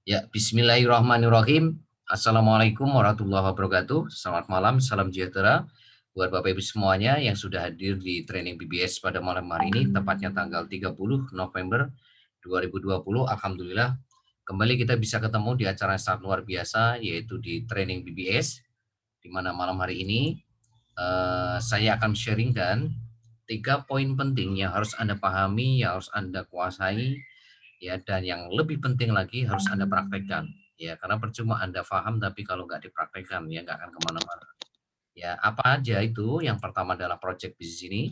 Ya, bismillahirrahmanirrahim. Assalamualaikum warahmatullahi wabarakatuh. Selamat malam, salam sejahtera buat Bapak Ibu semuanya yang sudah hadir di training BBS pada malam hari ini, tepatnya tanggal 30 November 2020. Alhamdulillah, kembali kita bisa ketemu di acara yang sangat luar biasa, yaitu di training BBS, di mana malam hari ini saya akan sharing dan 3 poin penting yang harus Anda pahami, yang harus Anda kuasai, ya, dan yang lebih penting lagi harus Anda praktekkan, ya, karena percuma Anda paham tapi kalau nggak dipraktekkan ya nggak akan kemana-mana. Ya, apa aja itu? Yang pertama adalah project bisnis ini,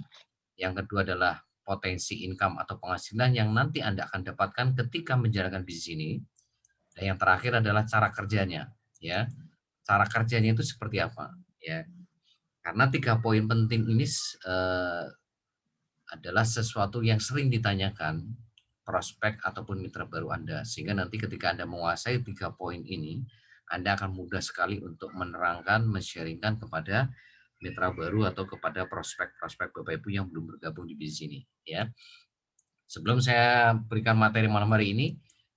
yang kedua adalah potensi income atau penghasilan yang nanti Anda akan dapatkan ketika menjalankan bisnis ini, dan yang terakhir adalah cara kerjanya, ya. Cara kerjanya itu seperti apa, ya. Karena 3 poin penting ini adalah sesuatu yang sering ditanyakan prospek ataupun mitra baru Anda. Sehingga nanti ketika Anda menguasai 3 poin ini, Anda akan mudah sekali untuk menerangkan, men-sharingkan kepada mitra baru atau kepada prospek-prospek Bapak Ibu yang belum bergabung di bisnis ini, ya. Sebelum saya berikan materi malam hari ini,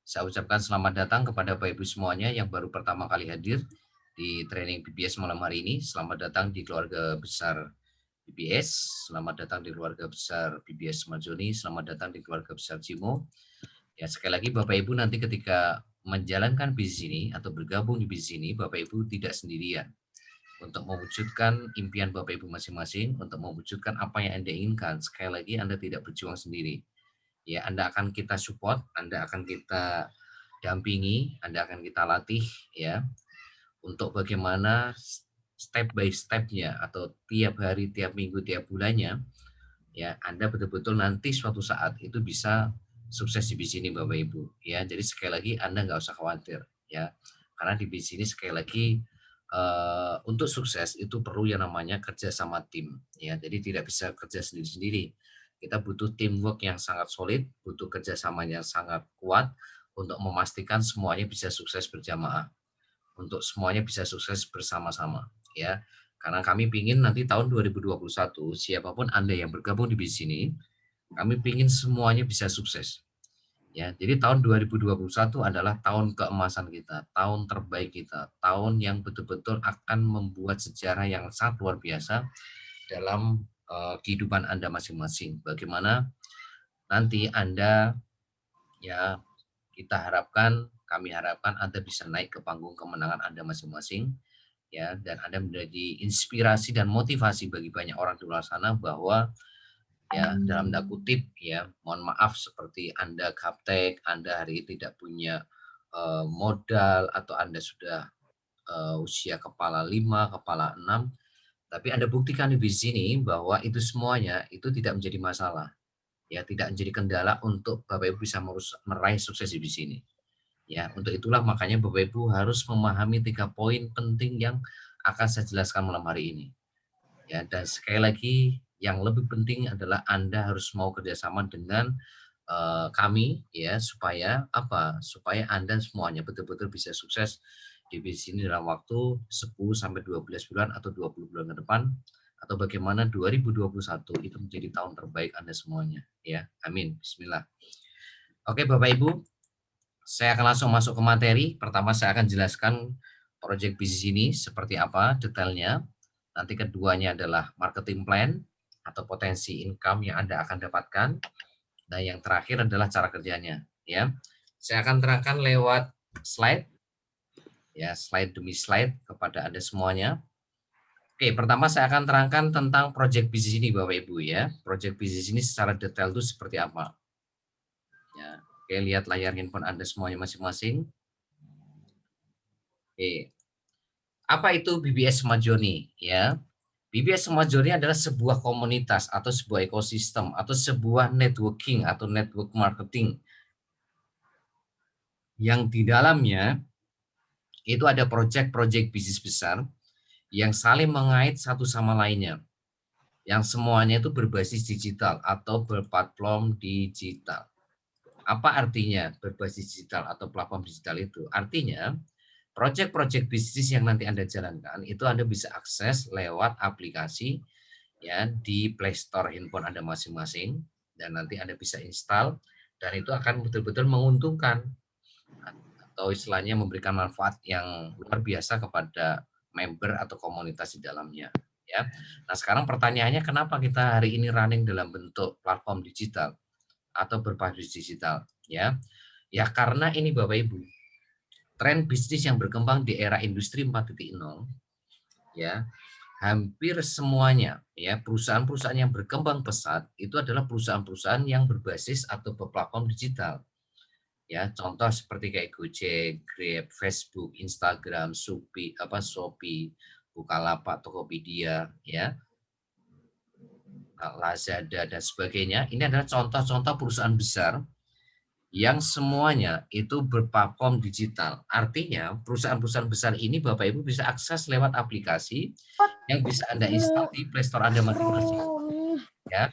saya ucapkan selamat datang kepada Bapak Ibu semuanya yang baru pertama kali hadir di training BBS malam hari ini. Selamat datang di keluarga besar BBS, selamat datang di keluarga besar BBS Majoni, selamat datang di keluarga besar Cimo. Ya, sekali lagi Bapak Ibu nanti ketika menjalankan bisnis ini atau bergabung di bisnis ini, Bapak Ibu tidak sendirian. Untuk mewujudkan impian Bapak Ibu masing-masing, untuk mewujudkan apa yang Anda inginkan, sekali lagi Anda tidak berjuang sendiri. Ya, Anda akan kita support, Anda akan kita dampingi, Anda akan kita latih, ya, untuk bagaimana step by step-nya atau tiap hari, tiap minggu, tiap bulannya, ya, Anda betul-betul nanti suatu saat itu bisa sukses di bisnis ini Bapak Ibu, ya. Jadi sekali lagi Anda nggak usah khawatir, ya. Karena di bisnis ini sekali lagi untuk sukses itu perlu yang namanya kerja sama tim, ya. Jadi tidak bisa kerja sendiri-sendiri. Kita butuh teamwork yang sangat solid, butuh kerjasama yang sangat kuat untuk memastikan semuanya bisa sukses berjamaah, untuk semuanya bisa sukses bersama-sama, ya. Karena kami ingin nanti tahun 2021 siapapun Anda yang bergabung di bisnis ini, kami ingin semuanya bisa sukses. Ya, jadi tahun 2021 adalah tahun keemasan kita, tahun terbaik kita, tahun yang betul-betul akan membuat sejarah yang sangat luar biasa dalam kehidupan Anda masing-masing. Bagaimana nanti Anda, ya, kita harapkan, kami harapkan Anda bisa naik ke panggung kemenangan Anda masing-masing, ya, dan Anda menjadi inspirasi dan motivasi bagi banyak orang di luar sana bahwa, ya, dalam tanda kutip, ya, mohon maaf seperti Anda gaptek, Anda hari ini tidak punya modal atau Anda sudah usia kepala 5, kepala 6, tapi Anda buktikan di sini bahwa itu semuanya itu tidak menjadi masalah, ya, tidak menjadi kendala untuk Bapak Ibu bisa meraih sukses di sini. Ya, untuk itulah makanya Bapak Ibu harus memahami 3 poin penting yang akan saya jelaskan malam hari ini. Ya, dan sekali lagi yang lebih penting adalah Anda harus mau kerjasama dengan kami, ya, supaya apa? Supaya Anda semuanya betul-betul bisa sukses di bisnis ini dalam waktu 10 sampai 12 bulan atau 20 bulan ke depan, atau bagaimana 2021 itu menjadi tahun terbaik Anda semuanya, ya. Amin. Bismillah. Oke, Bapak Ibu, saya akan langsung masuk ke materi. Pertama saya akan jelaskan proyek bisnis ini seperti apa detailnya. Nanti keduanya adalah marketing plan atau potensi income yang Anda akan dapatkan. Dan yang terakhir adalah cara kerjanya, ya. Saya akan terangkan lewat slide, ya, slide demi slide kepada Anda semuanya. Oke, pertama saya akan terangkan tentang proyek bisnis ini Bapak Ibu, ya. Proyek bisnis ini secara detail itu seperti apa. Ya. Oke, lihat layar handphone Anda semuanya masing-masing. Oke. Apa itu BBS Majoni, ya? BBS Majoni adalah sebuah komunitas atau sebuah ekosistem atau sebuah networking atau network marketing yang di dalamnya itu ada proyek-proyek bisnis besar yang saling mengait satu sama lainnya, yang semuanya itu berbasis digital atau berplatform digital. Apa artinya berbasis digital atau platform digital itu? Artinya, proyek-proyek bisnis yang nanti Anda jalankan itu Anda bisa akses lewat aplikasi, ya, di Play Store handphone Anda masing-masing, dan nanti Anda bisa install dan itu akan betul-betul menguntungkan. atau istilahnya memberikan manfaat yang luar biasa kepada member atau komunitas di dalamnya, ya. Nah, sekarang pertanyaannya kenapa kita hari ini running dalam bentuk platform digital atau berbasis digital, ya? Ya karena ini Bapak Ibu, tren bisnis yang berkembang di era industri 4.0, ya, hampir semuanya ya perusahaan-perusahaan yang berkembang pesat itu adalah perusahaan-perusahaan yang berbasis atau berplatform digital. Ya, contoh seperti kayak Gojek, Grab, Facebook, Instagram, Shopee, Bukalapak, Tokopedia, ya, Lazada dan sebagainya. Ini adalah contoh-contoh perusahaan besar yang semuanya itu berplatform digital. Artinya, perusahaan-perusahaan besar ini Bapak Ibu bisa akses lewat aplikasi yang bisa Anda install di Play Store Anda masing-masing, ya.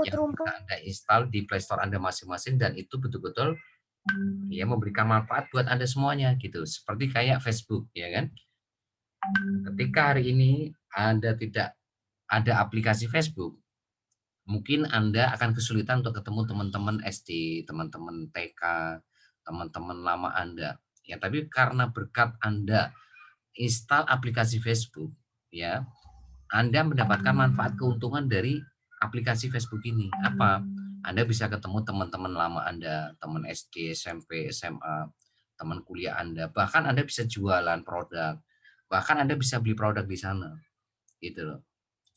Yang bisa Anda install di Play Store Anda masing-masing dan itu betul-betul ya memberikan manfaat buat Anda semuanya gitu. Seperti kayak Facebook, ya kan? Ketika hari ini Anda tidak ada aplikasi Facebook, mungkin Anda akan kesulitan untuk ketemu teman-teman SD, teman-teman TK, teman-teman lama Anda. Ya, tapi karena berkat Anda install aplikasi Facebook, ya, Anda mendapatkan manfaat keuntungan dari aplikasi Facebook ini. Apa? Anda bisa ketemu teman-teman lama Anda, teman SD, SMP, SMA, teman kuliah Anda, bahkan Anda bisa jualan produk, bahkan Anda bisa beli produk di sana, gitu loh.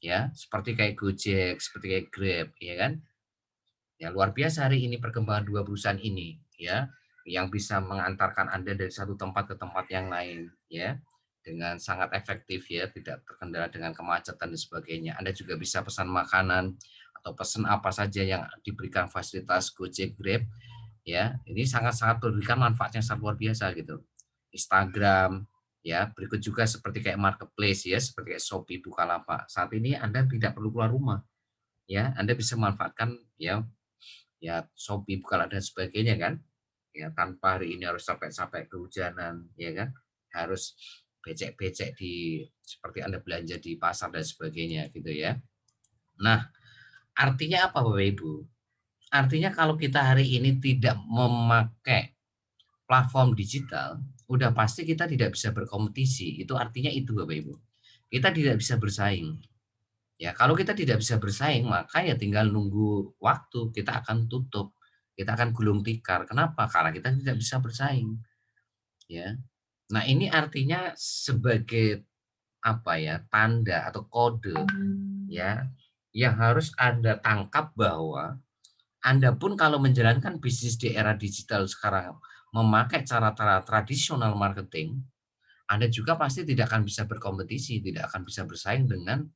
Ya, seperti kayak Gojek, seperti kayak Grab, ya kan? Ya, luar biasa hari ini perkembangan dua perusahaan ini, ya, yang bisa mengantarkan Anda dari satu tempat ke tempat yang lain, ya, dengan sangat efektif ya, tidak terkendala dengan kemacetan dan sebagainya. Anda juga bisa pesan makanan atau pesan apa saja yang diberikan fasilitas Gojek, Grab, ya. Ini sangat-sangat memberikan manfaat yang sangat luar biasa gitu. Instagram, ya, berikut juga seperti kayak marketplace ya, seperti kayak Shopee, Bukalapak. Saat ini Anda tidak perlu keluar rumah, ya. Anda bisa memanfaatkan ya Shopee, Bukalapak dan sebagainya kan. Ya tanpa hari ini harus sampai-sampai kehujanan, ya kan. Harus becek-becek di seperti Anda belanja di pasar dan sebagainya gitu ya. Nah, artinya apa Bapak Ibu? Artinya kalau kita hari ini tidak memakai platform digital, udah pasti kita tidak bisa berkompetisi. Itu artinya itu Bapak Ibu. Kita tidak bisa bersaing. Ya, kalau kita tidak bisa bersaing, maka ya tinggal nunggu waktu, kita akan tutup, kita akan gulung tikar. Kenapa? Karena kita tidak bisa bersaing, ya. Nah, ini artinya sebagai apa ya, tanda atau kode ya, yang harus Anda tangkap bahwa Anda pun kalau menjalankan bisnis di era digital sekarang memakai cara-cara tradisional marketing, Anda juga pasti tidak akan bisa berkompetisi, tidak akan bisa bersaing dengan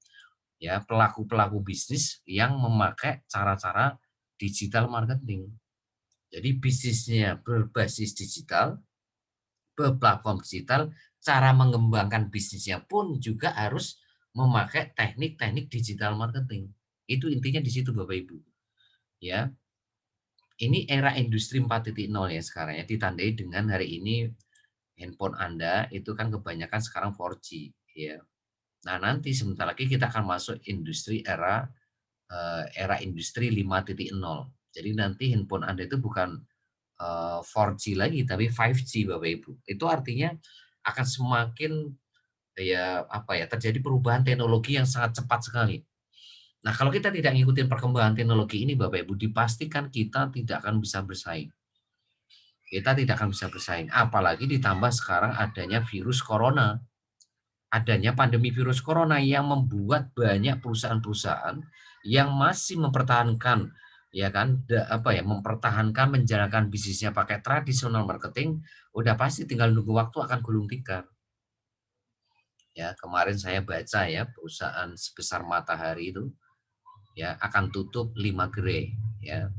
ya pelaku-pelaku bisnis yang memakai cara-cara digital marketing. Jadi bisnisnya berbasis digital, berplatform digital, cara mengembangkan bisnisnya pun juga harus memakai teknik-teknik digital marketing. Itu intinya di situ Bapak Ibu. Ya, ini era industri 4.0 ya sekarang ya, ditandai dengan hari ini handphone Anda itu kan kebanyakan sekarang 4G ya. Nah, nanti sebentar lagi kita akan masuk era industri 5.0. Jadi nanti handphone Anda itu bukan 4G lagi tapi 5G Bapak Ibu. Itu artinya akan semakin ya apa ya terjadi perubahan teknologi yang sangat cepat sekali. Nah, kalau kita tidak ngikutin perkembangan teknologi ini Bapak Ibu, dipastikan kita tidak akan bisa bersaing. Kita tidak akan bisa bersaing, apalagi ditambah sekarang adanya virus corona. Adanya pandemi virus corona yang membuat banyak perusahaan-perusahaan yang masih mempertahankan ya kan mempertahankan menjalankan bisnisnya pakai tradisional marketing, udah pasti tinggal nunggu waktu akan gulung tikar. Ya, kemarin saya baca ya perusahaan sebesar Matahari itu ya akan tutup 5 gerai ya.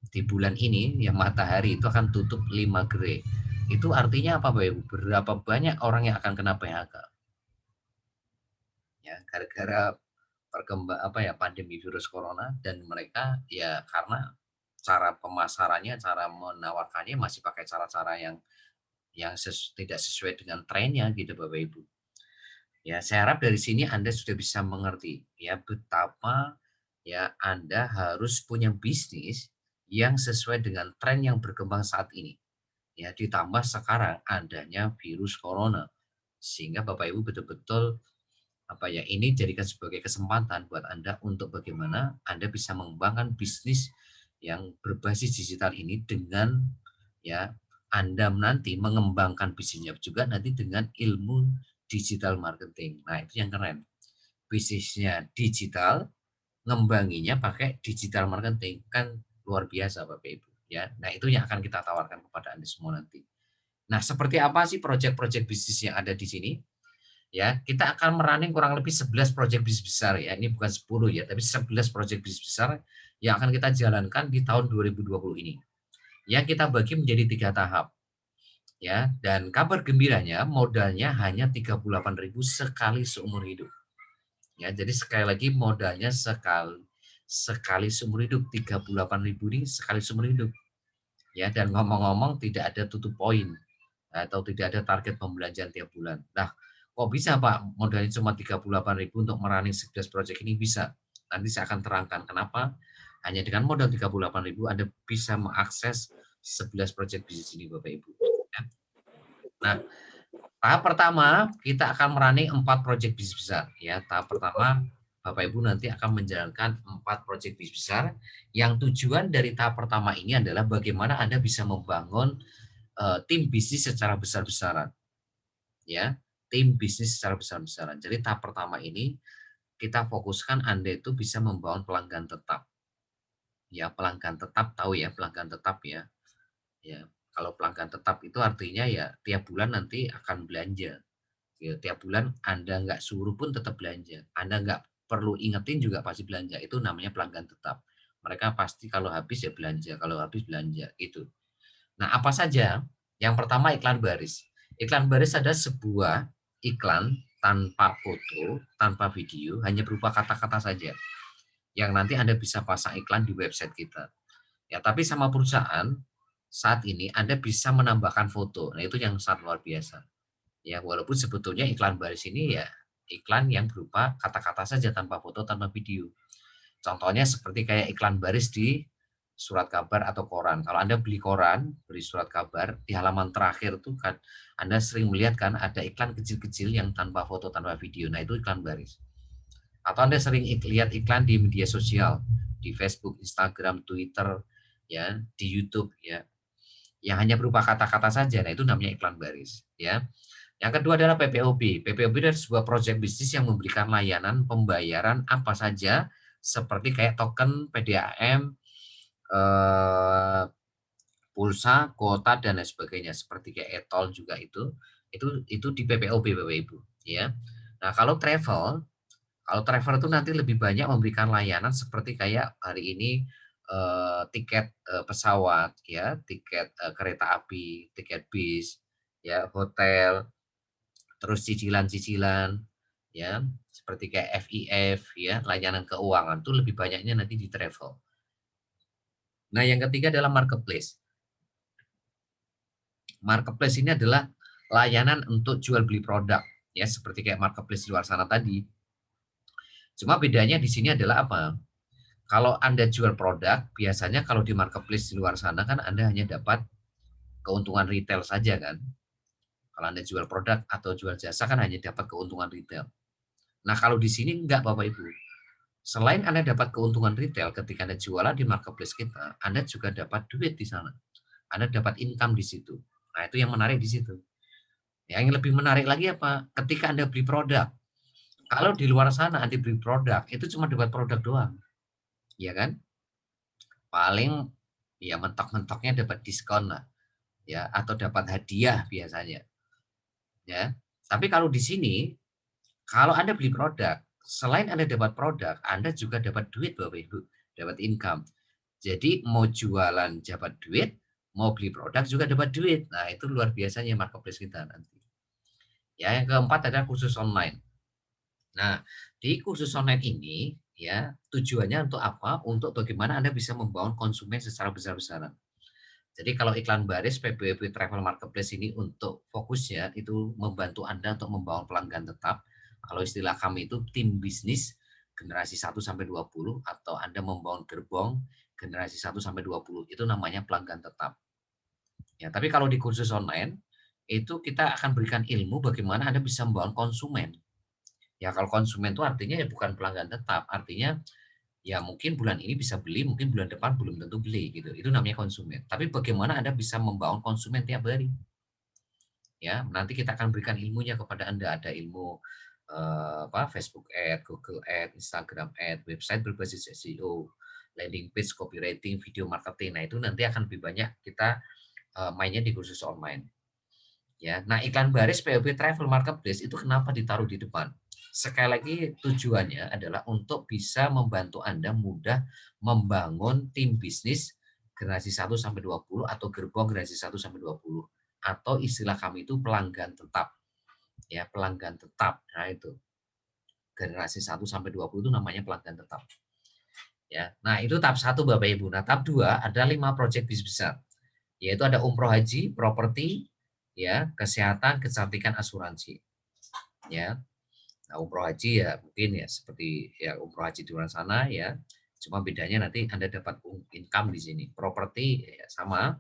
Di bulan ini ya Matahari itu akan tutup 5 gerai. Itu artinya apa Bapak Ibu? Berapa banyak orang yang akan kena PHK? Ya, gara-gara pandemi virus corona dan mereka ya karena cara pemasarannya, cara menawarkannya masih pakai cara-cara yang tidak sesuai dengan trennya gitu Bapak Ibu. Ya, saya harap dari sini Anda sudah bisa mengerti ya betapa ya Anda harus punya bisnis yang sesuai dengan tren yang berkembang saat ini. Ya, ditambah sekarang adanya virus corona. Sehingga Bapak Ibu betul-betul ini jadikan sebagai kesempatan buat Anda untuk bagaimana Anda bisa mengembangkan bisnis yang berbasis digital ini dengan ya Anda nanti mengembangkan bisnisnya juga nanti dengan ilmu digital marketing. Nah, itu yang keren. Bisnisnya digital, ngembanginya pakai digital marketing kan luar biasa Bapak Ibu ya. Nah, itu yang akan kita tawarkan kepada Anda semua nanti. Nah, seperti apa sih proyek-proyek bisnis yang ada di sini? Ya, kita akan merunning kurang lebih 11 proyek bisnis besar ya. Ini bukan 10 ya, tapi 11 proyek bisnis besar yang akan kita jalankan di tahun 2020 ini. Yang kita bagi menjadi 3 tahap ya. Dan kabar gembiranya modalnya hanya 38.000 sekali seumur hidup. Ya, jadi sekali lagi modalnya sekali seumur hidup 38.000 ini sekali seumur hidup. Ya, dan ngomong-ngomong tidak ada tutup poin atau tidak ada target pembelanjaan tiap bulan. Nah, kok bisa Pak modalnya cuma 38.000 untuk merunning 11 project ini bisa? Nanti saya akan terangkan kenapa hanya dengan modal 38.000 Anda bisa mengakses 11 project bisnis ini Bapak Ibu. Ya. Nah, tahap pertama kita akan merunning 4 project bisnis besar. Ya, tahap pertama Bapak Ibu nanti akan menjalankan 4 project bisnis besar yang tujuan dari tahap pertama ini adalah bagaimana Anda bisa membangun tim bisnis secara besar-besaran. Ya, tim bisnis secara besar-besaran. Jadi tahap pertama ini kita fokuskan Anda itu bisa membangun pelanggan tetap. Ya, pelanggan tetap tahu ya, pelanggan tetap ya. Ya, kalau pelanggan tetap itu artinya ya tiap bulan nanti akan belanja. Ya, tiap bulan Anda nggak suruh pun tetap belanja. Anda nggak perlu ingetin juga pasti belanja. Itu namanya pelanggan tetap. Mereka pasti kalau habis ya belanja, kalau habis belanja itu. Nah, apa saja? Yang pertama iklan baris. Iklan baris adalah sebuah iklan tanpa foto, tanpa video, hanya berupa kata-kata saja. Yang nanti Anda bisa pasang iklan di website kita. Ya, tapi sama perusahaan saat ini Anda bisa menambahkan foto. Nah, itu yang sangat luar biasa. Ya, walaupun sebetulnya iklan baris ini ya iklan yang berupa kata-kata saja tanpa foto, tanpa video. Contohnya seperti kayak iklan baris di surat kabar atau koran. Kalau Anda beli koran, beli surat kabar, di halaman terakhir tuh kan Anda sering melihat kan ada iklan kecil-kecil yang tanpa foto, tanpa video. Nah, itu iklan baris. Atau Anda sering lihat iklan di media sosial, di Facebook, Instagram, Twitter, ya, di YouTube, ya, yang hanya berupa kata-kata saja. Nah, itu namanya iklan baris, ya. Yang kedua adalah PPOB. PPOB adalah sebuah proyek bisnis yang memberikan layanan pembayaran apa saja seperti kayak token, PDAM, eh, pulsa, kuota dan lain sebagainya seperti kayak e-tol juga itu di PPOB Bapak Ibu ya. Nah, kalau travel itu nanti lebih banyak memberikan layanan seperti kayak hari ini tiket pesawat ya, tiket kereta api, tiket bis, ya, hotel, terus cicilan-cicilan ya, seperti kayak FIF ya, layanan keuangan itu lebih banyaknya nanti di travel. Nah, yang ketiga adalah marketplace. Marketplace ini adalah layanan untuk jual beli produk ya, seperti kayak marketplace di luar sana tadi. Cuma bedanya di sini adalah apa? Kalau Anda jual produk, biasanya kalau di marketplace di luar sana kan Anda hanya dapat keuntungan retail saja kan. Kalau Anda jual produk atau jual jasa kan hanya dapat keuntungan retail. Nah, kalau di sini enggak Bapak Ibu. Selain Anda dapat keuntungan retail ketika Anda jualan di marketplace kita, Anda juga dapat duit di sana. Anda dapat income di situ. Nah, itu yang menarik di situ. Yang lebih menarik lagi apa? Ketika Anda beli produk. Kalau di luar sana Anda beli produk, itu cuma dapat produk doang. Ya kan? Paling ya mentok-mentoknya dapat diskon lah. Ya, atau dapat hadiah biasanya. Ya. Tapi kalau di sini, kalau Anda beli produk, selain Anda dapat produk, Anda juga dapat duit Bapak Ibu, dapat income. Jadi mau jualan dapat duit, mau beli produk juga dapat duit. Nah, itu luar biasanya marketplace kita nanti. Ya, yang keempat adalah kursus online. Nah, di kursus online ini ya tujuannya untuk apa? Untuk bagaimana Anda bisa membangun konsumen secara besar-besaran. Jadi kalau iklan baris PBB Travel Marketplace ini untuk fokusnya itu membantu Anda untuk membangun pelanggan tetap. Kalau istilah kami itu tim bisnis generasi 1 sampai 20 atau Anda membangun gerbong generasi 1 sampai 20 itu namanya pelanggan tetap. Ya, tapi kalau di kursus online itu kita akan berikan ilmu bagaimana Anda bisa membangun konsumen. Ya, kalau konsumen itu artinya ya bukan pelanggan tetap, artinya ya mungkin bulan ini bisa beli, mungkin bulan depan belum tentu beli gitu. Itu namanya konsumen. Tapi bagaimana Anda bisa membangun konsumen tiap hari? Ya, nanti kita akan berikan ilmunya kepada Anda. Ada ilmu Facebook Ad, Google Ad, Instagram Ad, website berbasis SEO, landing page, copywriting, video marketing. Nah, itu nanti akan lebih banyak kita mainnya di kursus online. Ya, nah iklan baris POB Travel Marketplace itu kenapa ditaruh di depan? Sekali lagi tujuannya adalah untuk bisa membantu Anda mudah membangun tim bisnis generasi 1 sampai 20 atau gerbong generasi 1 sampai 20 atau istilah kami itu pelanggan tetap. Ya, pelanggan tetap. Nah, itu generasi 1 sampai 20 itu namanya pelanggan tetap. Ya. Nah, itu tahap 1 Bapak Ibu. Nah, tahap 2 ada 5 proyek bisnis besar. Yaitu ada umroh haji, properti, ya, kesehatan, kecantikan, asuransi. Ya. Nah, umroh haji ya mungkin ya seperti ya umroh haji di luar sana ya. Cuma bedanya nanti Anda dapat income di sini. Properti ya sama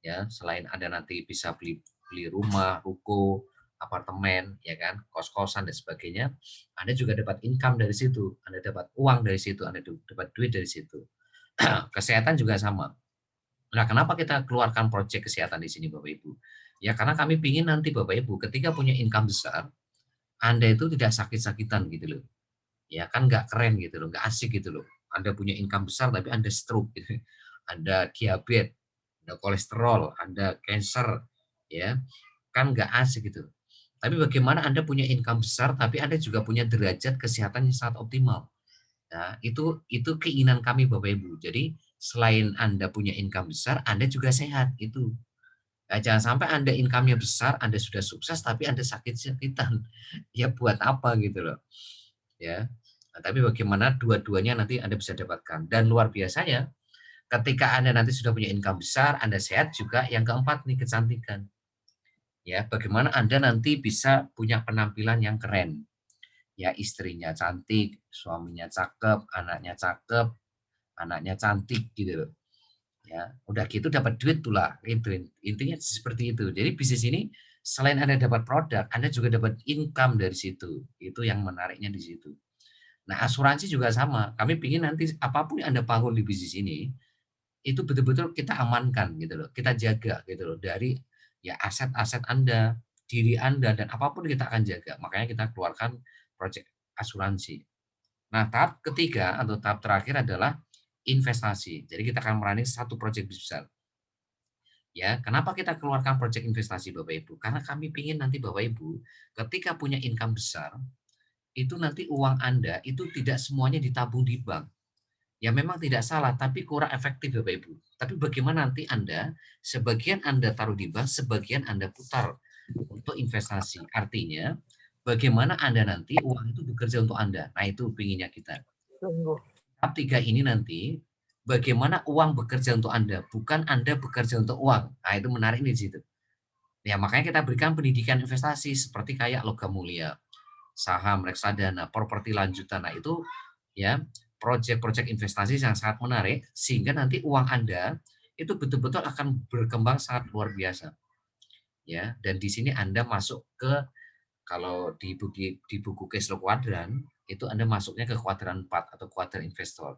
ya, selain Anda nanti bisa beli beli rumah, ruko, apartemen ya kan, kos-kosan dan sebagainya, Anda juga dapat income dari situ. Anda dapat uang dari situ, Anda dapat duit dari situ. Kesehatan juga sama. Nah, kenapa kita keluarkan proyek kesehatan di sini Bapak Ibu? Ya karena kami ingin nanti Bapak Ibu ketika punya income besar, Anda itu tidak sakit-sakitan gitu loh. Ya kan nggak keren gitu loh, nggak asik gitu loh. Anda punya income besar tapi Anda stroke gitu. Anda diabetes, Anda kolesterol, Anda cancer, ya kan nggak asik gitu. Tapi bagaimana Anda punya income besar tapi Anda juga punya derajat kesehatan yang sangat optimal. Nah, itu keinginan kami Bapak Ibu. Jadi selain Anda punya income besar, Anda juga sehat itu. Nah, jangan sampai Anda income-nya besar, Anda sudah sukses tapi Anda sakit-sakitan. Ya buat apa gitu loh. Ya. Nah, tapi bagaimana dua-duanya nanti Anda bisa dapatkan. Dan luar biasanya, ketika Anda nanti sudah punya income besar, Anda sehat juga, yang keempat nih kecantikan. Ya, bagaimana Anda nanti bisa punya penampilan yang keren. Ya, istrinya cantik, suaminya cakep, anaknya cantik gitu loh. Ya, udah gitu dapat duit pula. Itu intinya seperti itu. Jadi bisnis ini selain Anda dapat produk, Anda juga dapat income dari situ. Itu yang menariknya di situ. Nah, asuransi juga sama. Kami ingin nanti apapun yang Anda bangun di bisnis ini, itu betul-betul kita amankan gitu loh. Kita jaga gitu loh dari ya aset-aset Anda, diri Anda dan apapun kita akan jaga. Makanya kita keluarkan proyek asuransi. Nah, tahap ketiga atau tahap terakhir adalah investasi. Jadi kita akan merunning satu proyek besar. Ya, kenapa kita keluarkan proyek investasi Bapak Ibu? Karena kami ingin nanti Bapak Ibu ketika punya income besar, itu nanti uang Anda itu tidak semuanya ditabung di bank. Ya memang tidak salah, tapi kurang efektif Bapak Ibu. Tapi bagaimana nanti Anda, sebagian Anda taruh di bank, sebagian Anda putar untuk investasi. Artinya, bagaimana Anda nanti uang itu bekerja untuk Anda. Nah itu pinginnya kita. Sungguh. Tahap 3 ini nanti, bagaimana uang bekerja untuk Anda, bukan Anda bekerja untuk uang. Nah itu menarik di situ. Ya makanya kita berikan pendidikan investasi seperti kayak logam mulia, saham, reksadana, properti lanjutan. Nah, itu ya proyek-proyek investasi yang sangat menarik sehingga nanti uang Anda itu betul-betul akan berkembang sangat luar biasa. Ya, dan di sini Anda masuk ke kalau di buku cash flow quadrant itu Anda masuknya ke kuadran 4 atau kuadran investor.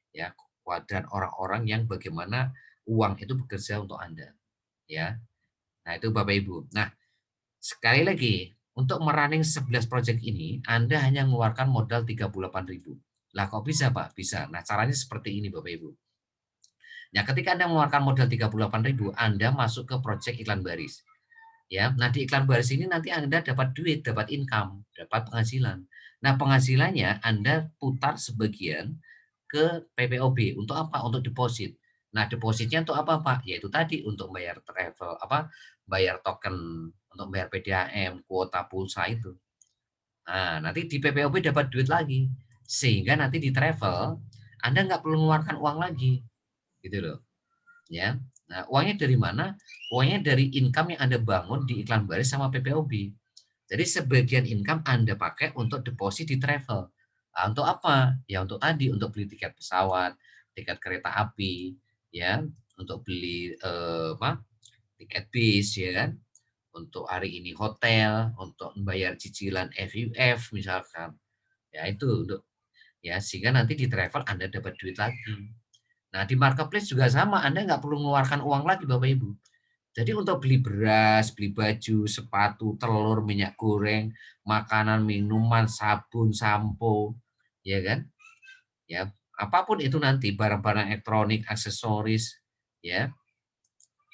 Ya, kuadran orang-orang yang bagaimana uang itu bekerja untuk Anda, ya. Nah, itu Bapak Ibu. Nah, sekali lagi, untuk merunning 11 project ini, Anda hanya mengeluarkan modal 38.000. Lah kok bisa Pak? Bisa. Nah caranya seperti ini Bapak Ibu. Nah ketika Anda mengeluarkan modal 38.000, Anda masuk ke project iklan baris. Ya, nah di iklan baris ini nanti Anda dapat duit, dapat income, dapat penghasilan. Nah penghasilannya Anda putar sebagian ke PPOB. Untuk apa? Untuk deposit. Nah depositnya untuk apa Pak? Yaitu tadi untuk bayar travel, bayar token, untuk bayar PDAM, kuota pulsa itu. Nah, nanti di PPOB dapat duit lagi. Sehingga nanti di travel, Anda nggak perlu mengeluarkan uang lagi. Gitu loh. Ya. Nah, uangnya dari mana? Uangnya dari income yang Anda bangun di iklan baris sama PPOB. Jadi sebagian income Anda pakai untuk deposit di travel. Nah, untuk apa? Ya untuk tadi, untuk beli tiket pesawat, tiket kereta api, ya, untuk beli tiket bis ya kan, untuk hari ini hotel, untuk membayar cicilan FUF misalkan. Ya itu untuk ya sehingga nanti di travel Anda dapat duit lagi. Nah, di marketplace juga sama, Anda nggak perlu mengeluarkan uang lagi Bapak Ibu. Jadi untuk beli beras, beli baju, sepatu, telur, minyak goreng, makanan, minuman, sabun, sampo, ya kan? Ya, apapun itu nanti barang-barang elektronik, aksesoris, ya,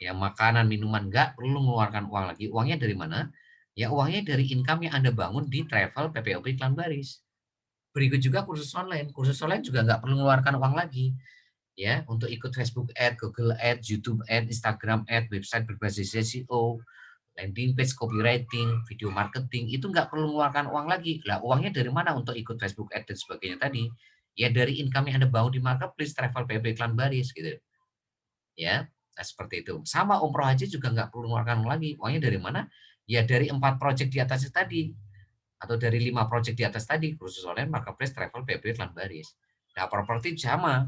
ya makanan, minuman nggak perlu mengeluarkan uang lagi. Uangnya dari mana? Ya uangnya dari income yang Anda bangun di travel PPOP Iklan Baris. Berikut juga kursus online. Kursus online juga nggak perlu mengeluarkan uang lagi ya untuk ikut Facebook Ad, Google Ad, YouTube Ad, Instagram Ad, website berbasis SEO, landing page copywriting, video marketing itu nggak perlu mengeluarkan uang lagi. Lah uangnya dari mana untuk ikut Facebook Ad dan sebagainya tadi? Ya dari income yang Anda bangun di marketplace travel PB Iklan Baris gitu ya. Nah, seperti itu. Sama umroh haji juga nggak perlu mengeluarkan uang lagi. Uangnya dari mana? Ya dari 4 project di atas tadi atau dari 5 project di atas tadi, kursus online, marketplace, travel, PP, iklan baris. Nah, properti sama.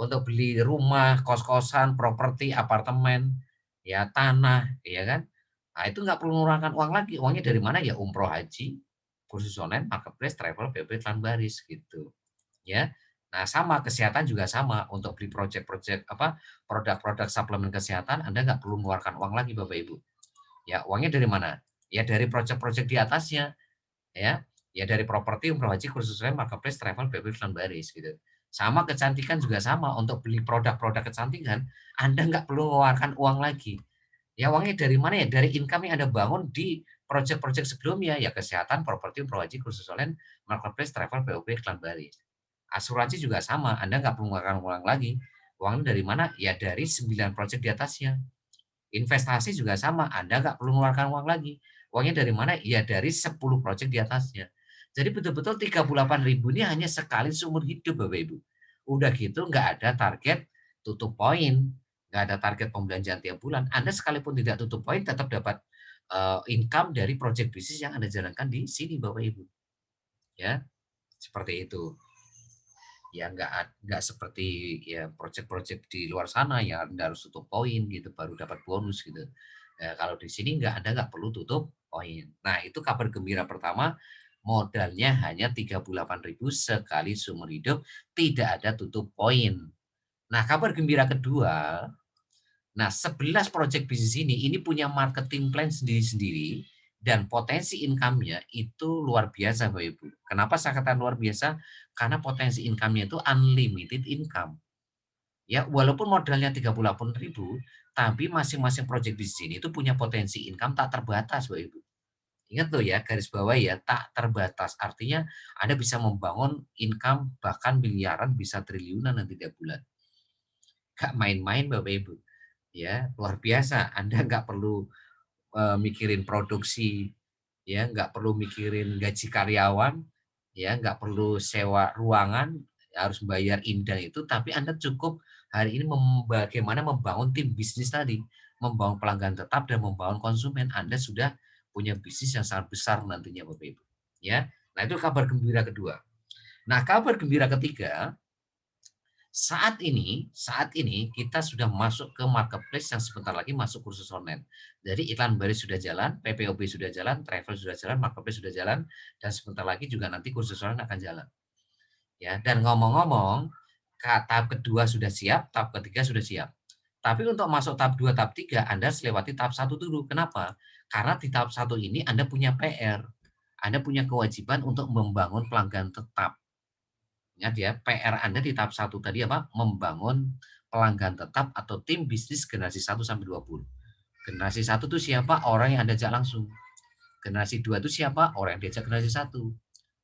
Untuk beli rumah, kos-kosan, properti, apartemen, ya tanah, ya kan? Nah, itu nggak perlu mengeluarkan uang lagi. Uangnya dari mana? Ya umroh haji, kursus online, marketplace, travel, PP, iklan baris gitu. Ya. Nah, sama kesehatan juga sama. Untuk beli project-project apa produk-produk suplemen kesehatan, Anda nggak perlu mengeluarkan uang lagi Bapak Ibu. Ya, uangnya dari mana? Ya dari project-project di atasnya ya. Ya dari properti, umroh haji, kursus lain, marketplace, travel, bebas, dan baris gitu. Sama kecantikan juga sama, untuk beli produk-produk kecantikan, Anda nggak perlu mengeluarkan uang lagi. Ya uangnya dari mana ya? Dari income yang Anda bangun di project-project sebelumnya, ya kesehatan, properti, umroh haji, kursus online, marketplace, travel, BOP, iklan baris. Asuransi juga sama, Anda nggak perlu mengeluarkan uang lagi. Uangnya dari mana? Ya dari 9 project di atasnya. Investasi juga sama, Anda nggak perlu mengeluarkan uang lagi. Uangnya dari mana? Ya dari 10 project di atasnya. Jadi betul-betul 38.000 ini hanya sekali seumur hidup Bapak Ibu. Udah gitu nggak ada target tutup poin, nggak ada target pembelanjaan tiap bulan. Anda sekalipun tidak tutup poin tetap dapat income dari project bisnis yang Anda jalankan di sini Bapak Ibu. Ya, seperti itu. Ya nggak seperti ya project-project di luar sana ya Anda harus tutup poin gitu baru dapat bonus gitu. Kalau di sini Anda nggak perlu tutup poin. Nah, itu kabar gembira pertama, modalnya hanya 38.000 sekali seumur hidup, tidak ada tutup poin. Nah, kabar gembira kedua, nah 11 project bisnis ini punya marketing plan sendiri-sendiri dan potensi income-nya itu luar biasa Bapak Ibu. Kenapa saya katakan luar biasa? Karena potensi income-nya itu unlimited income. Ya, walaupun modalnya 38.000, tapi masing-masing project bisnis ini itu punya potensi income tak terbatas Bapak Ibu. Ingat loh ya, garis bawah ya, tak terbatas. Artinya Anda bisa membangun income bahkan miliaran, bisa triliunan nanti tiap bulan. Gak main-main Bapak Ibu. Ya, luar biasa. Anda nggak perlu mikirin produksi, ya nggak perlu mikirin gaji karyawan, ya nggak perlu sewa ruangan, harus bayar indang itu, tapi Anda cukup hari ini bagaimana membangun tim bisnis tadi, membangun pelanggan tetap dan membangun konsumen. Anda sudah punya bisnis yang sangat besar nantinya Bapak Ibu. Ya, nah itu kabar gembira kedua. Nah kabar gembira ketiga, saat ini kita sudah masuk ke marketplace yang sebentar lagi masuk kursus online. Jadi iklan baris sudah jalan, PPOB sudah jalan, travel sudah jalan, marketplace sudah jalan, dan sebentar lagi juga nanti kursus online akan jalan. Ya, dan ngomong-ngomong, tahap kedua sudah siap, tahap ketiga sudah siap. Tapi untuk masuk tahap 2, tahap 3, Anda harus lewati tahap 1 dulu. Kenapa? Karena di tahap 1 ini Anda punya PR. Anda punya kewajiban untuk membangun pelanggan tetap. Ingat ya, PR Anda di tahap 1 tadi apa? Membangun pelanggan tetap atau tim bisnis generasi 1 sampai 20. Generasi 1 itu siapa? Orang yang Anda ajak langsung. Generasi 2 itu siapa? Orang yang diajak generasi 1.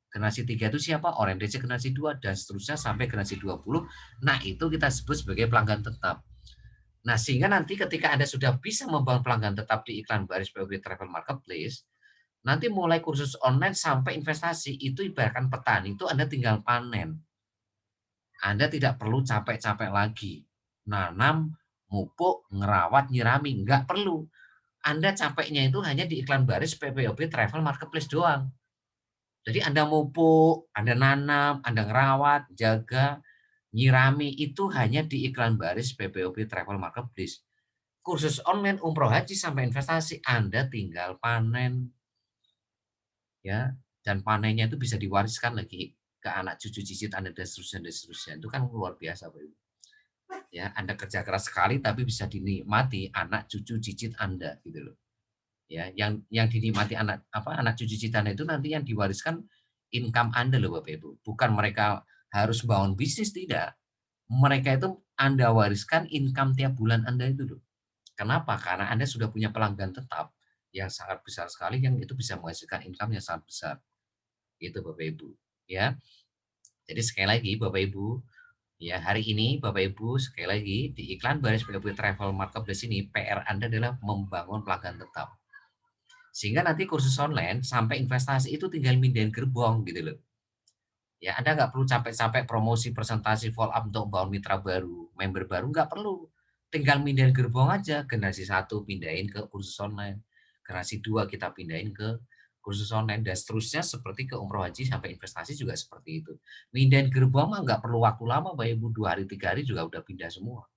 Generasi 3 itu siapa? Orang yang diajak generasi 2 dan seterusnya sampai generasi 20. Nah, itu kita sebut sebagai pelanggan tetap. Nah, sehingga nanti ketika Anda sudah bisa membangun pelanggan tetap di iklan baris POB Travel Marketplace, nanti mulai kursus online sampai investasi itu ibaratkan petani itu Anda tinggal panen. Anda tidak perlu capek-capek lagi. Nanam, mupuk, ngerawat, nyirami, nggak perlu. Anda capeknya itu hanya di iklan baris PPOB Travel Marketplace doang. Jadi Anda mupuk, Anda nanam, Anda ngerawat, jaga, nyirami itu hanya di iklan baris PPOB Travel Marketplace. kursus online umroh haji sampai investasi Anda tinggal panen, ya, dan panennya itu bisa diwariskan lagi ke anak cucu cicit Anda dan seterusnya dan seterusnya. Itu kan luar biasa, Bapak Ibu. Ya, Anda kerja keras sekali tapi bisa dinikmati anak cucu cicit Anda gitu loh. Ya, yang dinikmati anak cucu cicit Anda itu nanti yang diwariskan income Anda loh Bapak Ibu. Bukan mereka harus bangun bisnis, tidak. Mereka itu Anda wariskan income tiap bulan Anda itu loh. Kenapa? Karena Anda sudah punya pelanggan tetap yang sangat besar sekali yang itu bisa menghasilkan income yang sangat besar. Itu Bapak Ibu, ya. Jadi sekali lagi Bapak Ibu, ya hari ini Bapak Ibu sekali lagi di iklan Baris PKB Travel Marketplace ini PR Anda adalah membangun pelanggan tetap. Sehingga nanti kursus online sampai investasi itu tinggal mindahin gerbong gitu loh. Ya, Anda nggak perlu capek-capek promosi, presentasi, follow up untuk bangun mitra baru, member baru, nggak perlu. Tinggal mindahin gerbong aja, generasi 1 pindahin ke kursus online, generasi 2 kita pindahin ke kursus online, dan seterusnya seperti ke umroh haji sampai investasi juga seperti itu. Mindahin gerbong mah nggak perlu waktu lama, Bapak Ibu, 2 hari, 3 hari juga udah pindah semua.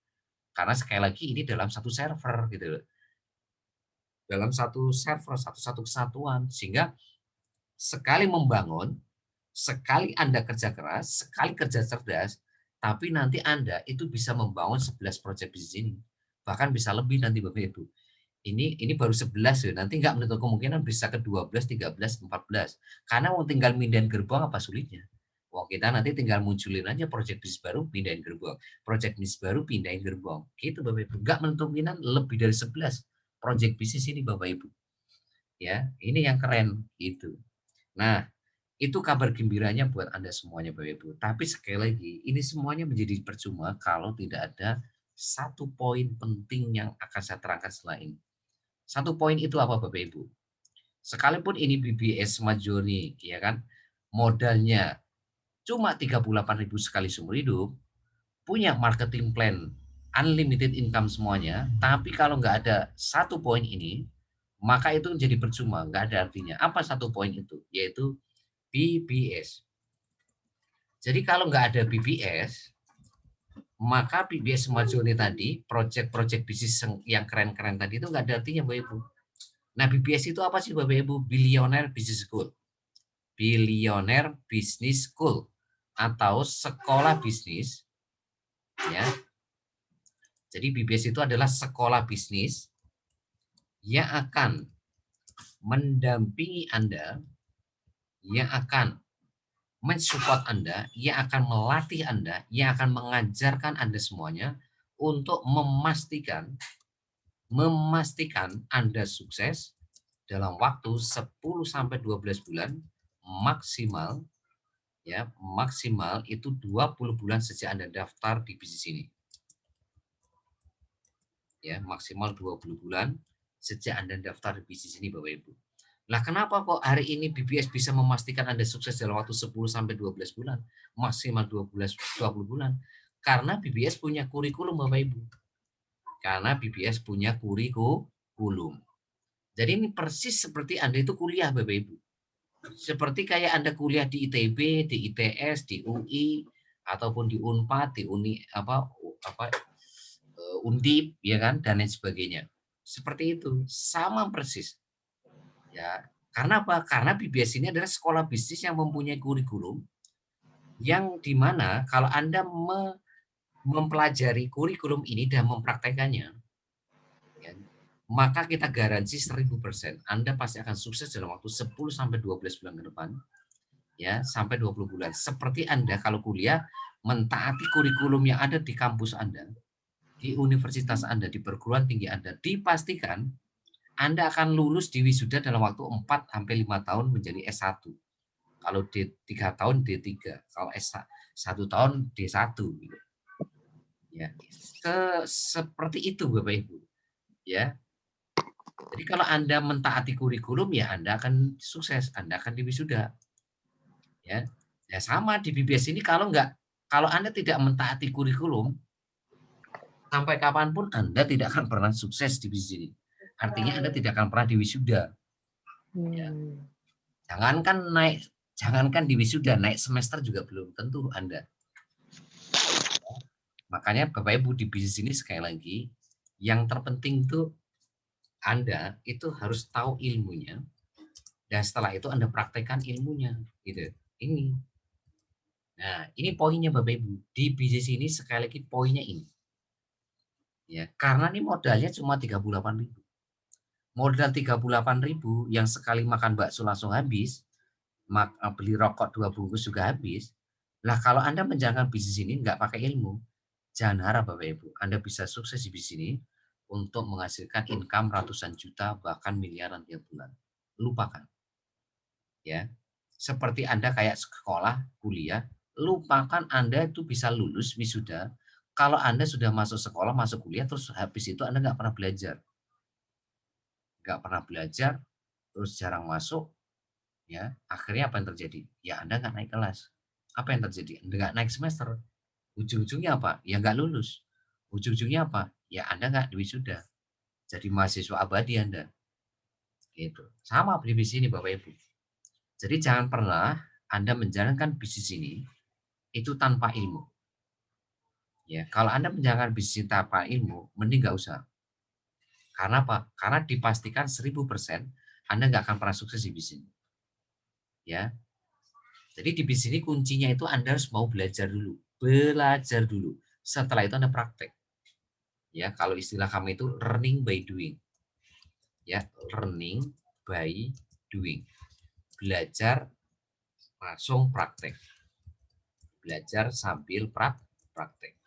Karena sekali lagi ini dalam satu server gitu loh. Dalam satu server, satu kesatuan, sehingga sekali membangun, sekali Anda kerja keras, sekali kerja cerdas, tapi nanti Anda itu bisa membangun 11 proyek bisnis ini. Bahkan bisa lebih nanti Bapak Ibu. Ini baru 11 ya, nanti nggak menutup kemungkinan bisa ke 12, 13, 14. Karena mau tinggal mindahin gerbong apa sulitnya. Wah, kita nanti tinggal munculin aja proyek bisnis baru, pindahin gerbong. Proyek bisnis baru, pindahin gerbong. Gitu Bapak Ibu. Nggak menutup kemungkinan lebih dari 11 proyek bisnis ini Bapak Ibu. Ya, ini yang keren gitu. Nah, itu kabar gembiranya buat Anda semuanya Bapak Ibu. Tapi sekali lagi, ini semuanya menjadi percuma kalau tidak ada satu poin penting yang akan saya terangkan setelah ini. Satu poin itu apa Bapak Ibu? Sekalipun ini BBS Majoni, ya kan, modalnya cuma 38.000 sekali seumur hidup, punya marketing plan, unlimited income semuanya, tapi kalau nggak ada satu poin ini, maka itu jadi percuma, nggak ada artinya. Apa satu poin itu? Yaitu BBS. Jadi kalau nggak ada BBS, maka BBS Majoni tadi, proyek-proyek bisnis yang keren-keren tadi itu nggak ada artinya Bapak Ibu. Nah BBS itu apa sih Bapak Ibu? Billionaire Business School. Billionaire Business School atau sekolah bisnis, ya. Jadi BBS itu adalah sekolah bisnis yang akan mendampingi Anda, yang akan mensupport Anda, yang akan melatih Anda, yang akan mengajarkan Anda semuanya untuk memastikan Anda sukses dalam waktu 10 sampai 12 bulan maksimal, ya, maksimal itu 20 bulan sejak Anda daftar di bisnis ini. Ya, maksimal 20 bulan sejak Anda daftar di bisnis ini Bapak Ibu. Lah kenapa kok hari ini BBS bisa memastikan Anda sukses dalam waktu 10 sampai 12 bulan, maksimal 20 bulan? Karena BBS punya kurikulum Bapak Ibu. Karena BBS punya kurikulum. Jadi ini persis seperti Anda itu kuliah Bapak Ibu. Seperti kayak Anda kuliah di ITB, di ITS, di UI, ataupun di Unpad, di Undip, ya kan, dan lain sebagainya. Seperti itu, sama persis. Ya, karena apa? Karena BBS ini adalah sekolah bisnis yang mempunyai kurikulum yang dimana kalau Anda mempelajari kurikulum ini dan mempraktekannya, ya, maka kita garansi 1000% Anda pasti akan sukses dalam waktu 10 sampai 12 bulan ke depan, ya, sampai 20 bulan. Seperti Anda kalau kuliah mentaati kurikulum yang ada di kampus Anda, di universitas Anda, di perguruan tinggi Anda, dipastikan Anda akan lulus di wisuda dalam waktu 4 sampai 5 tahun menjadi S1. Kalau D3 tahun D3, kalau S1 tahun D1 gitu. Ya. Seperti itu Bapak Ibu, ya. Jadi kalau Anda mentaati kurikulum ya Anda akan sukses, Anda akan diwisuda. Ya. Ya sama di BBS ini kalau Anda tidak mentaati kurikulum, sampai kapanpun Anda tidak akan pernah sukses di bisnis ini. Artinya Anda tidak akan pernah diwisuda. Ya. Jangankan di wisuda, naik semester juga belum tentu Anda. Makanya Bapak Ibu di bisnis ini sekali lagi, Yang terpenting itu Anda itu harus tahu ilmunya, dan setelah itu Anda praktekkan ilmunya, gitu. Ini. Nah, ini poinnya Bapak Ibu. Di bisnis ini sekali lagi poinnya ini. Ya, karena ini modalnya cuma 38.000. Modal 38.000 yang sekali makan bakso langsung habis, beli rokok 2 bungkus juga habis. Lah kalau Anda menjalankan bisnis ini nggak pakai ilmu, jangan harap Bapak Ibu, Anda bisa sukses di bisnis ini untuk menghasilkan income ratusan juta bahkan miliaran tiap bulan. Lupakan, ya. Seperti Anda kayak sekolah, kuliah, lupakan Anda itu bisa lulus wisuda kalau Anda sudah masuk sekolah, masuk kuliah, terus habis itu Anda nggak pernah belajar, terus jarang masuk, ya, akhirnya apa yang terjadi? Ya Anda nggak naik kelas. Apa yang terjadi? Anda nggak naik semester. Ujung-ujungnya apa? Ya nggak lulus. Ujung-ujungnya apa? Ya Anda nggak wisuda. Jadi mahasiswa abadi Anda. Gitu. Sama di bisnis ini Bapak Ibu. Jadi jangan pernah Anda menjalankan bisnis ini itu tanpa ilmu. Ya, kalau Anda menjalankan bisnis tanpa ilmu, mending nggak usah. Karena apa? Karena dipastikan 1000% Anda nggak akan pernah sukses di bisnis. Ya, jadi di bisnis ini kuncinya itu Anda harus mau belajar dulu. Belajar dulu. Setelah itu Anda praktek. Ya, kalau istilah kami itu learning by doing. Ya, learning by doing. Belajar langsung praktek. Belajar sambil praktek.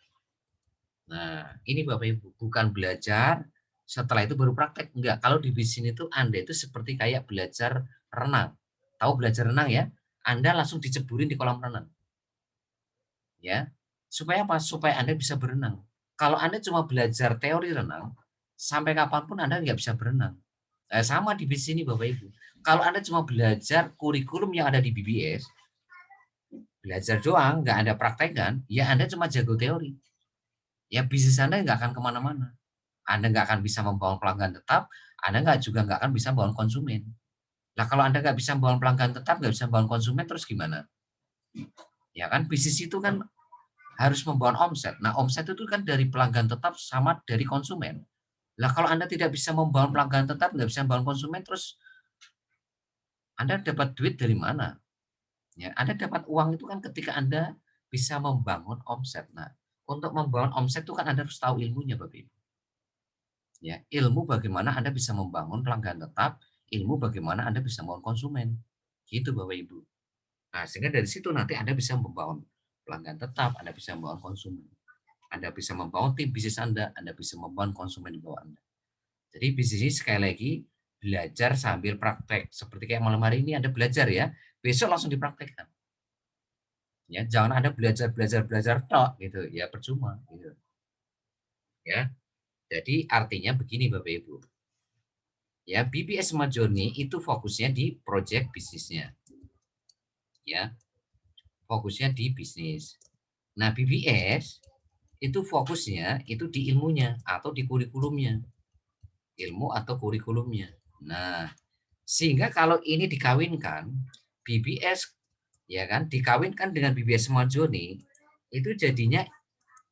Nah, ini Bapak Ibu, bukan belajar setelah itu baru praktek. Enggak, kalau di bisnis itu Anda itu seperti kayak belajar renang. Tahu belajar renang ya? Anda langsung diceburin di kolam renang. Ya. Supaya apa? Supaya Anda bisa berenang. Kalau Anda cuma belajar teori renang, sampai kapanpun Anda nggak bisa berenang. Sama di bisnis ini Bapak Ibu. Kalau Anda cuma belajar kurikulum yang ada di BBS, belajar doang, nggak Anda praktekkan, ya Anda cuma jago teori. Ya bisnis Anda nggak akan kemana-mana. Anda nggak akan bisa membangun pelanggan tetap, Anda nggak akan bisa membangun konsumen. Nah kalau Anda nggak bisa membangun pelanggan tetap, nggak bisa membangun konsumen, terus gimana? Ya kan bisnis itu kan harus membangun omset. Nah omset itu kan dari pelanggan tetap sama dari konsumen. Lah kalau Anda tidak bisa membangun pelanggan tetap, nggak bisa membangun konsumen, terus Anda dapat duit dari mana? Ya, Anda dapat uang itu kan ketika Anda bisa membangun omset. Nah, untuk membangun omset itu kan Anda harus tahu ilmunya, Bapak Ibu. Ya, ilmu bagaimana Anda bisa membangun pelanggan tetap, ilmu bagaimana Anda bisa membangun konsumen. Gitu Bapak Ibu. Nah, sehingga dari situ nanti Anda bisa membangun pelanggan tetap, Anda bisa membangun konsumen. Anda bisa membangun tim bisnis Anda bisa membangun konsumen di bawah Anda. Jadi bisnis ini sekali lagi belajar sambil praktek. Seperti kayak malam hari ini Anda belajar ya, besok langsung dipraktekkan. Ya, jangan Anda belajar belajar belajar tok gitu, ya percuma gitu. Ya. Jadi artinya begini Bapak Ibu. Ya, BBS Smart Journey itu fokusnya di project bisnisnya. Ya, fokusnya di bisnis. Nah, BBS itu fokusnya itu di ilmunya atau di kurikulumnya. Ilmu atau kurikulumnya. Nah, sehingga kalau ini dikawinkan, BBS ya kan dikawinkan dengan BBS Smart Journey itu jadinya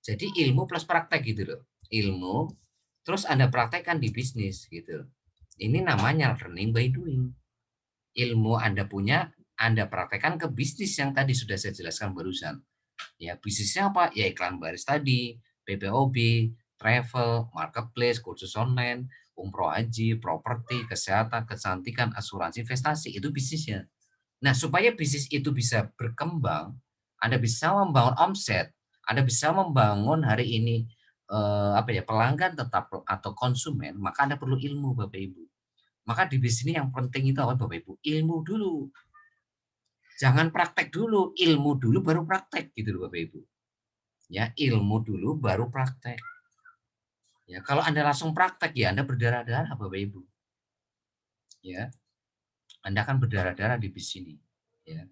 jadi ilmu plus praktek gitu loh. Ilmu terus Anda praktekkan di bisnis gitu. Ini namanya learning by doing. Ilmu Anda punya, Anda praktekkan ke bisnis yang tadi sudah saya jelaskan barusan. Ya, bisnisnya apa? Ya iklan baris tadi, PPOB, travel, marketplace, kursus online, umroh haji, properti, kesehatan, kecantikan, asuransi, investasi, itu bisnisnya. Nah, supaya bisnis itu bisa berkembang, Anda bisa membangun omset, Anda bisa membangun hari ini pelanggan tetap atau konsumen, maka Anda perlu ilmu Bapak Ibu. Maka di bisnis ini yang penting itu apa Bapak Ibu? Ilmu dulu. Jangan praktek dulu, ilmu dulu baru praktek gitu loh Bapak Ibu. Ya, ilmu dulu baru praktek. Ya, kalau Anda langsung praktek ya Anda berdarah-darah Bapak Ibu. Ya, Anda akan berdarah-darah di bisnis ini. Ya.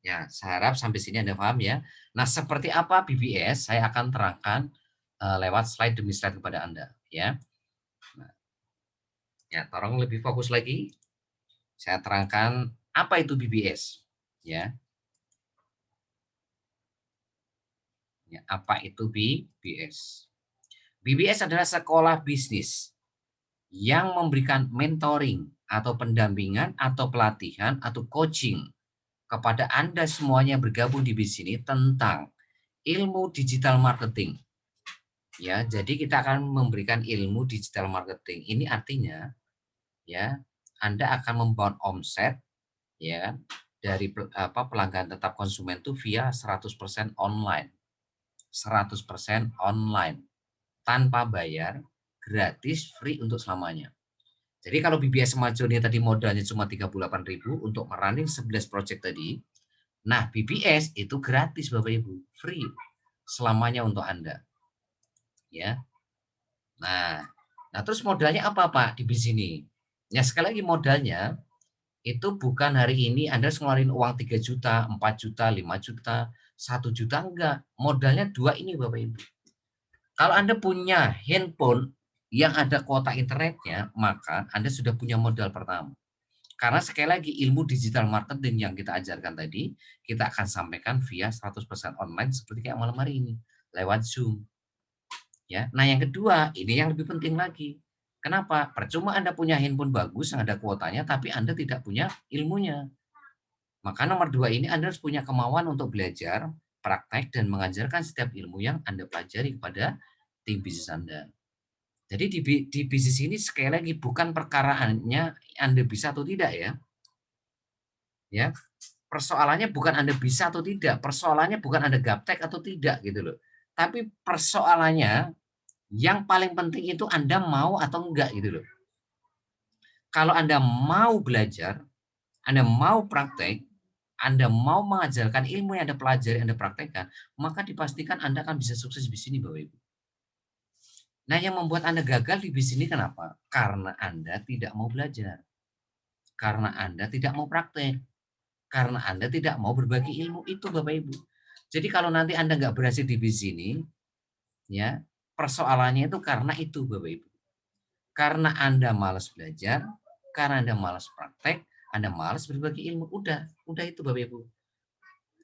Ya, saya harap sampai sini Anda paham ya. Nah, seperti apa BBS saya akan terangkan lewat slide demi slide kepada Anda ya. Nah, ya, tolong lebih fokus lagi. Saya terangkan apa itu BBS ya. Ya, apa itu BBS? BBS adalah sekolah bisnis yang memberikan mentoring atau pendampingan atau pelatihan atau coaching kepada Anda semuanya bergabung di bisnis ini tentang ilmu digital marketing. Ya, jadi kita akan memberikan ilmu digital marketing. Ini artinya ya, Anda akan membangun omset ya dari pelanggan tetap konsumen itu via 100% online. 100% online tanpa bayar, gratis, free untuk selamanya. Jadi kalau BBS Majo ini tadi modalnya cuma 38.000 untuk merunning 11 project tadi. Nah, BBS itu gratis Bapak Ibu, free selamanya untuk Anda. Ya. Nah, terus modalnya apa Pak di bisnis ini? Ya sekali lagi modalnya itu bukan hari ini Anda harus ngeluarin uang 3 juta, 4 juta, 5 juta, 1 juta enggak. Modalnya 2 ini Bapak Ibu. Kalau Anda punya handphone yang ada kuota internetnya, maka Anda sudah punya modal pertama. Karena sekali lagi ilmu digital marketing yang kita ajarkan tadi, kita akan sampaikan via 100% online seperti kayak malam hari ini, lewat Zoom. Ya. Nah, yang kedua, ini yang lebih penting lagi. Kenapa? Percuma Anda punya handphone bagus yang ada kuotanya, tapi Anda tidak punya ilmunya. Maka nomor 2 ini Anda harus punya kemauan untuk belajar, praktek, dan mengajarkan setiap ilmu yang Anda pelajari kepada tim bisnis Anda. Jadi di bisnis ini sekali lagi bukan perkaraannya Anda bisa atau tidak ya. Ya. Persoalannya bukan Anda bisa atau tidak, persoalannya bukan Anda gaptek atau tidak gitu loh. Tapi persoalannya yang paling penting itu Anda mau atau enggak gitu loh. Kalau Anda mau belajar, Anda mau praktek, Anda mau mengajarkan ilmu yang Anda pelajari, Anda praktekkan, maka dipastikan Anda akan bisa sukses di sini Bapak Ibu. Nah, yang membuat Anda gagal di bisnis ini kenapa? Karena Anda tidak mau belajar. Karena Anda tidak mau praktek. Karena Anda tidak mau berbagi ilmu itu Bapak Ibu. Jadi kalau nanti Anda nggak berhasil di bisnis ini, ya persoalannya itu karena itu Bapak Ibu. Karena Anda malas belajar, karena Anda malas praktek, Anda malas berbagi ilmu. Udah itu Bapak Ibu.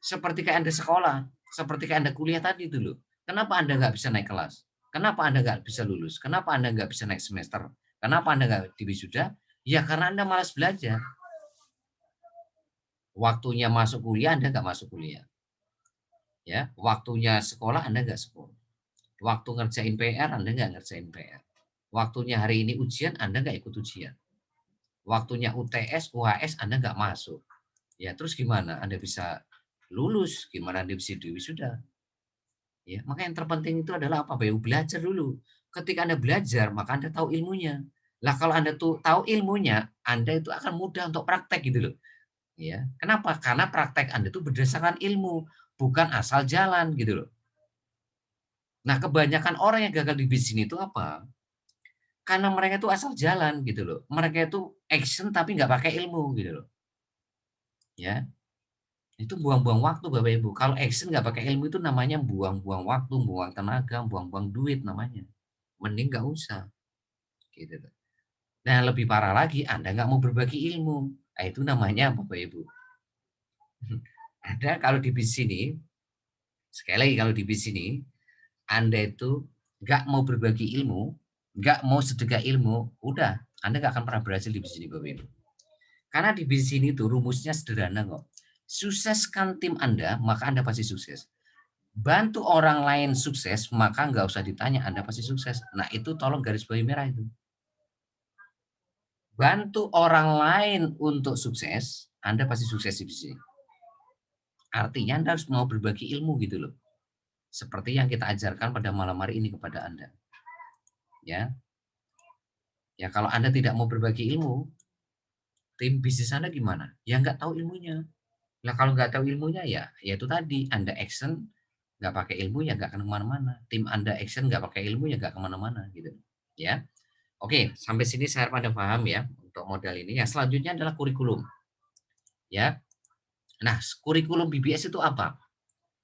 Seperti kayak Anda sekolah, seperti kayak Anda kuliah tadi dulu. Kenapa Anda nggak bisa naik kelas? Kenapa Anda nggak bisa lulus? Kenapa Anda nggak bisa naik semester? Kenapa Anda nggak diwisuda? Ya karena Anda malas belajar. Waktunya masuk kuliah, Anda nggak masuk kuliah. Ya, waktunya sekolah Anda nggak sekolah. Waktu ngerjain PR Anda nggak ngerjain PR. Waktunya hari ini ujian Anda nggak ikut ujian. Waktunya UTS, UAS Anda nggak masuk. Ya terus gimana Anda bisa lulus? Gimana Anda bisa diwisuda? Ya, maka yang terpenting itu adalah apa? Bayu belajar dulu. Ketika Anda belajar, maka Anda tahu ilmunya. Lah kalau Anda tuh tahu ilmunya, Anda itu akan mudah untuk praktek gitu loh. Ya. Kenapa? Karena praktek Anda itu berdasarkan ilmu, bukan asal jalan gitu loh. Nah, kebanyakan orang yang gagal di bisnis itu apa? Karena mereka itu asal jalan gitu loh. Mereka itu action tapi nggak pakai ilmu gitu loh. Ya, itu buang-buang waktu Bapak Ibu. Kalau action nggak pakai ilmu itu namanya buang-buang waktu, buang tenaga, buang-buang duit namanya. Mending nggak usah gitu loh. Nah, lebih parah lagi Anda nggak mau berbagi ilmu. Nah, itu namanya Bapak Ibu. Ada kalau di bisnis ini, sekali lagi kalau di bisnis ini, Anda itu nggak mau berbagi ilmu, nggak mau sedekah ilmu, udah Anda nggak akan pernah berhasil di bisnis ini Bapak Ibu. Karena di bisnis ini tuh rumusnya sederhana kok. Sukseskan tim Anda, maka Anda pasti sukses. Bantu orang lain sukses, maka nggak usah ditanya, Anda pasti sukses. Nah itu tolong garis bawahi merah itu. Bantu orang lain untuk sukses, Anda pasti sukses di bisnis. Artinya Anda harus mau berbagi ilmu gitu loh. Seperti yang kita ajarkan pada malam hari ini kepada Anda. Ya, ya kalau Anda tidak mau berbagi ilmu, tim bisnis Anda gimana? Ya nggak tahu ilmunya. Nah kalau nggak tahu ilmunya ya itu tadi Anda action nggak pakai ilmu ya nggak akan kemana-mana. Tim Anda action nggak pakai ilmu ya nggak kemana-mana gitu. Ya, oke sampai sini saya harap Anda paham ya untuk modal ini. Yang selanjutnya adalah kurikulum. Ya, nah kurikulum BBS itu apa?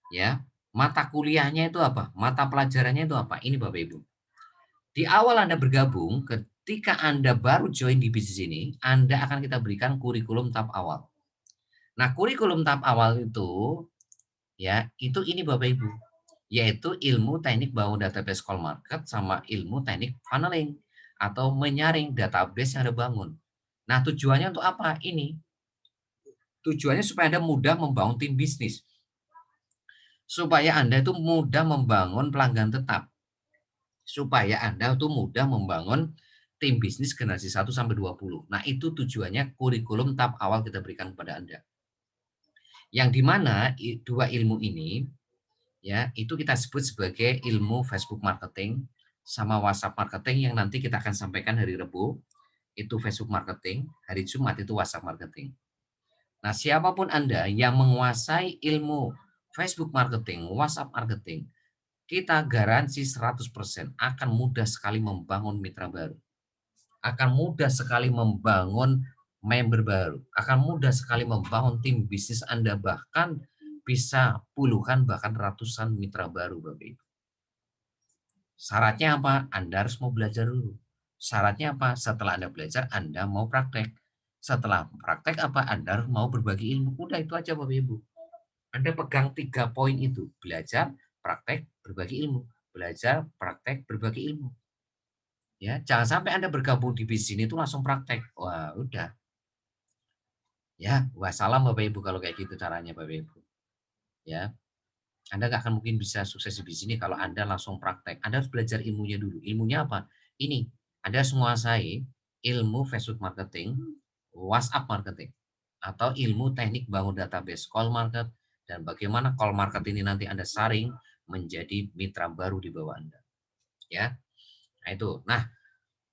Ya, mata kuliahnya itu apa? Mata pelajarannya itu apa? Ini Bapak Ibu. Di awal Anda bergabung, ketika Anda baru join di bisnis ini, Anda akan kita berikan kurikulum tahap awal. Nah, kurikulum tahap awal itu ya, itu ini Bapak Ibu. yaitu ilmu teknik bangun database call market sama ilmu teknik funneling atau menyaring database yang Anda bangun. Nah, tujuannya untuk apa? Ini tujuannya supaya Anda mudah membangun tim bisnis. Supaya Anda itu mudah membangun pelanggan tetap. Supaya Anda itu mudah membangun tim bisnis generasi 1 sampai 20. Nah, itu tujuannya kurikulum tahap awal kita berikan kepada Anda. Yang di mana dua ilmu ini ya, itu kita sebut sebagai ilmu Facebook marketing sama WhatsApp marketing yang nanti kita akan sampaikan hari Rabu, itu Facebook marketing, hari Jumat itu WhatsApp marketing. Nah, siapapun Anda yang menguasai ilmu Facebook marketing, WhatsApp marketing, kita garansi 100% akan mudah sekali membangun mitra baru. Akan mudah sekali membangun member baru, akan mudah sekali membangun tim bisnis Anda, bahkan bisa puluhan bahkan ratusan mitra baru, Bapak Ibu. Syaratnya apa? Anda harus mau belajar dulu. Syaratnya apa? Setelah Anda belajar, Anda mau praktek. Setelah praktek apa? Anda harus mau berbagi ilmu. Udah itu aja Bapak Ibu. Anda pegang 3 poin itu. Belajar, praktek, berbagi ilmu. Belajar, praktek, berbagi ilmu. Ya, jangan sampai Anda bergabung di bisnis ini itu langsung praktek. Wah, udah. Ya, wassalam Bapak Ibu kalau kayak gitu caranya Bapak Ibu. Ya, Anda nggak akan mungkin bisa sukses di bisnis ini kalau Anda langsung praktek. Anda harus belajar ilmunya dulu. Ilmunya apa? Ini, Anda harus menguasai ilmu Facebook marketing, WhatsApp marketing, atau ilmu teknik bangun database call market, dan bagaimana call market ini nanti Anda saring menjadi mitra baru di bawah Anda. Ya, nah itu. Nah,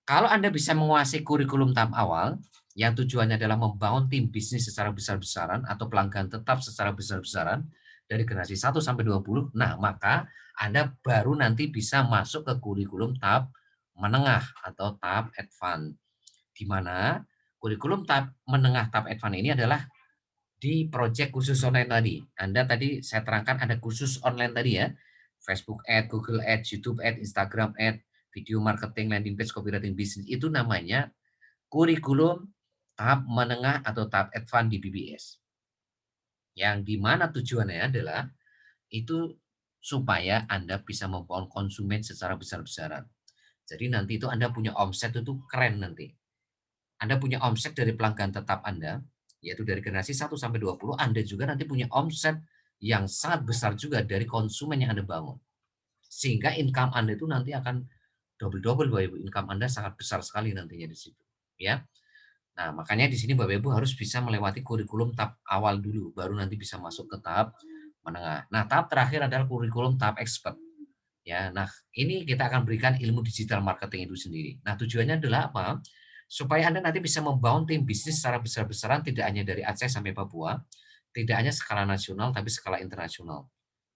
kalau Anda bisa menguasai kurikulum tahap awal, yang tujuannya adalah membangun tim bisnis secara besar-besaran atau pelanggan tetap secara besar-besaran dari generasi 1 sampai 20, nah maka Anda baru nanti bisa masuk ke kurikulum tahap menengah atau tahap advance. Di mana kurikulum tahap menengah tahap advance ini adalah di project khusus online tadi. Anda tadi saya terangkan ada khusus online tadi ya. Facebook Ad, Google Ad, YouTube Ad, Instagram Ad, video marketing, landing page, copywriting bisnis. Itu namanya kurikulum tahap menengah atau tahap advance di BBS. Yang di mana tujuannya adalah itu supaya Anda bisa membangun konsumen secara besar-besaran. Jadi nanti itu Anda punya omset itu keren nanti. Anda punya omset dari pelanggan tetap Anda, yaitu dari generasi 1 sampai 20, Anda juga nanti punya omset yang sangat besar juga dari konsumen yang Anda bangun. Sehingga income Anda itu nanti akan double-double Bapak Ibu, income Anda sangat besar sekali nantinya di situ, ya. Nah, makanya di sini Bapak Ibu harus bisa melewati kurikulum tahap awal dulu, baru nanti bisa masuk ke tahap menengah. Nah, tahap terakhir adalah kurikulum tahap expert. Ya, nah ini kita akan berikan ilmu digital marketing itu sendiri. Nah, tujuannya adalah apa? Supaya Anda nanti bisa membangun tim bisnis secara besar-besaran tidak hanya dari Aceh sampai Papua, tidak hanya skala nasional tapi skala internasional.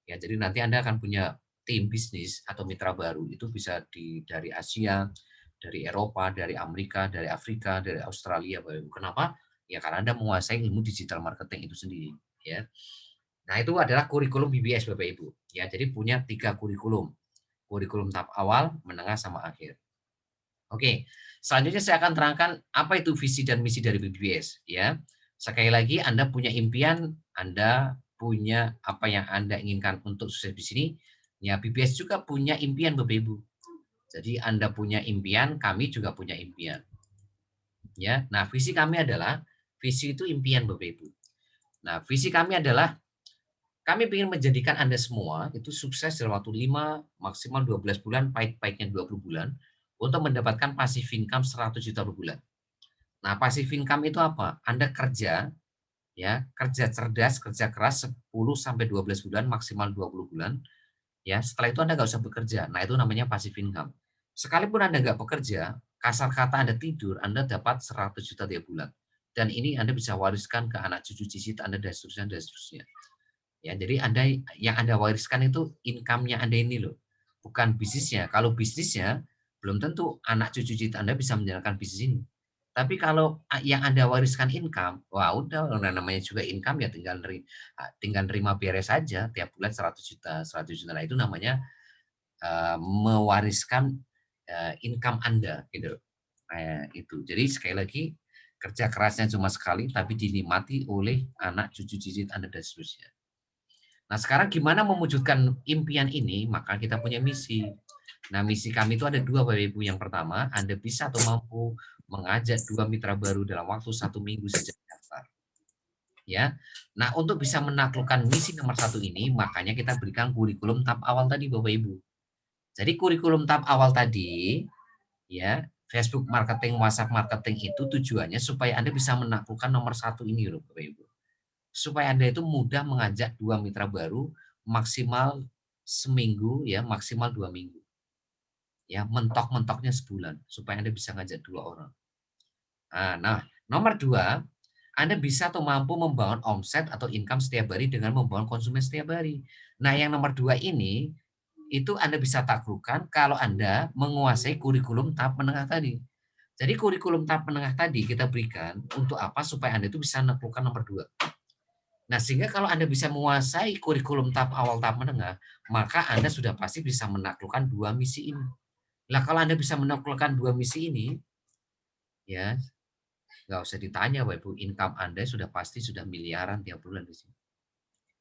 Ya, jadi nanti Anda akan punya tim bisnis atau mitra baru itu bisa dari Asia, dari Eropa, dari Amerika, dari Afrika, dari Australia, Bapak Ibu. Kenapa? Ya karena Anda menguasai ilmu digital marketing itu sendiri, ya. Nah, itu adalah kurikulum BBS Bapak Ibu. Ya, jadi punya 3 kurikulum. Kurikulum tahap awal, menengah, sama akhir. Oke, selanjutnya saya akan terangkan apa itu visi dan misi dari BBS, ya. Sekali lagi Anda punya impian, Anda punya apa yang Anda inginkan untuk sukses di sini, ya BBS juga punya impian Bapak Ibu. Jadi Anda punya impian, kami juga punya impian. Ya, nah visi kami adalah, visi itu impian Bapak Ibu. Nah, visi kami adalah kami ingin menjadikan Anda semua itu sukses dalam waktu 5, maksimal 12 bulan, pahit-pahitnya 20 bulan, untuk mendapatkan passive income 100 juta per bulan. Nah, passive income itu apa? Anda kerja, ya, kerja cerdas, kerja keras 10 sampai 12 bulan, maksimal 20 bulan, ya. Setelah itu Anda nggak usah bekerja. Nah, itu namanya passive income. Sekalipun Anda nggak bekerja, kasar kata Anda tidur, Anda dapat 100 juta tiap bulan. Dan ini Anda bisa wariskan ke anak cucu cicit Anda dan seterusnya dan seterusnya. Ya, jadi Anda yang Anda wariskan itu income-nya Anda ini loh, bukan bisnisnya. Kalau bisnisnya belum tentu anak cucu cicit Anda bisa menjalankan bisnis ini. Tapi kalau yang Anda wariskan income, wah udah namanya juga income ya tinggal nerima beres saja tiap bulan 100 juta, 100 juta. Nah, itu namanya mewariskan income Anda gitu. Itu. Jadi sekali lagi kerja kerasnya cuma sekali tapi dinikmati oleh anak cucu cicit Anda dan seterusnya. Nah, sekarang gimana mewujudkan impian ini? Maka kita punya misi. Nah, misi kami itu ada dua, Bapak Ibu. Yang pertama, Anda bisa atau mampu mengajak 2 mitra baru dalam waktu 1 minggu sejak daftar. Ya. Nah, untuk bisa menaklukkan misi nomor 1 ini, makanya kita berikan kurikulum tahap awal tadi, Bapak Ibu. Jadi kurikulum tahap awal tadi, ya, Facebook marketing, WhatsApp marketing itu tujuannya supaya Anda bisa menaklukkan nomor 1 ini loh, Bapak Ibu. Supaya Anda itu mudah mengajak 2 mitra baru maksimal seminggu ya, maksimal 2 minggu. Ya, mentok-mentoknya sebulan supaya Anda bisa ngajak 2 orang. Nah, nomor 2, Anda bisa atau mampu membangun omset atau income setiap hari dengan membangun konsumen setiap hari. Nah, yang nomor 2 ini, itu Anda bisa taklukkan kalau Anda menguasai kurikulum tahap menengah tadi. Jadi kurikulum tahap menengah tadi kita berikan untuk apa? Supaya Anda itu bisa menaklukkan nomor 2. Nah, sehingga kalau Anda bisa menguasai kurikulum tahap awal, tahap menengah, maka Anda sudah pasti bisa menaklukkan 2 misi ini. Nah, kalau Anda bisa menaklukkan 2 misi ini, ya nggak usah ditanya Bapak Ibu, income Anda sudah pasti sudah miliaran tiap bulan di sini.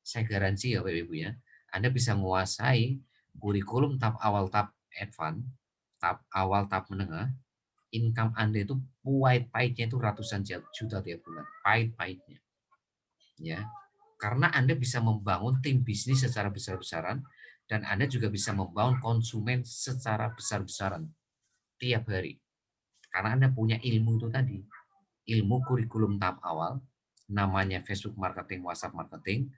Saya garansi ya Bapak Ibu ya, Anda bisa menguasai kurikulum tahap awal, tahap advance, tahap awal, tahap menengah, income Anda itu pahit-pahitnya itu ratusan juta tiap bulan, pahit-pahitnya. Ya, karena Anda bisa membangun tim bisnis secara besar-besaran dan Anda juga bisa membangun konsumen secara besar-besaran tiap hari. Karena Anda punya ilmu itu tadi, ilmu kurikulum tahap awal, namanya Facebook marketing, WhatsApp marketing,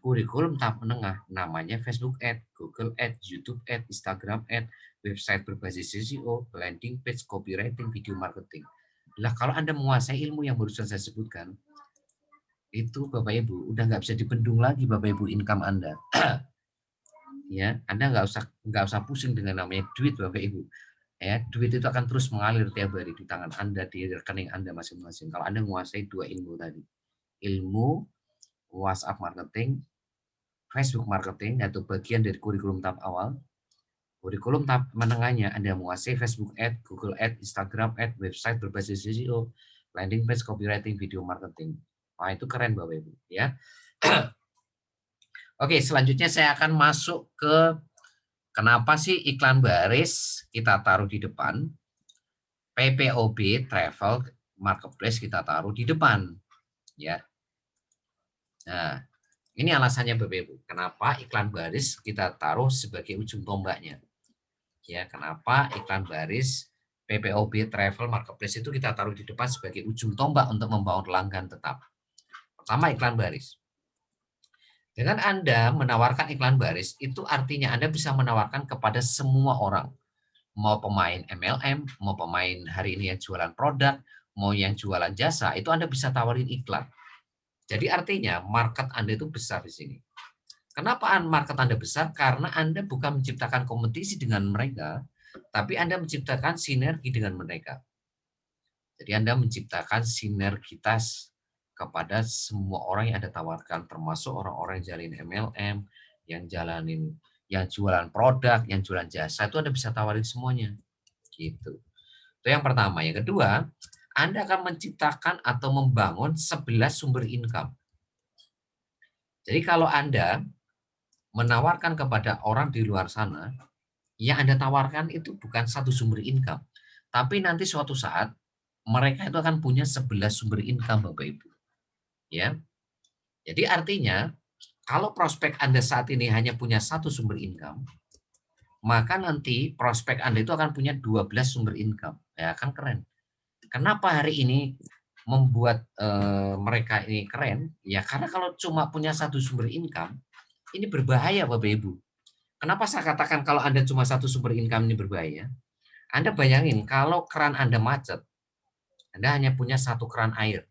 kurikulum tahap menengah, namanya Facebook Ad, Google Ad, YouTube Ad, Instagram Ad, website berbasis SEO, landing page, copywriting, video marketing. Lah kalau Anda menguasai ilmu yang barusan saya sebutkan, itu Bapak Ibu udah nggak bisa dibendung lagi Bapak Ibu income Anda. Ya, Anda nggak usah pusing dengan namanya duit Bapak Ibu. Ya, duit itu akan terus mengalir tiap hari di tangan Anda, di rekening Anda masing-masing. Kalau Anda menguasai 2 ilmu tadi. Ilmu WhatsApp marketing, Facebook marketing yaitu bagian dari kurikulum tahap awal. Kurikulum tahap menengahnya Anda menguasai Facebook Ad, Google Ad, Instagram Ad, website berbasis SEO, landing page, copywriting, video marketing. Wah, itu keren Bapak Ibu ya. Oke, selanjutnya saya akan masuk ke kenapa sih iklan baris kita taruh di depan, PPOB Travel Marketplace kita taruh di depan, ya. Nah, ini alasannya Bapak Ibu, kenapa iklan baris kita taruh sebagai ujung tombaknya. Ya, kenapa iklan baris PPOB Travel Marketplace itu kita taruh di depan sebagai ujung tombak untuk membangun pelanggan tetap. Pertama, iklan baris. Dengan Anda menawarkan iklan baris, itu artinya Anda bisa menawarkan kepada semua orang. Mau pemain MLM, mau pemain hari ini yang jualan produk, mau yang jualan jasa, itu Anda bisa tawarin iklan. Jadi artinya market Anda itu besar di sini. Kenapa market Anda besar? Karena Anda bukan menciptakan kompetisi dengan mereka, tapi Anda menciptakan sinergi dengan mereka. Jadi Anda menciptakan sinergitas kepada semua orang yang Anda tawarkan, termasuk orang-orang yang jalin MLM, yang jualan produk, yang jualan jasa, itu Anda bisa tawarin semuanya. Gitu. Itu yang pertama. Yang kedua, Anda akan menciptakan atau membangun 11 sumber income. Jadi kalau Anda menawarkan kepada orang di luar sana, yang Anda tawarkan itu bukan satu sumber income, tapi nanti suatu saat mereka itu akan punya 11 sumber income Bapak Ibu. Ya. Jadi artinya kalau prospek Anda saat ini hanya punya satu sumber income, maka nanti prospek Anda itu akan punya 12 sumber income. Ya kan keren. Kenapa hari ini membuat mereka ini keren? Ya karena kalau cuma punya satu sumber income, ini berbahaya Bapak Ibu. Kenapa saya katakan kalau Anda cuma satu sumber income ini berbahaya? Anda bayangin kalau keran Anda macet, Anda hanya punya satu keran air.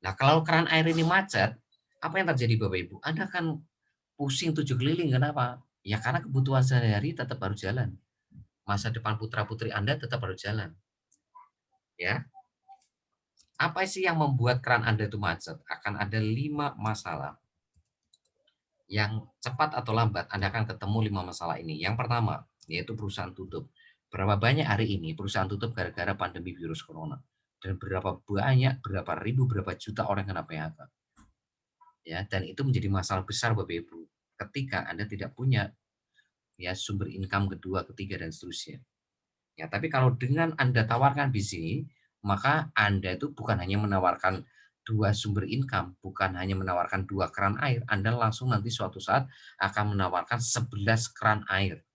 Nah, kalau keran air ini macet, apa yang terjadi Bapak Ibu? Anda akan pusing 7 keliling. Kenapa? Ya karena kebutuhan sehari-hari tetap harus jalan. Masa depan putra-putri Anda tetap harus jalan. Ya. Apa sih yang membuat keran Anda itu macet? Akan ada 5 masalah. Yang cepat atau lambat Anda akan ketemu 5 masalah ini. Yang pertama, yaitu perusahaan tutup. Berapa banyak hari ini perusahaan tutup gara-gara pandemi virus corona? Dan berapa banyak, berapa ribu, berapa juta orang kena PHK? ya, dan itu menjadi masalah besar Bapak Ibu ketika Anda tidak punya ya sumber income kedua, ketiga dan seterusnya. Ya, tapi kalau dengan Anda tawarkan di sini, maka Anda itu bukan hanya menawarkan 2 sumber income, bukan hanya menawarkan 2 keran air, Anda langsung nanti suatu saat akan menawarkan 11 keran air.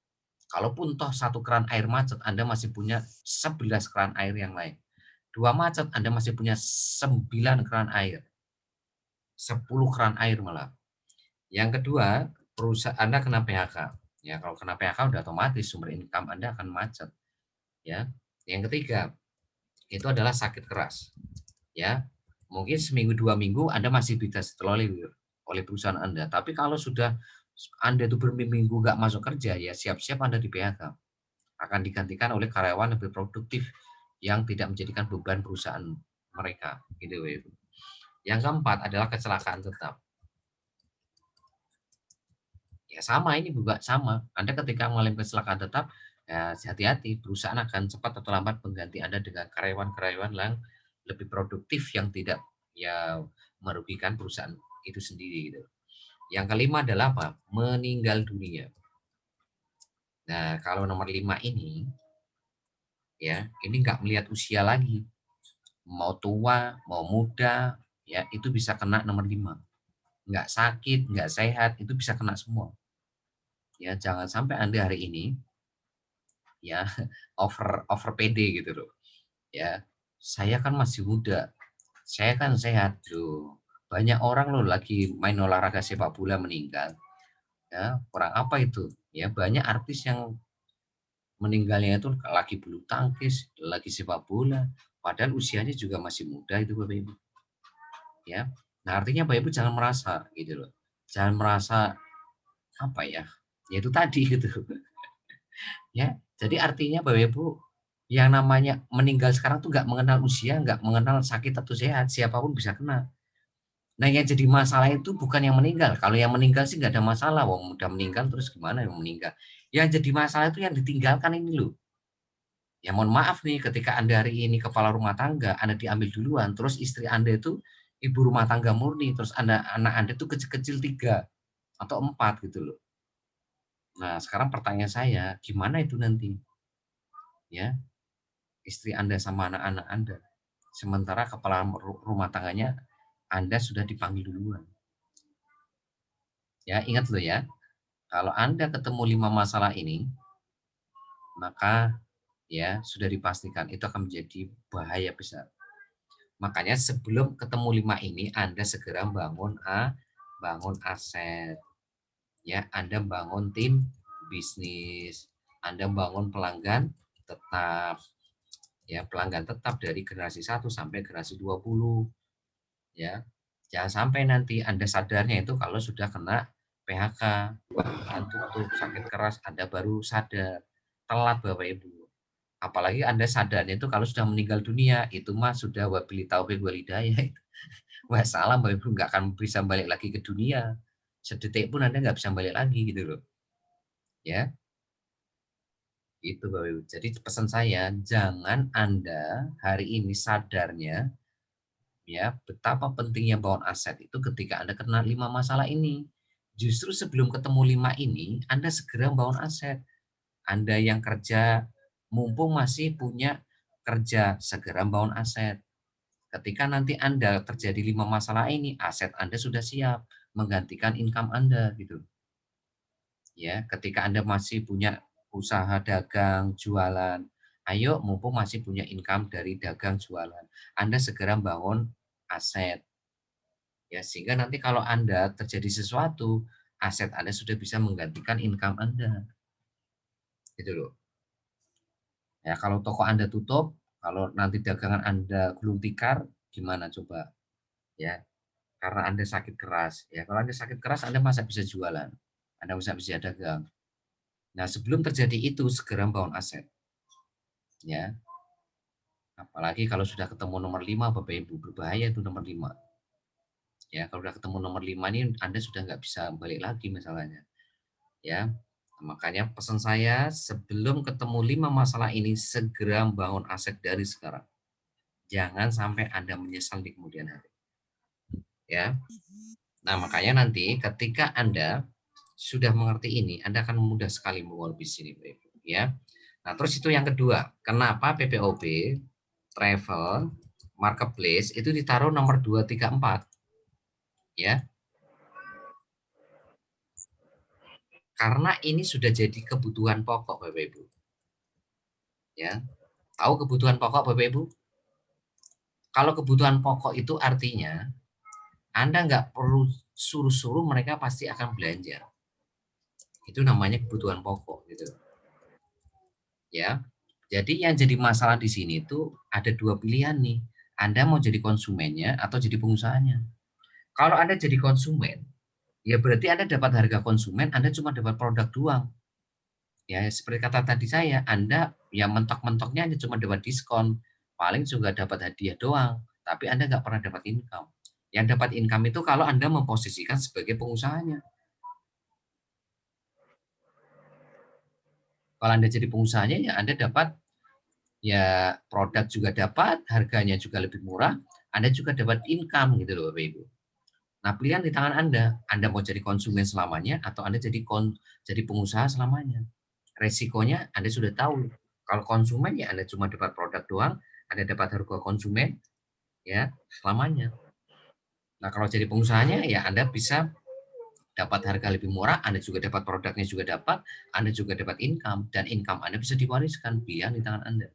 Kalaupun toh 1 keran air macet, Anda masih punya 11 keran air yang lain. 2 macet, Anda masih punya 9 keran air, 10 keran air malah. Yang kedua, perusahaan Anda kena PHK. Ya, kalau kena PHK udah otomatis sumber income Anda akan macet, ya. Yang ketiga, itu adalah sakit keras, ya. Mungkin seminggu, 2 minggu Anda masih bisa ditolerir oleh perusahaan Anda, tapi kalau sudah Anda itu berminggu-minggu nggak masuk kerja, ya siap-siap Anda di-PHK. Akan digantikan oleh karyawan lebih produktif yang tidak menjadikan beban perusahaan mereka, gitu ya. Yang keempat adalah kecelakaan tetap. Ya sama, ini juga sama. Anda ketika mengalami kecelakaan tetap, ya hati-hati, perusahaan akan cepat atau lambat mengganti Anda dengan karyawan-karyawan yang lebih produktif yang tidak ya merugikan perusahaan itu sendiri gitu. Yang kelima adalah apa? Meninggal dunia. Nah, kalau nomor 5 ini ya, ini nggak melihat usia lagi. Mau tua, mau muda, ya itu bisa kena nomor 5. Nggak sakit, nggak sehat, itu bisa kena semua. Ya, jangan sampai Anda hari ini ya over over pede gitu loh. Ya, saya kan masih muda, saya kan sehat loh. Banyak orang loh lagi main olahraga sepak bola meninggal. Ya, kurang apa itu? Ya, banyak artis yang meninggalnya itu lagi bulu tangkis, lagi sepak bola, padahal usianya juga masih muda itu Bapak Ibu. Ya. Nah, artinya Bapak Ibu jangan merasa gitu loh. Jangan merasa apa ya? Ya itu tadi gitu. Ya. Jadi artinya Bapak Ibu yang namanya meninggal sekarang tuh nggak mengenal usia, nggak mengenal sakit atau sehat, siapapun bisa kena. Nah, yang jadi masalah itu bukan yang meninggal. Kalau yang meninggal sih nggak ada masalah, wong udah meninggal terus gimana yang meninggal. Yang jadi masalah itu yang ditinggalkan ini loh. Ya mohon maaf nih ketika Anda hari ini kepala rumah tangga, Anda diambil duluan, terus istri Anda itu ibu rumah tangga murni, terus anak Anda tuh kecil-kecil 3 atau 4 gitu loh. Nah, sekarang pertanyaan saya, gimana itu nanti? Ya, istri Anda sama anak-anak Anda. Sementara kepala rumah tangganya Anda sudah dipanggil duluan. Ya, ingat loh ya, kalau Anda ketemu 5 masalah ini, maka ya sudah dipastikan itu akan menjadi bahaya besar. Makanya sebelum ketemu 5 ini Anda segera bangun aset, ya, Anda bangun tim bisnis, Anda bangun pelanggan tetap, ya, pelanggan tetap dari generasi 1 sampai generasi 20, ya. Jangan sampai nanti Anda sadarnya itu kalau sudah kena PHK, perusahaan tutup, sakit keras, Anda baru sadar. Telat Bapak Ibu. Apalagi Anda sadarnya itu kalau sudah meninggal dunia, itu mah sudah wabillahi taufik wal hidayah. Wassalam, Bapak Ibu nggak akan bisa balik lagi ke dunia. Sedetik pun Anda nggak bisa balik lagi gitu loh. Ya, itu Bapak Ibu. Jadi pesan saya, jangan Anda hari ini sadarnya ya betapa pentingnya bangun aset itu ketika Anda kena 5 masalah ini. Justru sebelum ketemu 5 ini, Anda segera bangun aset. Anda yang kerja mumpung masih punya kerja, segera bangun aset. Ketika nanti Anda terjadi 5 masalah ini, aset Anda sudah siap menggantikan income Anda gitu. Ya, ketika Anda masih punya usaha dagang, jualan, ayo mumpung masih punya income dari dagang jualan, Anda segera bangun aset. Ya, sehingga nanti kalau Anda terjadi sesuatu, aset Anda sudah bisa menggantikan income Anda. Gitu loh. Ya, kalau toko Anda tutup, kalau nanti dagangan Anda gulung tikar, gimana coba? Ya, karena Anda sakit keras. Ya, kalau Anda sakit keras, Anda masa bisa jualan? Anda masa bisa dagang? Nah, sebelum terjadi itu, segera bangun aset. Ya, apalagi kalau sudah ketemu nomor 5, Bapak Ibu, berbahaya itu nomor 5. Ya, kalau sudah ketemu nomor 5 ini, Anda sudah nggak bisa balik lagi masalahnya. Ya, makanya pesan saya, sebelum ketemu 5 masalah ini, segera bangun aset dari sekarang. Jangan sampai Anda menyesal di kemudian hari. Ya. Nah, makanya nanti ketika Anda sudah mengerti ini, Anda akan mudah sekali mengelola bisnis ini, ya. Nah, terus itu yang kedua, kenapa PPOB, travel, marketplace itu ditaruh nomor 2, 3, 4, ya. Karena ini sudah jadi kebutuhan pokok, Bapak Ibu. Ya. Tahu kebutuhan pokok, Bapak Ibu? Kalau kebutuhan pokok itu artinya Anda nggak perlu suruh-suruh, mereka pasti akan belanja. Itu namanya kebutuhan pokok gitu. Ya. Jadi yang jadi masalah di sini itu ada dua pilihan nih. Anda mau jadi konsumennya atau jadi pengusahanya. Kalau Anda jadi konsumen, ya berarti Anda dapat harga konsumen, Anda cuma dapat produk doang. Ya seperti kata tadi saya, Anda yang mentok-mentoknya hanya cuma dapat diskon, paling juga dapat hadiah doang, tapi Anda nggak pernah dapat income. Yang dapat income itu kalau Anda memposisikan sebagai pengusahanya. Kalau Anda jadi pengusahanya, ya Anda dapat ya produk juga dapat, harganya juga lebih murah, Anda juga dapat income gitu loh Bapak Ibu. Nah, pilihan di tangan Anda. Anda mau jadi konsumen selamanya atau Anda jadi pengusaha selamanya. Resikonya Anda sudah tahu. Kalau konsumen ya Anda cuma dapat produk doang, Anda dapat harga konsumen ya selamanya. Nah, kalau jadi pengusahanya ya Anda bisa dapat harga lebih murah, Anda juga dapat produknya juga dapat, Anda juga dapat income dan income Anda bisa diwariskan, pilihan di tangan Anda.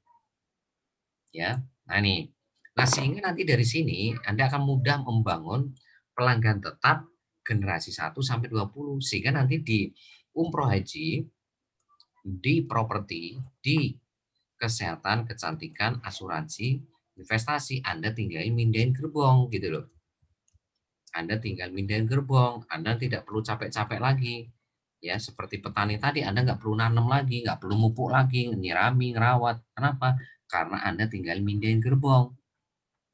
Ya. Nah, nih. Nah, sehingga nanti dari sini Anda akan mudah membangun pelanggan tetap generasi 1 sampai 20 sehingga nanti di umroh haji, di properti, di kesehatan, kecantikan, asuransi, investasi, Anda tinggal mindahin gerbong gitu loh. Anda tinggal mindahin gerbong, Anda tidak perlu capek-capek lagi. Ya, seperti petani tadi, Anda nggak perlu nanam lagi, nggak perlu mupuk lagi, nyirami, ngerawat. Kenapa? Karena Anda tinggal mindahin gerbong.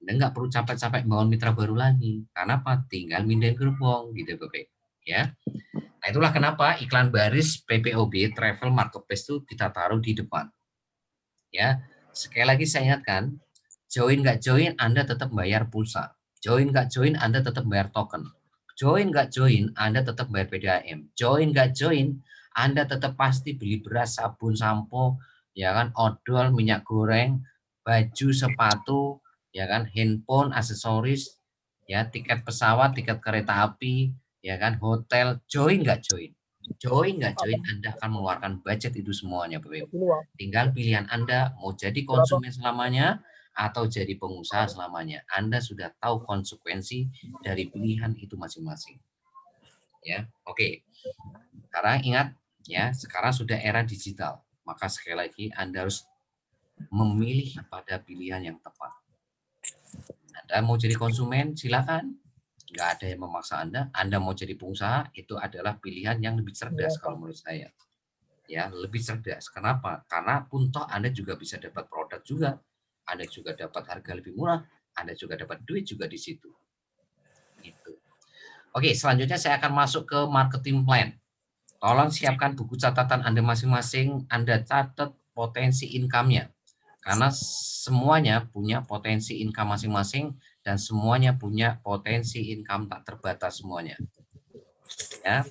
Anda nggak perlu capek-capek bangun mitra baru lagi. Karena apa? Tinggal mindahin gerbong gitu, Bapak. Ya. Nah, itulah kenapa iklan baris PPOB Travel Marketplace itu kita taruh di depan. Ya, sekali lagi saya ingatkan, join nggak join Anda tetap bayar pulsa. Join nggak join Anda tetap bayar token. Join nggak join Anda tetap bayar PDAM. Join nggak join Anda tetap pasti beli beras, sabun, sampo, ya kan, odol, minyak goreng, baju, sepatu, ya kan, handphone, aksesoris, ya, tiket pesawat, tiket kereta api, ya kan, hotel. Join nggak join? Join nggak join Anda akan mengeluarkan budget itu semuanya, Bapak Ibu. Tinggal pilihan Anda mau jadi konsumen selamanya atau jadi pengusaha selamanya. Anda sudah tahu konsekuensi dari pilihan itu masing-masing. Ya, oke. Sekarang ingat ya, sekarang sudah era digital. Maka sekali lagi Anda harus memilih pada pilihan yang tepat. Anda mau jadi konsumen, silakan. Nggak ada yang memaksa Anda. Anda mau jadi pengusaha, itu adalah pilihan yang lebih cerdas kalau menurut saya. Ya, lebih cerdas. Kenapa? Karena pun toh Anda juga bisa dapat produk juga. Anda juga dapat harga lebih murah, Anda juga dapat duit juga di situ. Gitu. Oke, selanjutnya saya akan masuk ke marketing plan. Tolong siapkan buku catatan Anda masing-masing, Anda catat potensi income-nya. Karena semuanya punya potensi income masing-masing dan semuanya punya potensi income tak terbatas semuanya. Ya.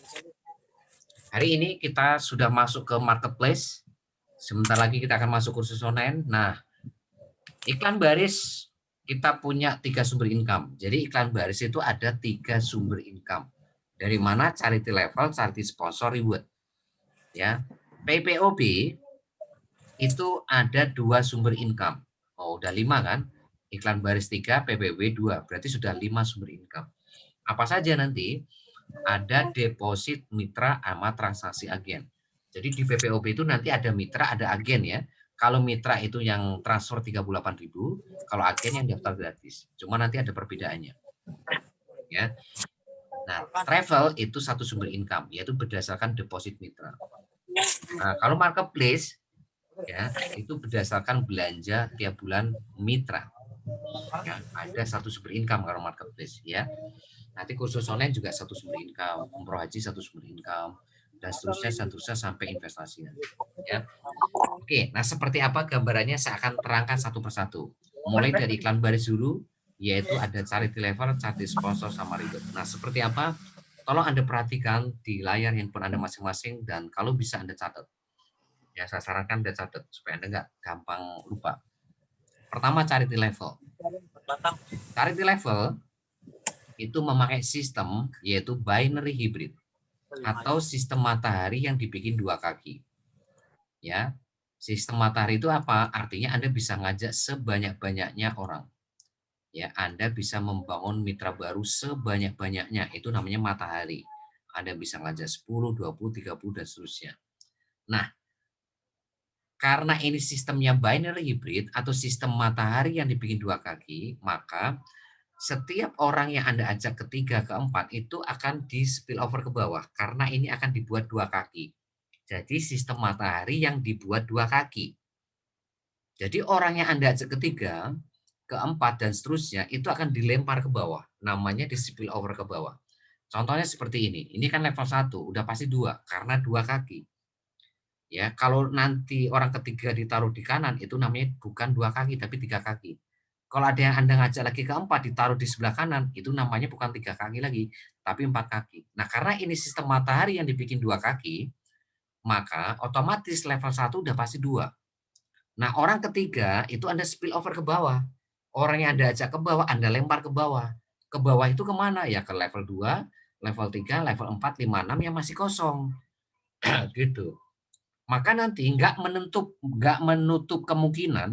Hari ini kita sudah masuk ke marketplace. Sebentar lagi kita akan masuk kursus online. Nah, iklan baris kita punya 3 sumber income. Jadi iklan baris itu ada 3 sumber income. Dari mana? Charity level, charity sponsor, reward. Ya. PPOB itu ada 2 sumber income. Oh, udah 5 kan? Iklan baris 3, PPOB 2. Berarti sudah 5 sumber income. Apa saja nanti? Ada deposit, mitra, sama transaksi agen. Jadi di PPOB itu nanti ada mitra, ada agen ya. Kalau mitra itu yang transfer 38.000, kalau agen yang daftar gratis. Cuma nanti ada perbedaannya. Ya. Nah, travel itu satu sumber income, yaitu berdasarkan deposit mitra. Nah, kalau marketplace ya, itu berdasarkan belanja tiap bulan mitra. Ya, ada satu sumber income kalau marketplace ya. Nanti kursus online juga satu sumber income, umroh haji satu sumber income, dan seterusnya sampai investasinya. Ya. Oke, nah seperti apa gambarannya saya akan terangkan satu persatu. Mulai dari iklan baris dulu, yaitu ada charity level, charity sponsor, sama reward. Nah, seperti apa? Tolong Anda perhatikan di layar handphone Anda masing-masing, dan kalau bisa Anda catat. Ya, saya sarankan Anda catat supaya Anda nggak gampang lupa. Pertama, charity level. Charity level itu memakai sistem yaitu binary hybrid atau sistem matahari yang dibikin dua kaki. Ya, sistem matahari itu apa? Artinya Anda bisa ngajak sebanyak-banyaknya orang. Ya, Anda bisa membangun mitra baru sebanyak-banyaknya. Itu namanya matahari. Anda bisa ngajak 10, 20, 30 dan seterusnya. Nah, karena ini sistemnya binary hybrid atau sistem matahari yang dibikin dua kaki, maka setiap orang yang Anda ajak ketiga, keempat itu akan di spill over ke bawah karena ini akan dibuat dua kaki. Jadi sistem matahari yang dibuat dua kaki. Jadi orang yang Anda ajak ketiga, keempat dan seterusnya itu akan dilempar ke bawah. Namanya di spill over ke bawah. Contohnya seperti ini. Ini kan level 1, udah pasti 2 karena dua kaki. Ya, kalau nanti orang ketiga ditaruh di kanan itu namanya bukan dua kaki tapi tiga kaki. Kalau ada yang Anda ngajak lagi keempat ditaruh di sebelah kanan, itu namanya bukan tiga kaki lagi, tapi empat kaki. Nah, karena ini sistem matahari yang dibikin dua kaki, maka otomatis level 1 udah pasti 2. Nah, orang ketiga itu Anda spill over ke bawah. Orang yang Anda ajak ke bawah, Anda lempar ke bawah. Ke bawah itu kemana? Ya ke level 2, level 3, level 4, 5, 6 yang masih kosong. Gitu. Maka nanti nggak menutup kemungkinan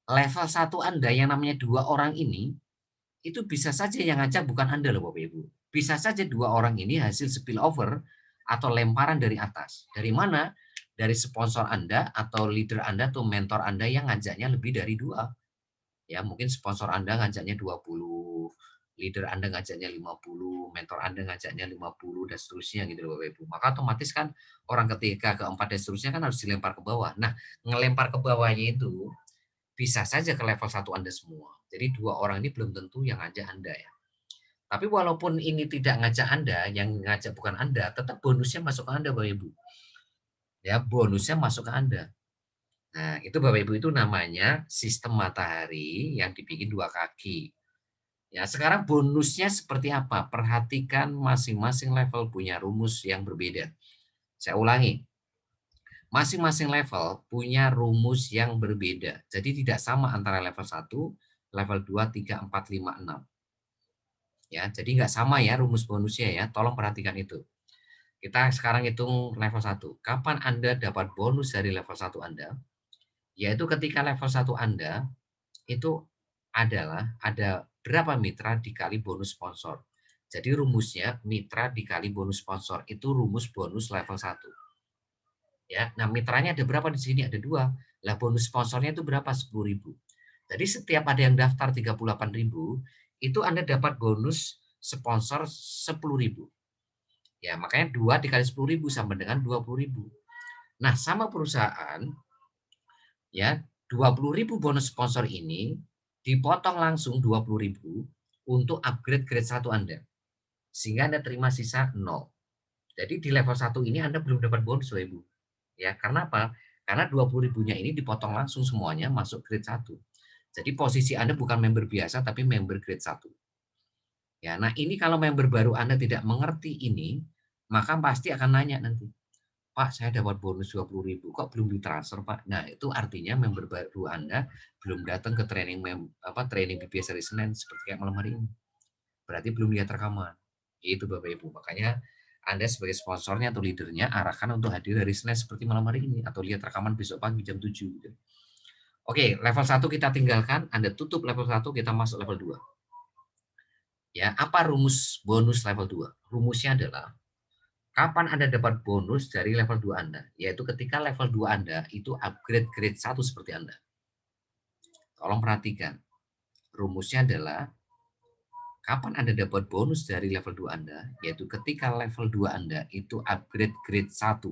level 1 Anda yang namanya 2 orang ini, itu bisa saja yang ngajak bukan Anda loh Bapak Ibu. Bisa saja 2 orang ini hasil spillover atau lemparan dari atas. Dari mana? Dari sponsor Anda atau leader Anda atau mentor Anda yang ngajaknya lebih dari 2. Ya, mungkin sponsor Anda ngajaknya 20, leader Anda ngajaknya 50, mentor Anda ngajaknya 50 dan seterusnya gitu loh Bapak Ibu. Maka otomatis kan orang ketiga, keempat dan seterusnya kan harus dilempar ke bawah. Nah, ngelempar ke bawahnya itu bisa saja ke level 1 Anda semua. Jadi 2 orang ini belum tentu yang ngajak Anda ya. Tapi walaupun ini tidak ngajak Anda, yang ngajak bukan Anda, tetap bonusnya masuk ke Anda Bapak Ibu. Ya, bonusnya masuk ke Anda. Nah, itu Bapak Ibu itu namanya sistem matahari yang dibikin dua kaki. Ya, sekarang bonusnya seperti apa? Perhatikan masing-masing level punya rumus yang berbeda. Saya ulangi, masing-masing level punya rumus yang berbeda. Jadi tidak sama antara level 1, level 2, 3, 4, 5, 6. Ya, jadi nggak sama ya rumus bonusnya ya. Tolong perhatikan itu. Kita sekarang hitung level 1. Kapan Anda dapat bonus dari level 1 Anda? Yaitu ketika level 1 Anda itu adalah ada berapa mitra dikali bonus sponsor. Jadi rumusnya mitra dikali bonus sponsor itu rumus bonus level 1. Ya, nah mitranya ada berapa di sini? Ada 2. Lah bonus sponsornya itu berapa? 10.000. Jadi setiap ada yang daftar 38.000, itu Anda dapat bonus sponsor 10.000. Ya, makanya 2 dikali 10.000 sama dengan 20.000. Nah, sama perusahaan ya, 20.000 bonus sponsor ini dipotong langsung 20.000 untuk upgrade grade 1 Anda. Sehingga Anda terima sisa 0. Jadi di level 1 ini Anda belum dapat bonus Bapak Ibu. Ya, karena apa? Karena 20.000-nya ini dipotong langsung semuanya masuk grade 1. Jadi posisi Anda bukan member biasa tapi member grade 1. Ya, nah ini kalau member baru Anda tidak mengerti ini, maka pasti akan nanya nanti, "Pak, saya dapat bonus 20.000, kok belum ditransfer, Pak?" Nah, itu artinya member baru Anda belum datang ke training training BPS hari Senin seperti kayak malam hari ini. Berarti belum lihat rekaman. Itu Bapak Ibu. Makanya Anda sebagai sponsornya atau leadernya arahkan untuk hadir hari Senin seperti malam hari ini atau lihat rekaman besok pagi jam 7 gitu. Oke, level 1 kita tinggalkan, Anda tutup level 1, kita masuk level 2. Ya, apa rumus bonus level 2? Rumusnya adalah kapan Anda dapat bonus dari level 2 Anda? Yaitu ketika level 2 Anda itu upgrade grade 1 seperti Anda. Tolong perhatikan. Rumusnya adalah kapan Anda dapat bonus dari level 2 Anda? Yaitu ketika level 2 Anda itu upgrade grade 1.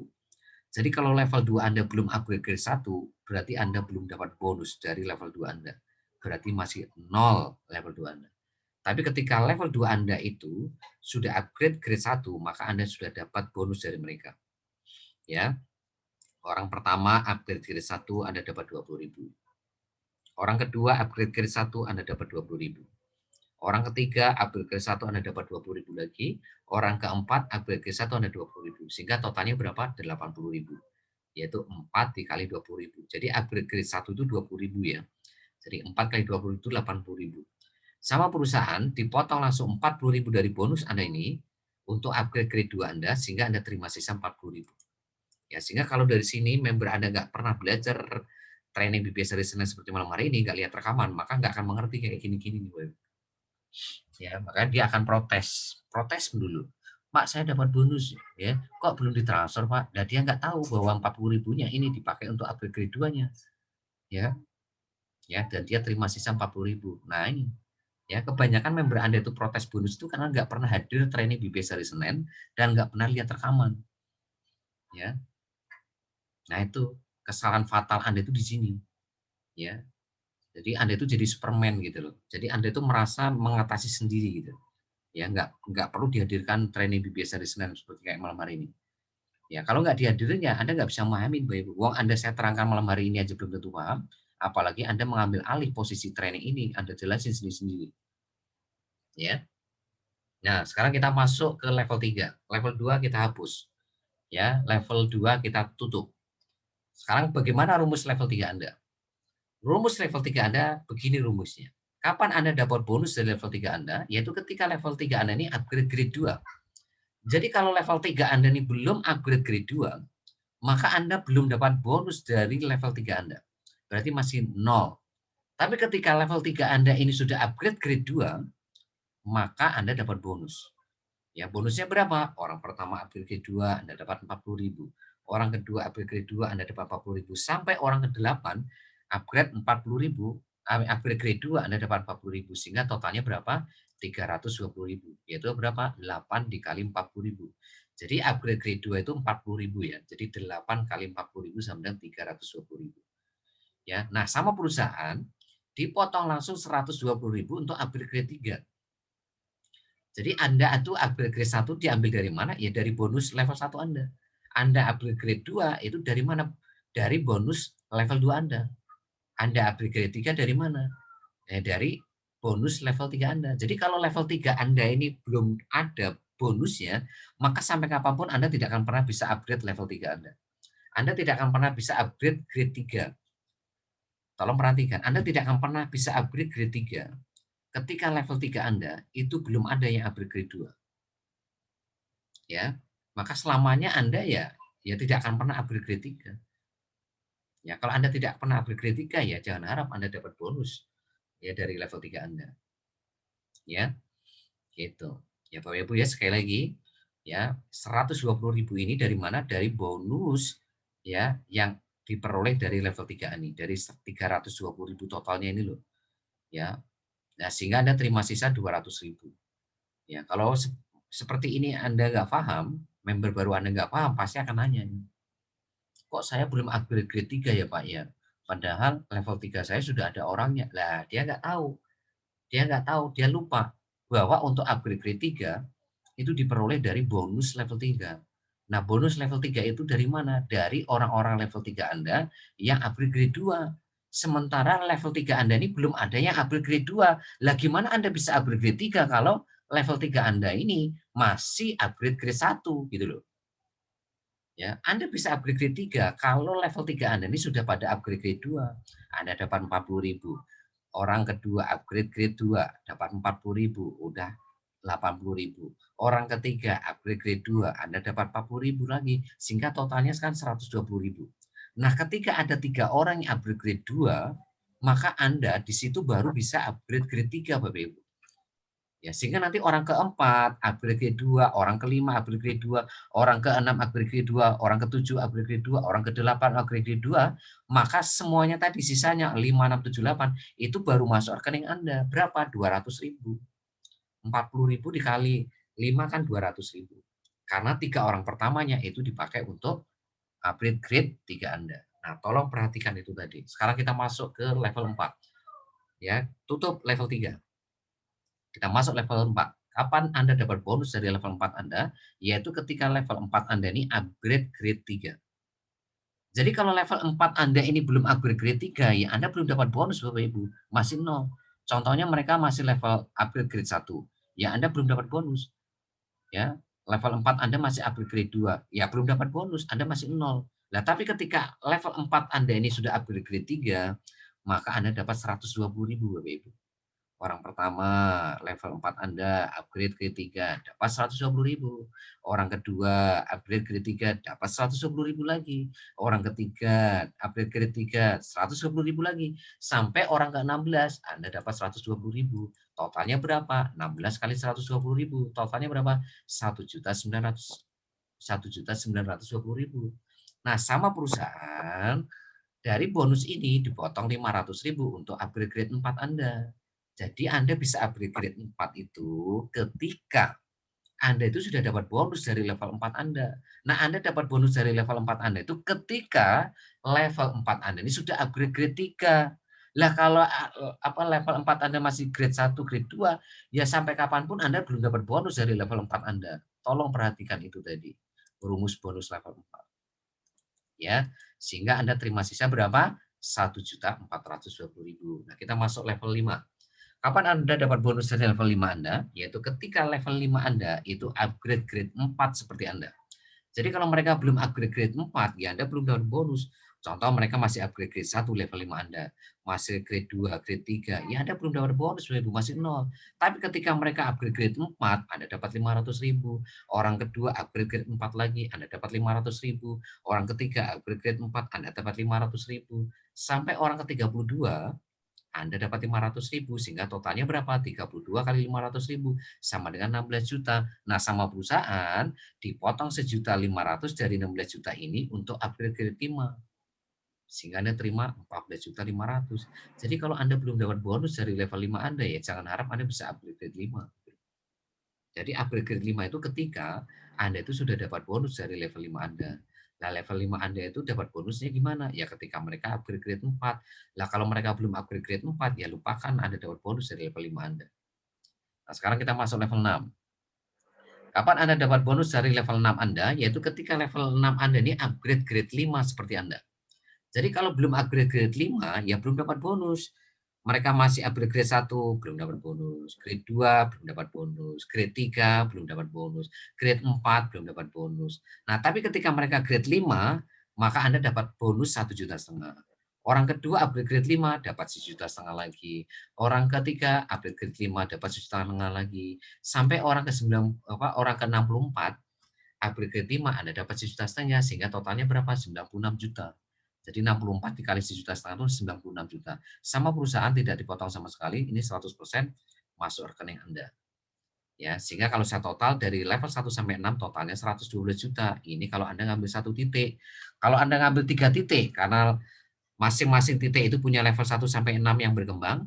Jadi kalau level 2 Anda belum upgrade grade 1, berarti Anda belum dapat bonus dari level 2 Anda. Berarti masih 0 level 2 Anda. Tapi ketika level 2 Anda itu sudah upgrade grade 1, maka Anda sudah dapat bonus dari mereka. Ya. Orang pertama upgrade grade 1 Anda dapat 20.000. Orang kedua upgrade grade 1 Anda dapat 20.000. Orang ketiga upgrade grade 1 Anda dapat 20.000 lagi. Orang keempat upgrade grade 1 Anda 20.000. Sehingga totalnya berapa? 80.000. Yaitu 4 dikali 20.000. Jadi upgrade grade 1 itu 20.000 ya. Jadi 4 kali 20 itu 80.000. Sama perusahaan dipotong langsung 40.000 dari bonus Anda ini untuk upgrade grade 2 Anda sehingga Anda terima sisa 40.000. Ya, sehingga kalau dari sini member Anda nggak pernah belajar training BBS dari Senin seperti malam hari ini, nggak lihat rekaman, maka nggak akan mengerti kayak gini-gini nih. Ya, maka dia akan protes. Protes dulu. Pak, saya dapat bonus ya. Kok belum ditransfer, Pak? Nah, dia nggak tahu bahwa 40.000-nya ini dipakai untuk upgrade grade 2-nya. Ya, ya, dan dia terima sisa 40.000. Nah, ini ya kebanyakan member Anda itu protes bonus itu karena nggak pernah hadir training BBS hari Senin dan nggak pernah lihat rekaman. Ya. Nah, itu kesalahan fatal Anda itu di sini. Ya. Jadi Anda itu jadi Superman gitu loh. Jadi Anda itu merasa mengatasi sendiri gitu. Ya, nggak perlu dihadirkan training BBS hari Senin seperti kayak malam hari ini. Ya, kalau nggak dihadirin ya Anda nggak bisa memahami, Bapak Ibu. Wong Anda saya terangkan malam hari ini aja belum tentu paham, apalagi Anda mengambil alih posisi training ini, Anda jelasin sendiri-sendiri. Ya. Nah, sekarang kita masuk ke level 3. Level 2 kita hapus. Ya, level 2 kita tutup. Sekarang bagaimana rumus level 3 Anda? Rumus level 3 Anda begini rumusnya. Kapan Anda dapat bonus dari level 3 Anda? Yaitu ketika level 3 Anda ini upgrade grade 2. Jadi kalau level 3 Anda ini belum upgrade grade 2, maka Anda belum dapat bonus dari level 3 Anda. Berarti masih 0. Tapi ketika level 3 Anda ini sudah upgrade grade 2, maka Anda dapat bonus. Ya, bonusnya berapa? Orang pertama upgrade grade 2 Anda dapat 40.000. Orang kedua upgrade grade 2 Anda dapat 40.000 sampai orang ke-8 upgrade 40.000, upgrade grade 2 Anda dapat 40.000 sehingga totalnya berapa? 320.000. Yaitu berapa? 8 dikali 40.000. Jadi upgrade grade 2 itu 40.000 ya. Jadi 8 kali 40.000 sama dengan 320.000. Ya. Nah, sama perusahaan dipotong langsung 120.000 untuk upgrade grade 3. Jadi Anda itu upgrade grade 1 diambil dari mana? Ya dari bonus level 1 Anda. Anda upgrade grade 2 itu dari mana? Dari bonus level 2 Anda. Anda upgrade grade 3 dari mana? Dari bonus level 3 Anda. Jadi kalau level 3 Anda ini belum ada bonusnya, maka sampai kapanpun Anda tidak akan pernah bisa upgrade level 3 Anda. Anda tidak akan pernah bisa upgrade grade 3. Tolong perhatikan, Anda tidak akan pernah bisa upgrade grade 3 ketika level 3 Anda itu belum ada yang upgrade grade 2. Ya, maka selamanya Anda ya tidak akan pernah upgrade grade 3. Ya, kalau Anda tidak pernah upgrade grade 3 ya jangan harap Anda dapat bonus ya dari level 3 Anda. Ya, gitu. Ya Bapak Ibu ya sekali lagi ya 120.000 ini dari mana? Dari bonus ya yang diperoleh dari level 3 ini, dari 320.000 totalnya ini loh. Ya. Nah, sehingga Anda terima sisa 200.000. Ya, kalau seperti ini Anda nggak paham, member baru Anda nggak paham, pasti akan nanya, "Kok saya belum upgrade grade 3 ya Pak ya? Padahal level 3 saya sudah ada orangnya." Lah, dia nggak tahu, dia lupa bahwa untuk upgrade grade 3 itu diperoleh dari bonus level 3. Nah, bonus level 3 itu dari mana? Dari orang-orang level 3 Anda yang upgrade grade 2. Sementara level 3 Anda ini belum ada yang upgrade grade 2. Lah gimana Anda bisa upgrade grade 3 kalau level 3 Anda ini masih upgrade grade 1 gitu loh. Ya, Anda bisa upgrade grade 3 kalau level 3 Anda ini sudah pada upgrade grade 2. Anda dapat 40.000. Orang kedua upgrade grade 2 dapat 40.000, udah 80.000. Orang ketiga upgrade grade 2 Anda dapat 40.000 lagi, sehingga totalnya sekarang 120.000. Nah, ketika ada 3 orang yang upgrade grade 2, maka Anda di situ baru bisa upgrade grade 3 Bapak Ibu. Ya, sehingga nanti orang keempat upgrade grade 2, orang kelima upgrade grade 2, orang keenam upgrade grade 2, orang ketujuh upgrade grade 2, orang kedelapan upgrade grade 2, maka semuanya tadi sisanya 5, 6, 7, 8 itu baru masuk rekening Anda. Berapa? 200.000. 40.000 dikali 5 kan 200.000. Karena 3 orang pertamanya itu dipakai untuk upgrade grade 3 Anda. Nah, tolong perhatikan itu tadi. Sekarang kita masuk ke level 4. Ya, tutup level 3. Kita masuk level 4. Kapan Anda dapat bonus dari level 4 Anda? Yaitu ketika level 4 Anda ini upgrade grade 3. Jadi kalau level 4 Anda ini belum upgrade grade 3, ya Anda belum dapat bonus Bapak Ibu, masih nol. Contohnya mereka masih level upgrade grade 1, ya Anda belum dapat bonus. Ya, level 4 Anda masih upgrade grade 2, ya belum dapat bonus, Anda masih nol. Nah, tapi ketika level 4 Anda ini sudah upgrade grade 3, maka Anda dapat 120.000 Bapak Ibu. Orang pertama level 4 Anda upgrade grade 3 dapat 120.000. Orang kedua upgrade grade 3 dapat 120.000 lagi. Orang ketiga upgrade grade 3 120.000 lagi. Sampai orang ke-16 Anda dapat 120.000. Totalnya berapa? 16 kali 120.000. Totalnya berapa? 1.920.000. Nah, sama perusahaan dari bonus ini dipotong 500.000 untuk upgrade grade 4 Anda. Jadi Anda bisa upgrade grade 4 itu ketika Anda itu sudah dapat bonus dari level 4 Anda. Nah, Anda dapat bonus dari level 4 Anda itu ketika level 4 Anda ini sudah upgrade grade 3. Lah kalau level 4 Anda masih grade 1, grade 2, ya sampai kapanpun Anda belum dapat bonus dari level 4 Anda. Tolong perhatikan itu tadi, rumus bonus level 4. Ya, sehingga Anda terima sisa berapa? 1.420.000. Nah, kita masuk level 5. Kapan Anda dapat bonus dari level 5 Anda? Yaitu ketika level 5 Anda itu upgrade grade 4 seperti Anda. Jadi kalau mereka belum upgrade grade 4, ya Anda belum dapat bonus. Contoh mereka masih upgrade grade 1 level 5 Anda, masih grade 2, grade 3, ya Anda belum dapat bonus, masih nol. Tapi ketika mereka upgrade grade 4, Anda dapat 500.000. Orang kedua upgrade grade 4 lagi, Anda dapat 500.000. Orang ketiga upgrade grade 4, Anda dapat 500.000. Sampai orang ke-32, Anda dapat 500.000 sehingga totalnya berapa? 32 kali 500.000 sama dengan 16 juta. Nah, sama perusahaan dipotong 1.500.000 dari 16 juta ini untuk upgrade grade 5. Sehingga Anda terima 14.500.000. Jadi kalau Anda belum dapat bonus dari level 5 Anda, ya jangan harap Anda bisa upgrade grade 5. Jadi upgrade grade 5 itu ketika Anda itu sudah dapat bonus dari level 5 Anda. Nah, level 5 Anda itu dapat bonusnya gimana? Ya ketika mereka upgrade grade 4. Lah kalau mereka belum upgrade grade 4, ya lupakan Anda dapat bonus dari level 5 Anda. Nah, sekarang kita masuk level 6. Kapan Anda dapat bonus dari level 6 Anda? Yaitu ketika level 6 Anda ini upgrade grade 5 seperti Anda. Jadi kalau belum upgrade grade 5, ya belum dapat bonus. Mereka masih upgrade grade 1, belum dapat bonus. Grade 2, belum dapat bonus. Grade 3, belum dapat bonus. Grade 4, belum dapat bonus. Nah, tapi ketika mereka grade 5, maka Anda dapat bonus 1,5 juta. Orang kedua upgrade grade 5 dapat 1,5 juta lagi. Orang ketiga upgrade grade 5 dapat 1,5 juta lagi. Sampai orang orang ke-64 upgrade grade 5 Anda dapat 1,5 juta sehingga totalnya berapa? 96 juta. Jadi 64 dikali 1,5 juta itu 96 juta. Sama perusahaan tidak dipotong sama sekali, ini 100% masuk rekening Anda. Ya, sehingga kalau saya total dari level 1 sampai 6 totalnya 112 juta. Ini kalau Anda ngambil 1 titik. Kalau Anda ngambil 3 titik karena masing-masing titik itu punya level 1 sampai 6 yang berkembang.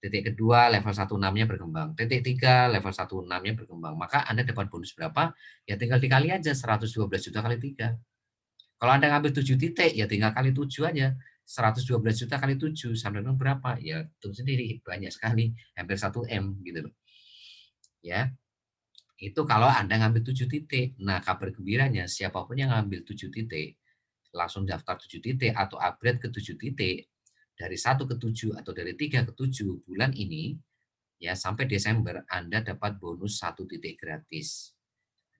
Titik kedua level 16-nya berkembang. Titik 3 level 16-nya berkembang. Maka Anda dapat bonus berapa? Ya tinggal dikali aja 112 juta kali 3. Kalau Anda ngambil 7 titik, ya tinggal kali 7 aja. 112 juta kali 7 sama dengan berapa? Ya hitung sendiri, banyak sekali, hampir 1 M gitu loh. Ya, itu kalau Anda ngambil 7 titik. Nah, kabar gembiranya siapapun yang ngambil 7 titik, langsung daftar 7 titik atau upgrade ke 7 titik, dari 1 ke 7 atau dari 3 ke 7 bulan ini, ya sampai Desember Anda dapat bonus 1 titik gratis.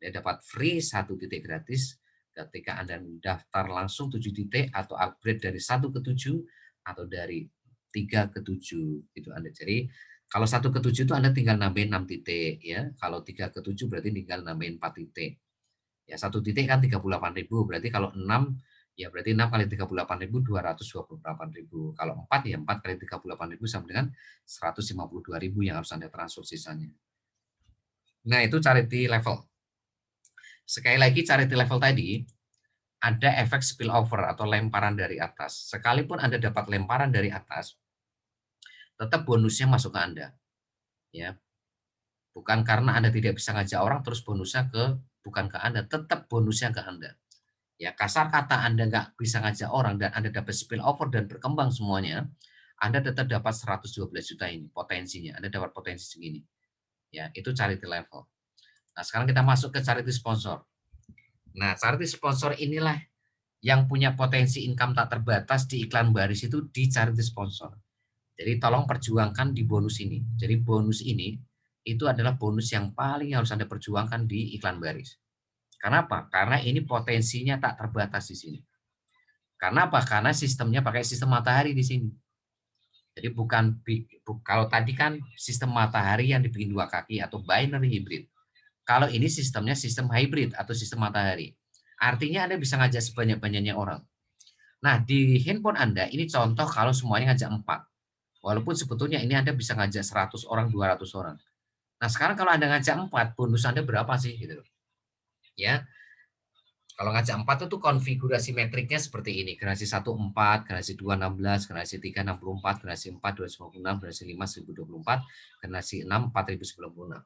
Anda dapat free 1 titik gratis ketika Anda mendaftar langsung 7 titik atau upgrade dari 1 ke 7 atau dari 3 ke 7 gitu Anda. Jadi kalau 1 ke 7 itu Anda tinggal nambahin 6 titik ya. Kalau 3 ke 7 berarti tinggal nambahin 4 titik. Ya 1 titik kan 38.000, berarti kalau 6 ya berarti 6 kali 38.000 228.000. Kalau 4 ya 4 kali 38.000 sama dengan 152.000 yang harus Anda transfer sisanya. Nah, itu charity level. Sekali lagi charity level tadi, ada efek spillover atau lemparan dari atas. Sekalipun Anda dapat lemparan dari atas, tetap bonusnya masuk ke Anda. Ya, bukan karena Anda tidak bisa ngajak orang terus bonusnya bukan ke Anda, tetap bonusnya ke Anda. Ya, kasar kata Anda nggak bisa ngajak orang dan Anda dapat spillover dan berkembang semuanya, Anda tetap dapat 112 juta ini potensinya. Anda dapat potensi segini. Ya, itu charity level. Nah, sekarang kita masuk ke charity sponsor. Nah, charity sponsor inilah yang punya potensi income tak terbatas di iklan baris itu di charity sponsor. Jadi tolong perjuangkan di bonus ini. Jadi bonus ini itu adalah bonus yang paling harus Anda perjuangkan di iklan baris. Kenapa? Karena ini potensinya tak terbatas di sini. Karena apa? Karena sistemnya pakai sistem matahari di sini. Jadi kalau tadi kan sistem matahari yang dibikin 2 kaki atau binary hybrid. Kalau ini sistemnya sistem hybrid atau sistem matahari. Artinya Anda bisa ngajak sebanyak-banyaknya orang. Nah, di handphone Anda ini contoh kalau semuanya ngajak 4. Walaupun sebetulnya ini Anda bisa ngajak 100 orang, 200 orang. Nah, sekarang kalau Anda ngajak 4, bonus Anda berapa sih gitu. Ya. Kalau ngajak 4 itu konfigurasi metriknya seperti ini. Generasi 1 4, generasi 2 16, generasi 3 64, generasi 4 256, generasi 5 1024, generasi 6 4096.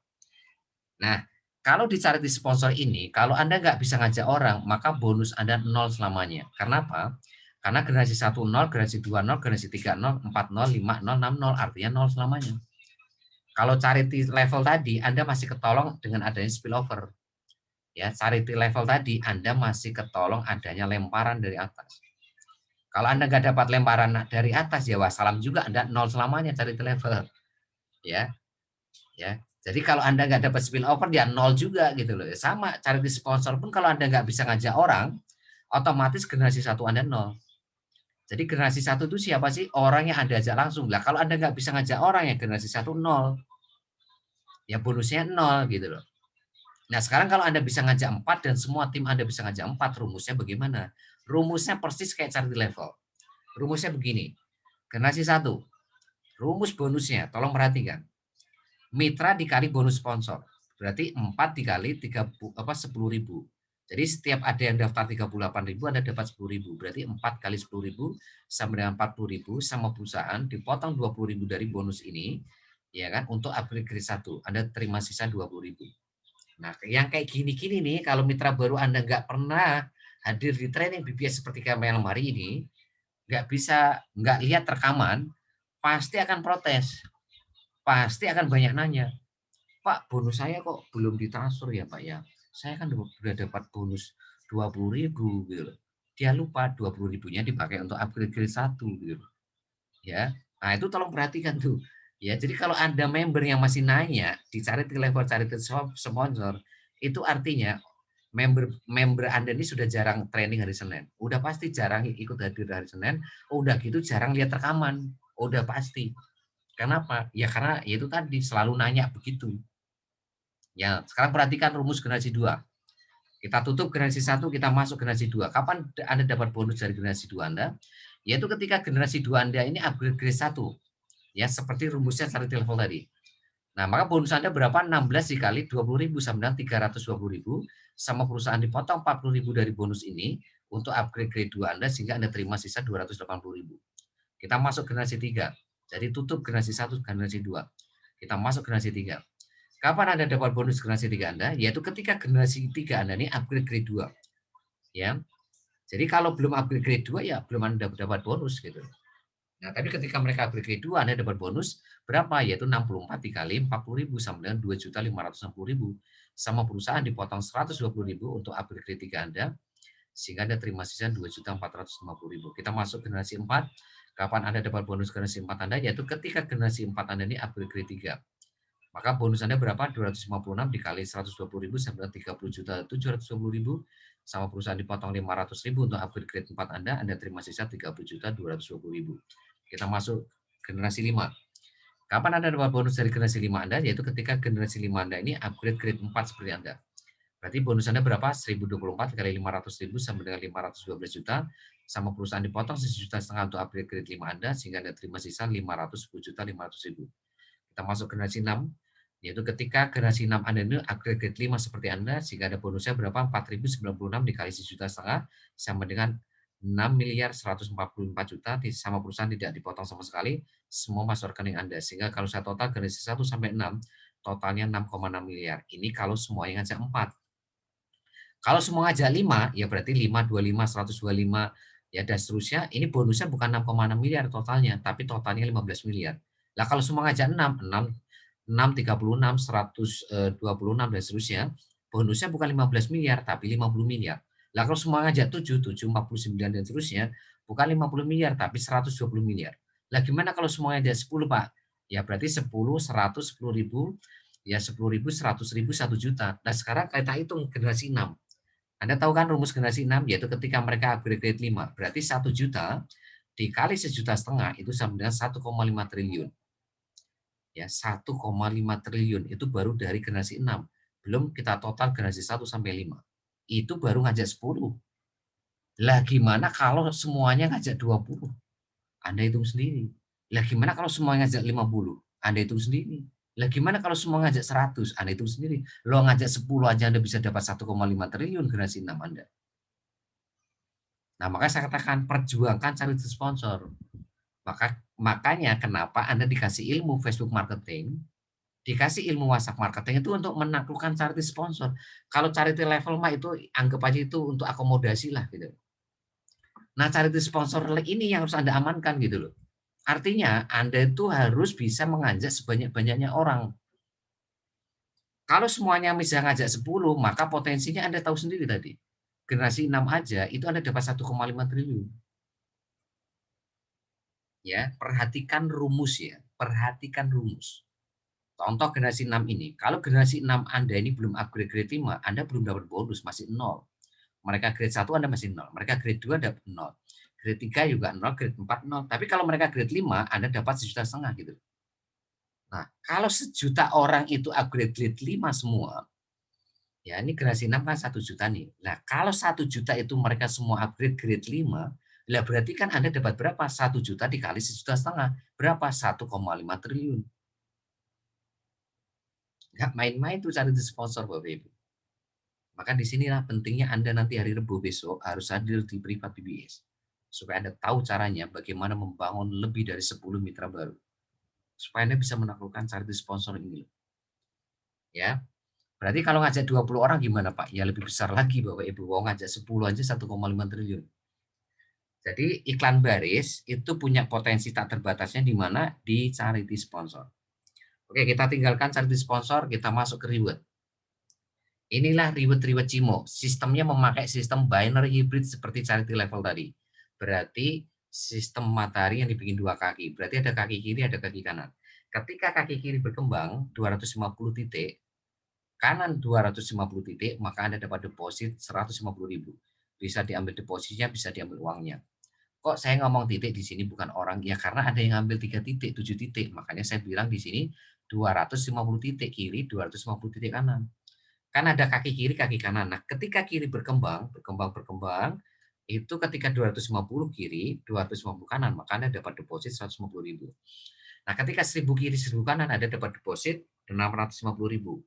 Nah, kalau di charity sponsor ini, kalau Anda nggak bisa ngajak orang, maka bonus Anda 0 selamanya. Karena apa? Karena generasi 1 0, generasi 2 0, generasi 3 0, 4 0, 5 0, 6 0, artinya 0 selamanya. Kalau charity level tadi, Anda masih ketolong dengan adanya spillover. Ya, charity level tadi Anda masih ketolong adanya lemparan dari atas. Kalau Anda nggak dapat lemparan dari atas, ya wassalam juga, Anda 0 selamanya charity level. Ya, ya. Jadi kalau Anda nggak dapat spillover, ya 0 juga gitu loh. Sama charity sponsor pun kalau Anda nggak bisa ngajak orang, otomatis generasi 1 Anda 0. Jadi generasi 1 itu siapa sih? Orang yang Anda ajak langsung. Lah kalau Anda nggak bisa ngajak orang, ya generasi 1 0. Ya bonusnya 0 gitu loh. Nah, sekarang kalau Anda bisa ngajak 4 dan semua tim Anda bisa ngajak 4, rumusnya bagaimana? Rumusnya persis kayak charity level. Rumusnya begini. Generasi 1, rumus bonusnya, tolong perhatikan. Mitra dikali bonus sponsor. Berarti 4 dikali 10.000. Jadi setiap ada yang daftar 38.000, Anda dapat 10.000. Berarti 4 kali 10.000 sama dengan 40.000, sama perusahaan dipotong 20.000 dari bonus ini, ya kan, untuk upgrade grade 1. Anda terima sisa 20.000. Nah, yang kayak gini-gini nih, kalau mitra baru Anda nggak pernah hadir di training BBS seperti kami malam hari ini, nggak lihat rekaman, pasti akan protes. Pasti akan banyak nanya, Pak, bonus saya kok belum ditransfer ya Pak ya? Saya kan udah dapat bonus 20.000 gitu loh. Dia lupa 20.000-nya dipakai untuk upgrade grade 1 gitu loh. Ya. Nah, itu tolong perhatikan tuh. Ya, jadi kalau ada member yang masih nanya di charity level charity sponsor, itu artinya member Anda ini sudah jarang training hari Senin. Udah pasti jarang ikut hadir hari Senin. Udah gitu jarang lihat rekaman. Udah pasti. Kenapa? Ya karena ya itu tadi selalu nanya begitu. Ya, sekarang perhatikan rumus generasi 2. Kita tutup generasi 1, kita masuk generasi 2. Kapan Anda dapat bonus dari generasi 2 Anda? Yaitu ketika generasi 2 Anda ini upgrade grade 1. Ya, seperti rumusnya charity level tadi. Nah, maka bonus Anda berapa? 16 dikali 20.000 sama dengan 320.000, sama perusahaan dipotong 40.000 dari bonus ini untuk upgrade grade 2 Anda sehingga Anda terima sisa 280.000. Kita masuk generasi 3. Jadi tutup generasi 1, generasi 2. Kita masuk generasi 3. Kapan Anda dapat bonus generasi 3 Anda? Yaitu ketika generasi 3 Anda ini upgrade grade 2. Ya. Jadi kalau belum upgrade grade 2 ya belum Anda dapat bonus gitu. Nah, tapi ketika mereka upgrade grade 2 Anda dapat bonus berapa? Yaitu 64 dikali 40.000 sama dengan 2.560.000. Sama perusahaan dipotong 120.000 untuk upgrade grade 3 Anda sehingga Anda terima sisa 2.450.000. Kita masuk generasi 4. Kapan Anda dapat bonus generasi 4 Anda? Yaitu ketika generasi 4 Anda ini upgrade grade 3. Maka bonus Anda berapa? 256 dikali 120.000 sama 30.720.000, sama perusahaan dipotong 500.000 untuk upgrade grade 4 Anda terima sisa 30.220.000. Kita masuk generasi 5. Kapan Anda dapat bonus dari generasi 5 Anda? Yaitu ketika generasi 5 Anda ini upgrade grade 4 seperti Anda. Berarti bonus Anda berapa? 1.024 kali 500.000 sama dengan 512 juta, sama perusahaan dipotong 1,5 juta untuk upgrade grade 5 Anda sehingga Anda terima sisa 510.500.000. Kita masuk generasi 6, yaitu ketika generasi 6 Anda ini upgrade grade 5 seperti Anda, sehingga ada bonusnya berapa? 4.096 dikali 1,5 juta sama dengan 6.144 juta, sama perusahaan tidak dipotong sama sekali, semua masuk rekening Anda. Sehingga kalau saya total generasi 1 sampai 6, totalnya 6,6 miliar. Ini kalau semuanya ngajak 4. Kalau semua ngajak 5, ya berarti 5, 25, 125, ya dan seterusnya. Ini bonusnya bukan 6,6 miliar totalnya, tapi totalnya 15 miliar. Lah kalau semua ngajak 6, 36, 126 dan seterusnya, bonusnya bukan 15 miliar tapi 50 miliar. Lah kalau semua ngajak 7, 7, 49 dan seterusnya, bukan 50 miliar tapi 120 miliar. Lah gimana kalau semua ngajak 10, Pak? Ya berarti 10, 100, 10.000, ya 10.000, 100.000, 1 juta. Nah sekarang kita hitung generasi 6. Anda tahu kan rumus generasi 6 yaitu ketika mereka upgrade grade 5, berarti 1 juta dikali 1,5 juta itu sama dengan 1,5 triliun. Ya, 1,5 triliun itu baru dari generasi 6. Belum kita total generasi 1 sampai 5. Itu baru ngajak 10. Lah gimana kalau semuanya ngajak 20? Anda hitung sendiri. Lah gimana kalau semua ngajak 50? Anda hitung sendiri. Lah gimana kalau semua ngajak 100? Anda hitung sendiri. Lo ngajak 10 aja Anda bisa dapat 1,5 triliun generasi 6 Anda. Nah, makanya saya katakan perjuangkan cari sponsor. Makanya kenapa Anda dikasih ilmu Facebook marketing, dikasih ilmu WhatsApp marketing itu untuk menaklukkan charity sponsor. Kalau charity level mah itu anggap aja itu untuk akomodasi lah gitu. Nah, charity sponsor ini yang harus Anda amankan gitu loh. Artinya Anda itu harus bisa mengajak sebanyak-banyaknya orang. Kalau semuanya misalnya ngajak 10, maka potensinya Anda tahu sendiri tadi. Generasi 6 aja itu Anda dapat 1,5 triliun. Ya, perhatikan rumus ya, perhatikan rumus. Contoh generasi 6 ini, kalau generasi 6 Anda ini belum upgrade grade 5, Anda belum dapat bonus, masih nol. Mereka grade 1 Anda masih nol, mereka grade 2 dapat nol. Grade 3 juga nol, grade 4 nol. Tapi kalau mereka grade 5, Anda dapat 1,5 juta gitu. Nah, kalau 1 juta orang itu upgrade grade 5 semua, ya ini generasi 6 kan 1 juta nih. Nah, kalau 1 juta itu mereka semua upgrade grade 5, lah berarti kan Anda dapat berapa? 1 juta dikali 1,5 juta. Berapa? 1,5 triliun. Nggak main-main tuh cari sponsor Bapak Ibu. Maka di sinilah pentingnya Anda nanti hari Rebo besok harus hadir di Privat BBS. Supaya Anda tahu caranya bagaimana membangun lebih dari 10 mitra baru. Supaya Anda bisa menaklukkan charity sponsor ini. Ya, berarti kalau ngajak 20 orang gimana Pak? Ya lebih besar lagi Bapak Ibu. Mau ngajak 10 aja 1,5 triliun. Jadi iklan baris itu punya potensi tak terbatasnya di mana? Di charity sponsor. Oke, kita tinggalkan charity sponsor, kita masuk ke reward. Inilah reward-reward Cimo. Sistemnya memakai sistem binary hybrid seperti charity level tadi. Berarti sistem matahari yang dibikin 2 kaki. Berarti ada kaki kiri, ada kaki kanan. Ketika kaki kiri berkembang 250 titik, kanan 250 titik, maka Anda dapat deposit 150.000. Bisa diambil depositnya, bisa diambil uangnya. Kok saya ngomong titik di sini bukan orang? Ya karena ada yang ngambil 3 titik, 7 titik. Makanya saya bilang di sini 250 titik kiri, 250 titik kanan. Kan ada kaki kiri, kaki kanan. Nah, ketika kiri berkembang, berkembang, itu ketika 250 kiri, 250 kanan, maka Anda dapat deposit 150.000. Nah, ketika 1.000 kiri, 1.000 kanan, Anda dapat deposit 650.000.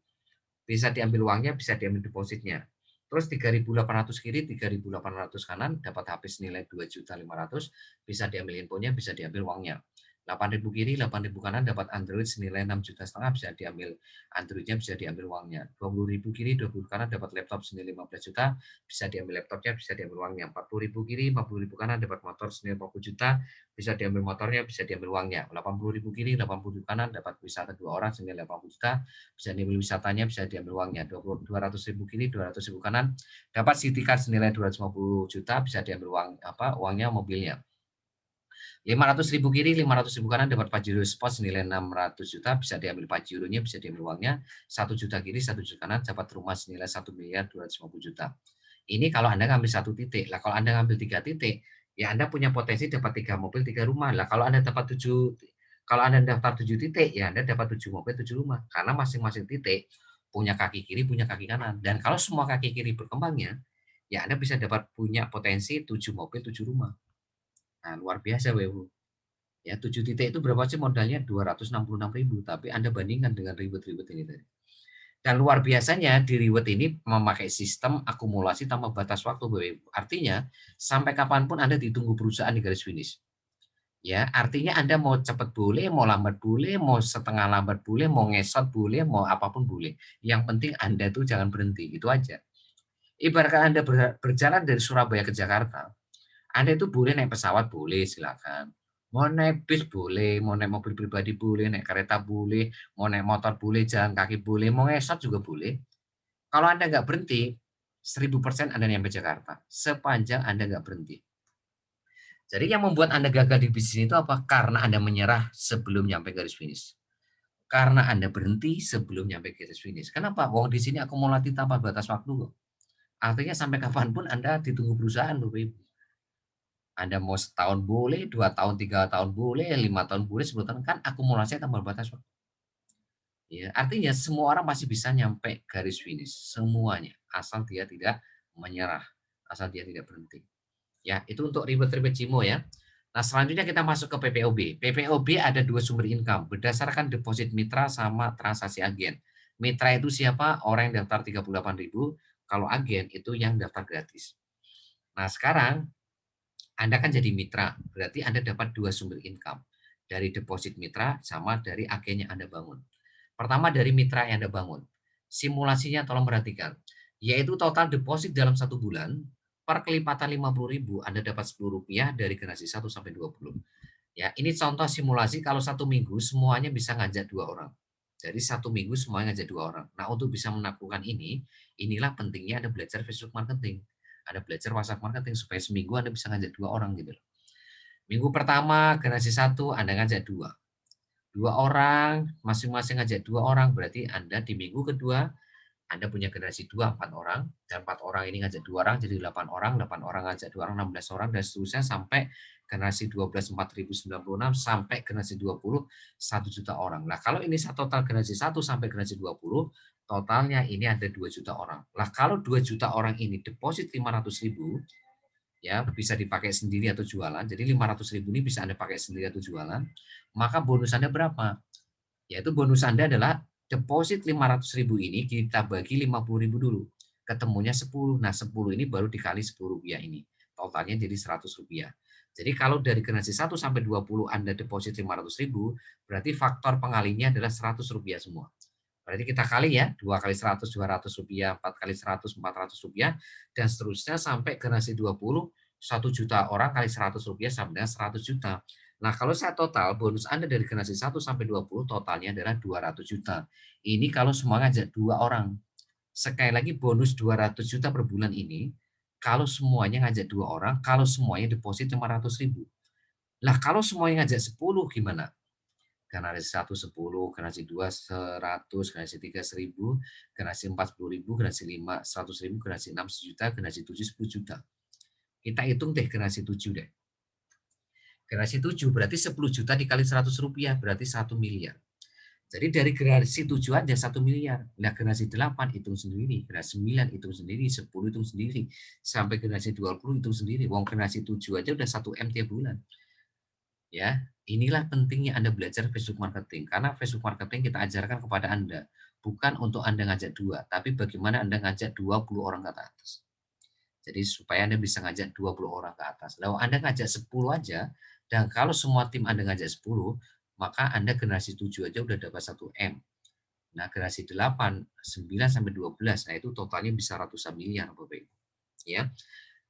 Bisa diambil uangnya, bisa diambil depositnya. Terus 3.800 kiri, 3.800 kanan, dapat habis nilai 2.500.000, bisa diambil infonya, bisa diambil uangnya. 8.000 kiri, 8.000 kanan dapat Android senilai 6,5 juta, bisa diambil Androidnya, bisa diambil uangnya. 20.000 kiri, 20 kanan dapat laptop senilai 15 juta, bisa diambil laptopnya, bisa diambil uangnya. 40.000 kiri, 40.000 kanan dapat motor senilai 40 juta, bisa diambil motornya, bisa diambil uangnya. 80.000 kiri, 80.000 kanan dapat wisata 2 orang senilai 80 juta, bisa diambil wisatanya, bisa diambil uangnya. 200.000 kiri, 200.000 kanan dapat city card senilai 250 juta, bisa diambil uangnya mobilnya. 500.000 kiri, 500.000 kanan dapat Pajero Sport senilai 600 juta, bisa diambil Pajeronya, bisa diambil uangnya. 1 juta kiri, 1 juta kanan dapat rumah senilai 1.250 juta. Ini kalau Anda ngambil 1 titik. Lah kalau Anda ngambil 3 titik, ya Anda punya potensi dapat 3 mobil, 3 rumah. Lah kalau Anda dapat 7, kalau Anda daftar 7 titik, ya Anda dapat 7 mobil, 7 rumah. Karena masing-masing titik punya kaki kiri, punya kaki kanan. Dan kalau semua kaki kiri berkembangnya, ya Anda bisa dapat punya potensi 7 mobil, 7 rumah. Nah, luar biasa, Bapak. Ya, 7 titik itu berapa sih modalnya? 266.000, tapi Anda bandingkan dengan reward-reward ini tadi. Dan luar biasanya di reward ini memakai sistem akumulasi tanpa batas waktu, Bapak Ibu. Artinya, sampai kapanpun Anda ditunggu perusahaan di garis finish. Ya, artinya Anda mau cepat boleh, mau lambat boleh, mau setengah lambat boleh, mau ngesot boleh, mau apapun boleh. Yang penting Anda tuh jangan berhenti, itu aja. Ibaratkan Anda berjalan dari Surabaya ke Jakarta, Anda itu boleh naik pesawat boleh, silakan. Mau naik bis boleh, mau naik mobil pribadi boleh, naik kereta boleh, mau naik motor boleh, jalan kaki boleh, mau ngesot juga boleh. Kalau Anda nggak berhenti, 1000% Anda nyampe Jakarta, sepanjang Anda nggak berhenti. Jadi yang membuat Anda gagal di bisnis itu apa? Karena Anda menyerah sebelum nyampe garis finish. Karena Anda berhenti sebelum nyampe garis finish. Kenapa? Wong di sini akumulatif tanpa batas waktu kok. Artinya sampai kapanpun Anda ditunggu perusahaan, Bapak Ibu. Anda mau setahun boleh, 2 tahun, 3 tahun boleh, 5 tahun boleh, 10 tahun, kan akumulasinya tanpa batas waktu. Ya, artinya semua orang masih bisa nyampe garis finish, semuanya, asal dia tidak menyerah, asal dia tidak berhenti. Ya, itu untuk ribet-ribet Cimo ya. Nah, selanjutnya kita masuk ke PPOB. PPOB ada 2 sumber income berdasarkan deposit mitra sama transaksi agen. Mitra itu siapa? Orang yang daftar 38.000, kalau agen itu yang daftar gratis. Nah, sekarang Anda kan jadi mitra, berarti Anda dapat 2 sumber income. Dari deposit mitra sama dari agen yang Anda bangun. Pertama dari mitra yang Anda bangun. Simulasinya tolong perhatikan. Yaitu total deposit dalam 1 bulan, per kelipatan 50.000 Anda dapat Rp10 dari generasi 1 sampai 20. Ya, ini contoh simulasi kalau 1 minggu semuanya bisa ngajak 2 orang. Jadi 1 minggu semuanya ngajak 2 orang. Nah, untuk bisa melakukan ini, inilah pentingnya Anda belajar Facebook marketing. Anda belajar WhatsApp marketing supaya seminggu Anda bisa ngajak 2 orang gitu loh. Minggu pertama generasi 1 Anda ngajak 2. 2 orang, masing-masing ngajak 2 orang, berarti Anda di minggu kedua Anda punya generasi 2, 4 orang, dan 4 orang ini ngajak 2 orang, jadi 8 orang, 8 orang ngajak 2 orang, 16 orang, dan seterusnya sampai generasi 12, 4.096, sampai generasi 20, 1 juta orang. Nah, kalau ini total generasi 1 sampai generasi 20, totalnya ini ada 2 juta orang. Nah, kalau 2 juta orang ini deposit 500.000, ya bisa dipakai sendiri atau jualan, jadi 500.000 ini bisa Anda pakai sendiri atau jualan, maka bonus Anda berapa? Yaitu bonus Anda adalah deposit 500.000 ini kita bagi 50.000 dulu. Ketemunya 10. Nah, 10 ini baru dikali Rp10 ini. Totalnya jadi Rp100. Jadi kalau dari generasi 1 sampai 20 Anda deposit 500.000, berarti faktor pengalinya adalah Rp100 semua. Berarti kita kali ya, 2 kali 100, Rp200, 4 kali 100, Rp400, dan seterusnya sampai generasi 20, 1 juta orang kali Rp100 sama dengan 100 juta. Nah, kalau saya total, bonus Anda dari generasi 1 sampai 20 totalnya adalah 200 juta. Ini kalau semua ngajak 2 orang. Sekali lagi bonus 200 juta per bulan ini, kalau semuanya ngajak 2 orang, kalau semuanya deposit 500.000. Lah, kalau semuanya ngajak 10 gimana? Generasi 1 10, generasi 2 100, generasi 3 1.000, generasi 4 10.000, generasi 5 100.000, generasi 6 1.000.000, generasi 7 10 juta. Kita hitung deh generasi 7 deh. Generasi 7 berarti 10 juta dikali Rp100 berarti 1 miliar. Jadi dari generasi 7 aja 1 miliar. Nah, generasi 8 hitung sendiri, generasi 9 hitung sendiri, 10 hitung sendiri, sampai generasi 20 hitung sendiri. Wong generasi 7 aja udah 1 M tiap bulan. Ya, inilah pentingnya Anda belajar Facebook marketing. Karena Facebook marketing kita ajarkan kepada Anda, bukan untuk Anda ngajak 2, tapi bagaimana Anda ngajak 20 orang ke atas. Jadi supaya Anda bisa ngajak 20 orang ke atas. Kalau Anda ngajak 10 aja, dan kalau semua tim Anda ngajak 10, maka Anda generasi 7 aja udah dapat 1 M. Nah, generasi 8, 9 sampai 12, nah itu totalnya bisa ratusan miliar, Bapak Ibu. Ya.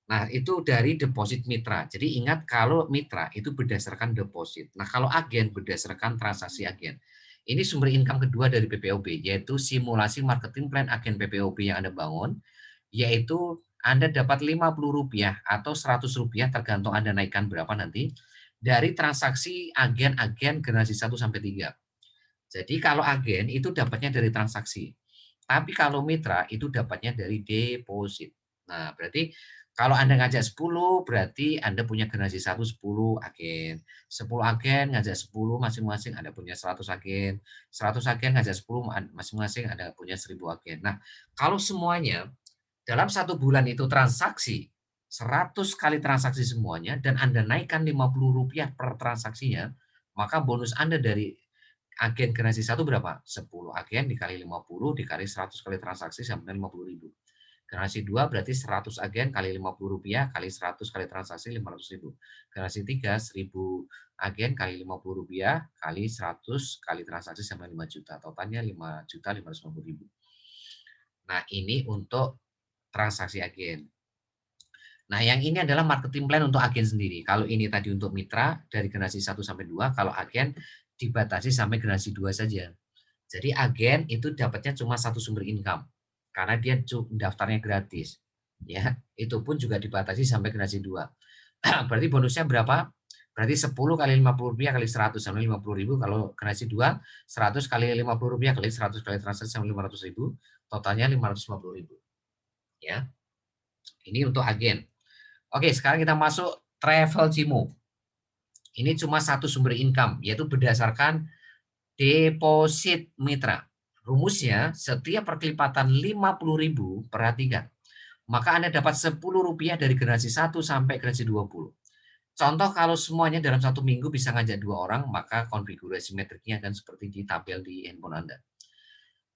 Nah, itu dari deposit mitra. Jadi ingat kalau mitra itu berdasarkan deposit. Nah, kalau agen berdasarkan transaksi agen. Ini sumber income kedua dari PPOB, yaitu simulasi marketing plan agen PPOB yang Anda bangun, yaitu Anda dapat Rp50 atau Rp100 tergantung Anda naikkan berapa nanti, dari transaksi agen-agen generasi 1 sampai 3. Jadi kalau agen itu dapatnya dari transaksi. Tapi kalau mitra itu dapatnya dari deposit. Nah, berarti kalau Anda ngajak 10 berarti Anda punya generasi 1 10 agen. 10 agen ngajak 10 masing-masing Anda punya 100 agen. 100 agen ngajak 10 masing-masing Anda punya 1.000 agen. Nah, kalau semuanya dalam 1 bulan itu transaksi 100 kali transaksi semuanya dan Anda naikkan Rp50 per transaksinya, maka bonus Anda dari agen generasi 1 berapa? 10 agen dikali 50 dikali 100 kali transaksi sama dengan 50.000. Generasi 2 berarti 100 agen kali Rp50 kali 100 kali transaksi 500.000. Generasi 3 1.000 agen kali Rp50 kali 100 kali transaksi sama 5 juta. Totalnya 5.550.000. Nah, ini untuk transaksi agen. Nah, yang ini adalah marketing plan untuk agen sendiri. Kalau ini tadi untuk mitra dari generasi 1 sampai 2, kalau agen dibatasi sampai generasi 2 saja. Jadi agen itu dapatnya cuma 1 sumber income karena dia daftarnya gratis. Ya, itu pun juga dibatasi sampai generasi 2. Berarti bonusnya berapa? Berarti 10 kali Rp50 kali 100 sama 50.000. Kalau generasi 2, 100 kali Rp50 kali 100 kali transaksi sama 500.000, totalnya 550.000. Ya, ini untuk agen. Oke, sekarang kita masuk travel Cimo. Ini cuma satu sumber income, yaitu berdasarkan deposit mitra. Rumusnya, setiap perkelipatan 50.000, perhatikan, maka Anda dapat Rp10 dari generasi 1 sampai generasi 20. Contoh kalau semuanya dalam satu minggu bisa ngajak 2 orang, maka konfigurasi metriknya akan seperti di tabel di handphone Anda.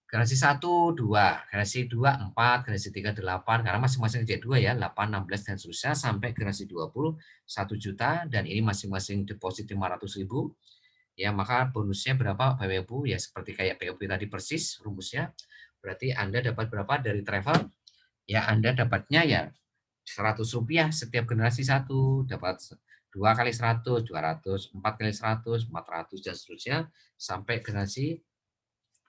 Generasi 1, 2, generasi 2, 4, generasi 3, 8, karena masing-masing ngajak 2 ya, 8, 16, dan seterusnya, sampai generasi 20, 1 juta, dan ini masing-masing deposit 500.000. Ya, maka bonusnya berapa Bapak Ibu? Ya seperti kayak POP tadi persis rumusnya. Berarti Anda dapat berapa dari travel? Ya Anda dapatnya ya Rp100 setiap generasi satu, dapat 2 kali 100, 200, 4 kali 100, 400, dan seterusnya, sampai generasi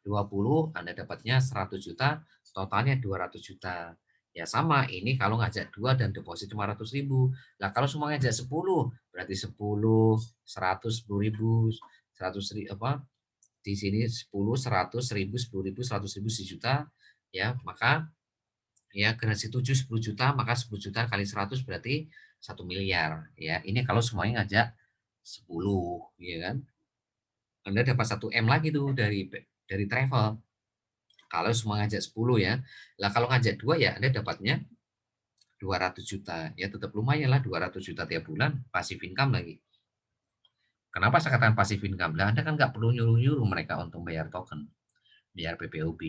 20 Anda dapatnya 100 juta, totalnya 200 juta. Ya sama, ini kalau ngajak 2 dan deposit 500.000. Nah kalau semua ngajak 10, berarti 10, 100, 10.000, 100.000 apa? Di sini 10, 100, 1.000, 10.000, 100.000, 1 juta. Ya, maka ya generasi 7 10 juta, maka 10 juta kali 100 berarti 1 miliar. Ya, ini kalau semuanya ngajak 10, ya kan? Anda dapat 1 M lagi tuh dari travel. Kalau semua ngajak 10 ya. Lah kalau ngajak 2 ya Anda dapatnya 200 juta. Ya tetap lumayan lah 200 juta tiap bulan, passive income lagi. Kenapa saya katakan passive income? Lah Anda kan nggak perlu nyuruh-nyuruh mereka untuk bayar token, bayar PPOB,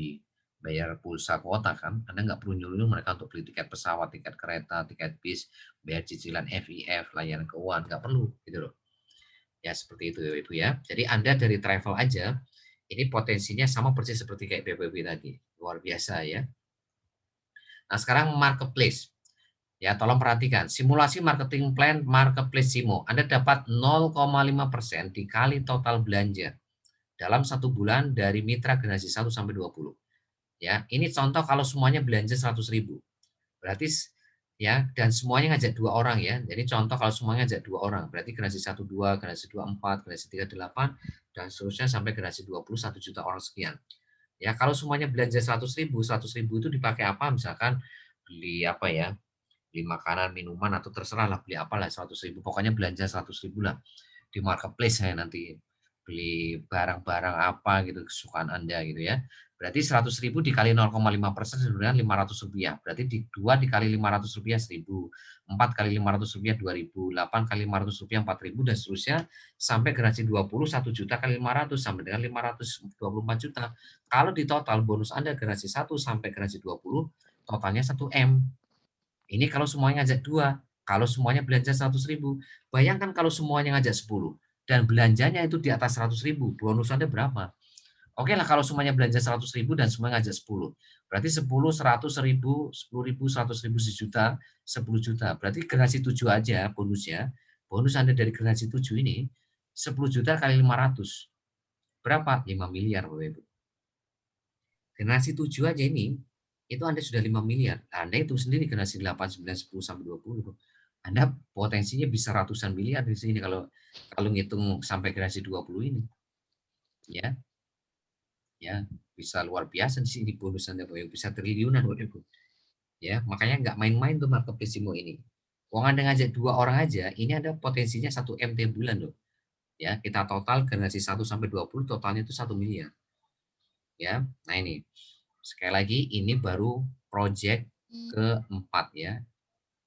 bayar pulsa kuota kan. Anda nggak perlu nyuruh mereka untuk beli tiket pesawat, tiket kereta, tiket bis, bayar cicilan FIF, layanan keuangan, nggak perlu gitu loh. Ya seperti itu Ibu ya. Jadi Anda dari travel aja, ini potensinya sama persis seperti kayak PPOB tadi. Luar biasa ya. Nah, sekarang marketplace. Ya, tolong perhatikan. Simulasi marketing plan marketplace Simo. Anda dapat 0,5% dikali total belanja dalam 1 bulan dari mitra generasi 1 sampai 20. Ya, ini contoh kalau semuanya belanja 100.000. Berarti ya, dan semuanya ngajak 2 orang ya. Jadi contoh kalau semuanya ngajak 2 orang, berarti generasi 1 2, generasi 2 4, generasi 3 8, dan seterusnya sampai generasi 20 1 juta orang sekian. Ya, kalau semuanya belanja 100.000, 100.000 itu dipakai apa? Misalkan beli apa ya? Beli makanan, minuman, atau terserah lah beli apalah 100.000. Pokoknya belanja 100.000 lah di marketplace saya nanti beli barang-barang apa gitu kesukaan Anda gitu ya. Berarti 100.000 dikali 0,5% sebenarnya Rp500. Berarti 2 dikali Rp500 1.000, 4 kali Rp500 2.000, 8 kali Rp500 4.000, dan seterusnya sampai generasi 20 1 juta kali 500 sampai dengan 524 juta. Kalau di total bonus Anda generasi 1 sampai generasi 20 totalnya 1 M. Ini kalau semuanya ngajak 2, kalau semuanya belanja 100.000. Bayangkan kalau semuanya ngajak 10 dan belanjanya itu di atas 100.000, bonus Anda berapa? Oke lah kalau semuanya belanja 100.000 dan semuanya ngajak 10. Berarti 10, 100, 1.000, 10.000, 100.000, 1 juta, 10 juta. Berarti generasi 7 aja bonusnya. Bonus Anda dari generasi 7 ini 10 juta kali 500. Berapa? 5 miliar Bapak Ibu. Generasi 7 aja ini, itu Anda sudah 5 miliar. Anda itu sendiri generasi 8, 9, 10, sampai 20. Anda potensinya bisa ratusan miliar di sini kalau kalau ngitung sampai generasi 20 ini. Ya, ya bisa luar biasa di sini bonus Anda, bisa triliunan Bapak Ibu. Ya, makanya nggak main-main tuh marketplace ini. Uang Anda ngajak 2 orang aja, ini ada potensinya 1 M tiap bulan loh. Ya, kita total generasi 1 sampai 20 totalnya itu 1 miliar. Ya, nah ini. Sekali lagi ini baru project keempat ya.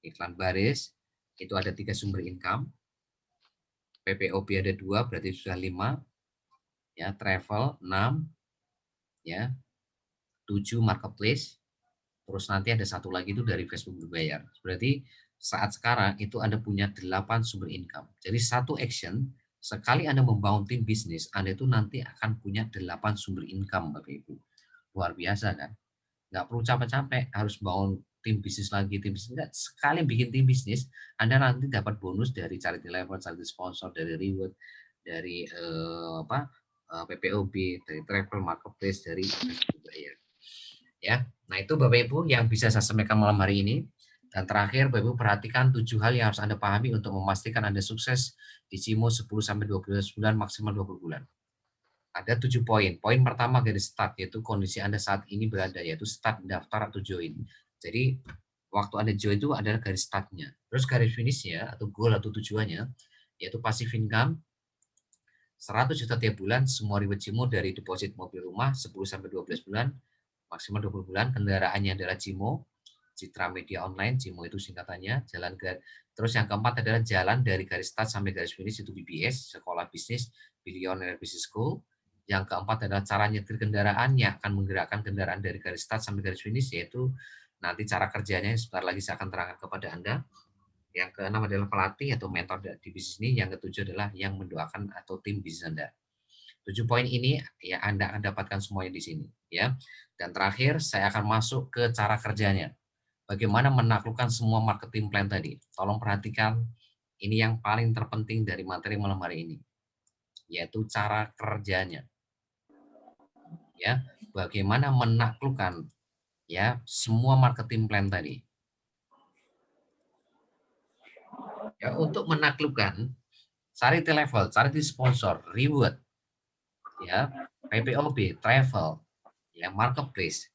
Iklan baris itu ada 3 sumber income. PPOB ada 2 berarti sudah 5. Ya, travel 6 ya. 7 marketplace. Terus nanti ada 1 lagi itu dari Facebook berbayar. Berarti saat sekarang itu Anda punya 8 sumber income. Jadi satu action sekali Anda membangun tim bisnis, Anda itu nanti akan punya 8 sumber income Bapak Ibu. Luar biasa kan? Nggak perlu capek-capek harus bangun tim bisnis lagi, tim bisnis. Enggak, sekali bikin tim bisnis, Anda nanti dapat bonus dari charity level, charity sponsor, dari reward, dari PPOB, dari travel marketplace, dari Facebook bayar. Ya, nah itu Bapak Ibu yang bisa saya sampaikan malam hari ini. Dan terakhir, Bapak Ibu perhatikan 7 hal yang harus Anda pahami untuk memastikan Anda sukses di CIMO 10-12 bulan, maksimal 20 bulan. Ada 7 poin. Poin pertama garis start, yaitu kondisi Anda saat ini berada, yaitu start, daftar, atau join. Jadi, waktu Anda join itu adalah garis startnya. Terus garis finishnya, atau goal atau tujuannya, yaitu passive income, 100 juta tiap bulan, semua ribet CIMO dari deposit mobil rumah, 10-12 bulan, maksimal 20 bulan, kendaraannya adalah CIMO, Citra Media Online, CIMO itu singkatannya. Terus yang keempat adalah jalan dari garis start sampai garis finish, itu BBS, Sekolah Bisnis Billionaire Business School. Yang keempat adalah cara nyetir kendaraan yang akan menggerakkan kendaraan dari garis start sampai garis finish, yaitu nanti cara kerjanya sebentar lagi saya akan terangkan kepada Anda. Yang keenam adalah pelatih atau mentor di bisnis ini. Yang ketujuh adalah yang mendoakan atau tim bisnis Anda. 7 poin ini ya Anda akan dapatkan semuanya di sini ya. Dan terakhir saya akan masuk ke cara kerjanya. Bagaimana menaklukkan semua marketing plan tadi. Tolong perhatikan, ini yang paling terpenting dari materi malam hari ini, yaitu cara kerjanya. Ya, bagaimana menaklukkan ya semua marketing plan tadi. Ya, untuk menaklukkan, cari level, cari sponsor, reward, ya, PPOB, travel, ya, marketplace,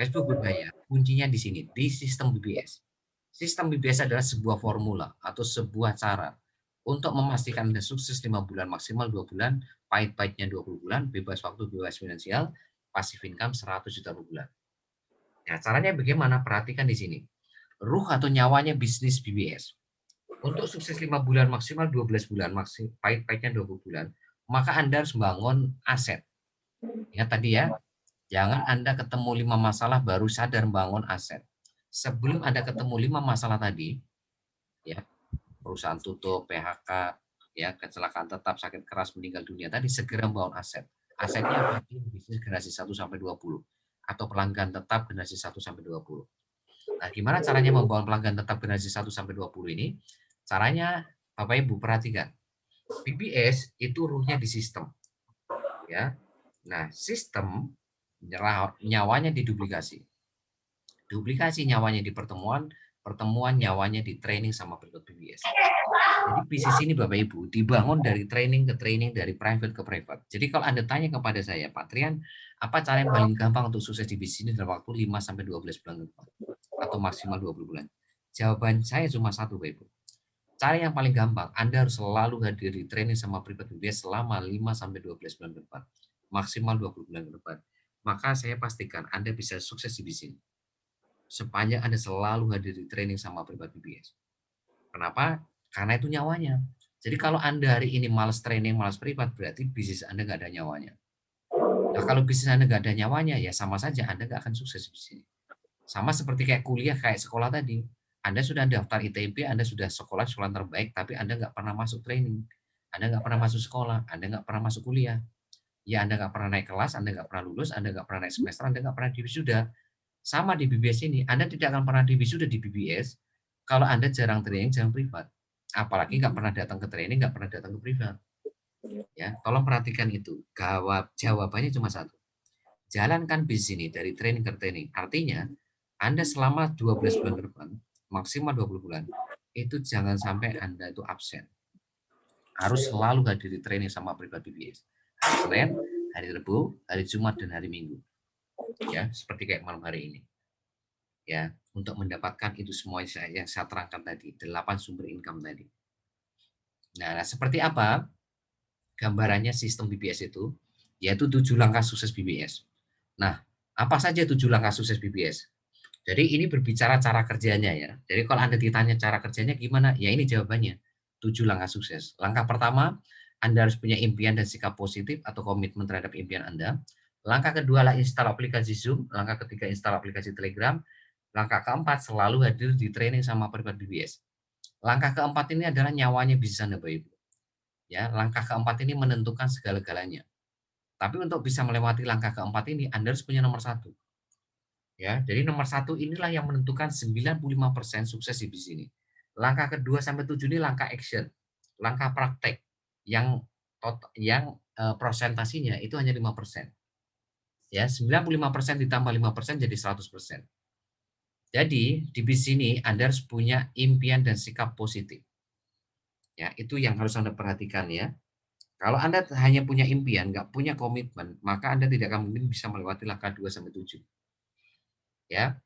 Facebook berbayar. Kuncinya di sini, di sistem BBS. Sistem BBS adalah sebuah formula atau sebuah cara untuk memastikan Anda sukses 5 bulan, maksimal 2 bulan, pahit-pahitnya 20 bulan, bebas waktu, bebas finansial, passive income 100 juta per bulan. Nah, caranya bagaimana? Perhatikan di sini. Ruh atau nyawanya bisnis BBS. Untuk sukses 5 bulan, maksimal 12 bulan, pahit-pahitnya 20 bulan, maka Anda harus membangun aset. Ingat tadi ya, jangan Anda ketemu 5 masalah baru sadar membangun aset. Sebelum Anda ketemu 5 masalah tadi, ya, perusahaan tutup, PHK, ya, kecelakaan tetap, sakit keras, meninggal dunia tadi, segera membangun aset. Asetnya apa? Bisnis generasi 1 sampai 20 atau pelanggan tetap generasi 1 sampai 20. Nah, gimana caranya membangun pelanggan tetap generasi 1 sampai 20 ini? Caranya Bapak Ibu perhatikan. BBS itu ruhnya di sistem. Ya. Nah, sistem nyawanya di duplikasi. Duplikasi nyawanya di pertemuan, pertemuan nyawanya di training sama berikut BBS. Jadi bisnis ini Bapak Ibu dibangun dari training ke training, dari private ke private. Jadi kalau Anda tanya kepada saya, Pak Trian, apa cara yang paling gampang untuk sukses di bisnis ini dalam waktu 5 sampai 12 bulan ke depan atau maksimal 20 bulan? Jawaban saya cuma satu, Bapak Ibu. Cara yang paling gampang, Anda harus selalu hadir di training sama private BBS selama 5 sampai 12 bulan ke depan, maksimal 20 bulan ke depan. Maka saya pastikan Anda bisa sukses di bisnis ini. Sepanjang Anda selalu hadir di training sama private BBS. Kenapa? Karena itu nyawanya. Jadi kalau Anda hari ini malas training, malas privat, berarti bisnis Anda nggak ada nyawanya. Nah, kalau bisnis Anda nggak ada nyawanya, ya sama saja Anda nggak akan sukses di sini. Sama seperti kayak kuliah, kayak sekolah tadi. Anda sudah daftar ITB, Anda sudah sekolah terbaik, tapi Anda nggak pernah masuk training. Anda nggak pernah masuk sekolah, Anda nggak pernah masuk kuliah. Ya Anda nggak pernah naik kelas, Anda nggak pernah lulus, Anda nggak pernah naik semester, Anda nggak pernah di wisuda. Sama di BBS ini, Anda tidak akan pernah di wisuda di BBS kalau Anda jarang training, jarang privat. Apalagi nggak pernah datang ke training, nggak pernah datang ke privat. Ya, tolong perhatikan itu. Jawabannya cuma satu. Jalankan bisnis ini dari training ke training. Artinya, Anda selama 12 bulan ke depan, maksimal 20 bulan, itu jangan sampai Anda itu absen. Harus selalu hadir di training sama privat BBS. Hari Senin, hari Rabu, hari Jumat, dan hari Minggu. Ya, seperti kayak malam hari ini. Ya, untuk mendapatkan itu semua yang saya terangkan tadi, 8 sumber income tadi. Nah, seperti apa gambarannya sistem BBS itu? Yaitu 7 langkah sukses BBS. Nah, apa saja 7 langkah sukses BBS? Jadi ini berbicara cara kerjanya ya. Jadi kalau Anda ditanya cara kerjanya gimana? Ya ini jawabannya. 7 langkah sukses. Langkah pertama, Anda harus punya impian dan sikap positif atau komitmen terhadap impian Anda. Langkah kedua adalah install aplikasi Zoom. Langkah ketiga install aplikasi Telegram. Langkah keempat, selalu hadir di training sama privat BBS. Langkah keempat ini adalah nyawanya bisnis Anda, Bapak Ibu. Ya, langkah keempat ini menentukan segala-galanya. Tapi untuk bisa melewati langkah keempat ini, Anda harus punya nomor satu. Ya, jadi nomor satu inilah yang menentukan 95% sukses di bisnis ini. Langkah kedua sampai 7 ini langkah action, langkah praktek yang prosentasinya itu hanya 5%. Ya, 95% ditambah 5% jadi 100%. Jadi di sini Anda harus punya impian dan sikap positif. Ya, itu yang harus Anda perhatikan ya. Kalau Anda hanya punya impian, nggak punya komitmen, maka Anda tidak akan mungkin bisa melewati langkah 2 sampai 7 ya.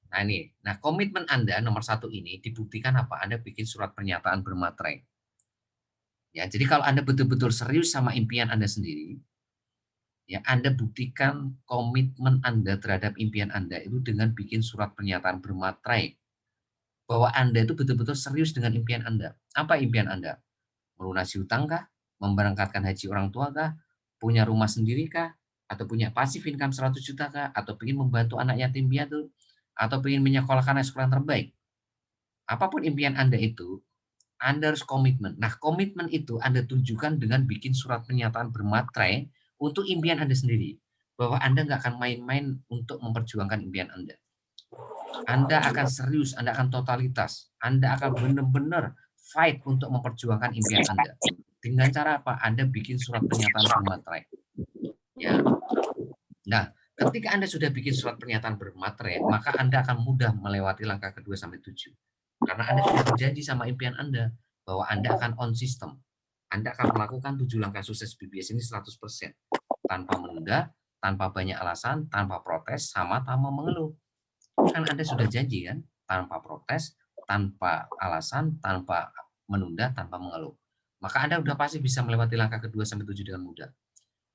Nah ini, nah komitmen Anda nomor satu ini dibuktikan apa? Anda bikin surat pernyataan bermaterai. Ya, jadi kalau Anda betul-betul serius sama impian Anda sendiri, ya Anda buktikan komitmen Anda terhadap impian Anda itu dengan bikin surat pernyataan bermaterai. Bahwa Anda itu betul-betul serius dengan impian Anda. Apa impian Anda? Melunasi hutang kah? Memberangkatkan haji orang tua kah? Punya rumah sendiri kah? Atau punya pasif income 100 juta kah? Atau ingin membantu anak yatim piatu? Atau ingin menyekolahkan anak sekolah yang terbaik? Apapun impian Anda itu, Anda harus komitmen. Nah, komitmen itu Anda tunjukkan dengan bikin surat pernyataan bermaterai untuk impian Anda sendiri. Bahwa Anda nggak akan main-main untuk memperjuangkan impian Anda. Anda akan serius, Anda akan totalitas, Anda akan benar-benar fight untuk memperjuangkan impian Anda. Dengan cara apa? Anda bikin surat pernyataan bermaterai. Ya. Nah, ketika Anda sudah bikin surat pernyataan bermaterai, maka Anda akan mudah melewati langkah kedua sampai 7. Karena Anda sudah berjanji sama impian Anda bahwa Anda akan on system. Anda akan melakukan 7 langkah sukses BBS ini 100%. Tanpa menunda, tanpa banyak alasan, tanpa protes, sama tanpa mengeluh. Kan Anda sudah janji kan, tanpa protes, tanpa alasan, tanpa menunda, tanpa mengeluh. Maka Anda udah pasti bisa melewati langkah kedua sampai 7 dengan mudah.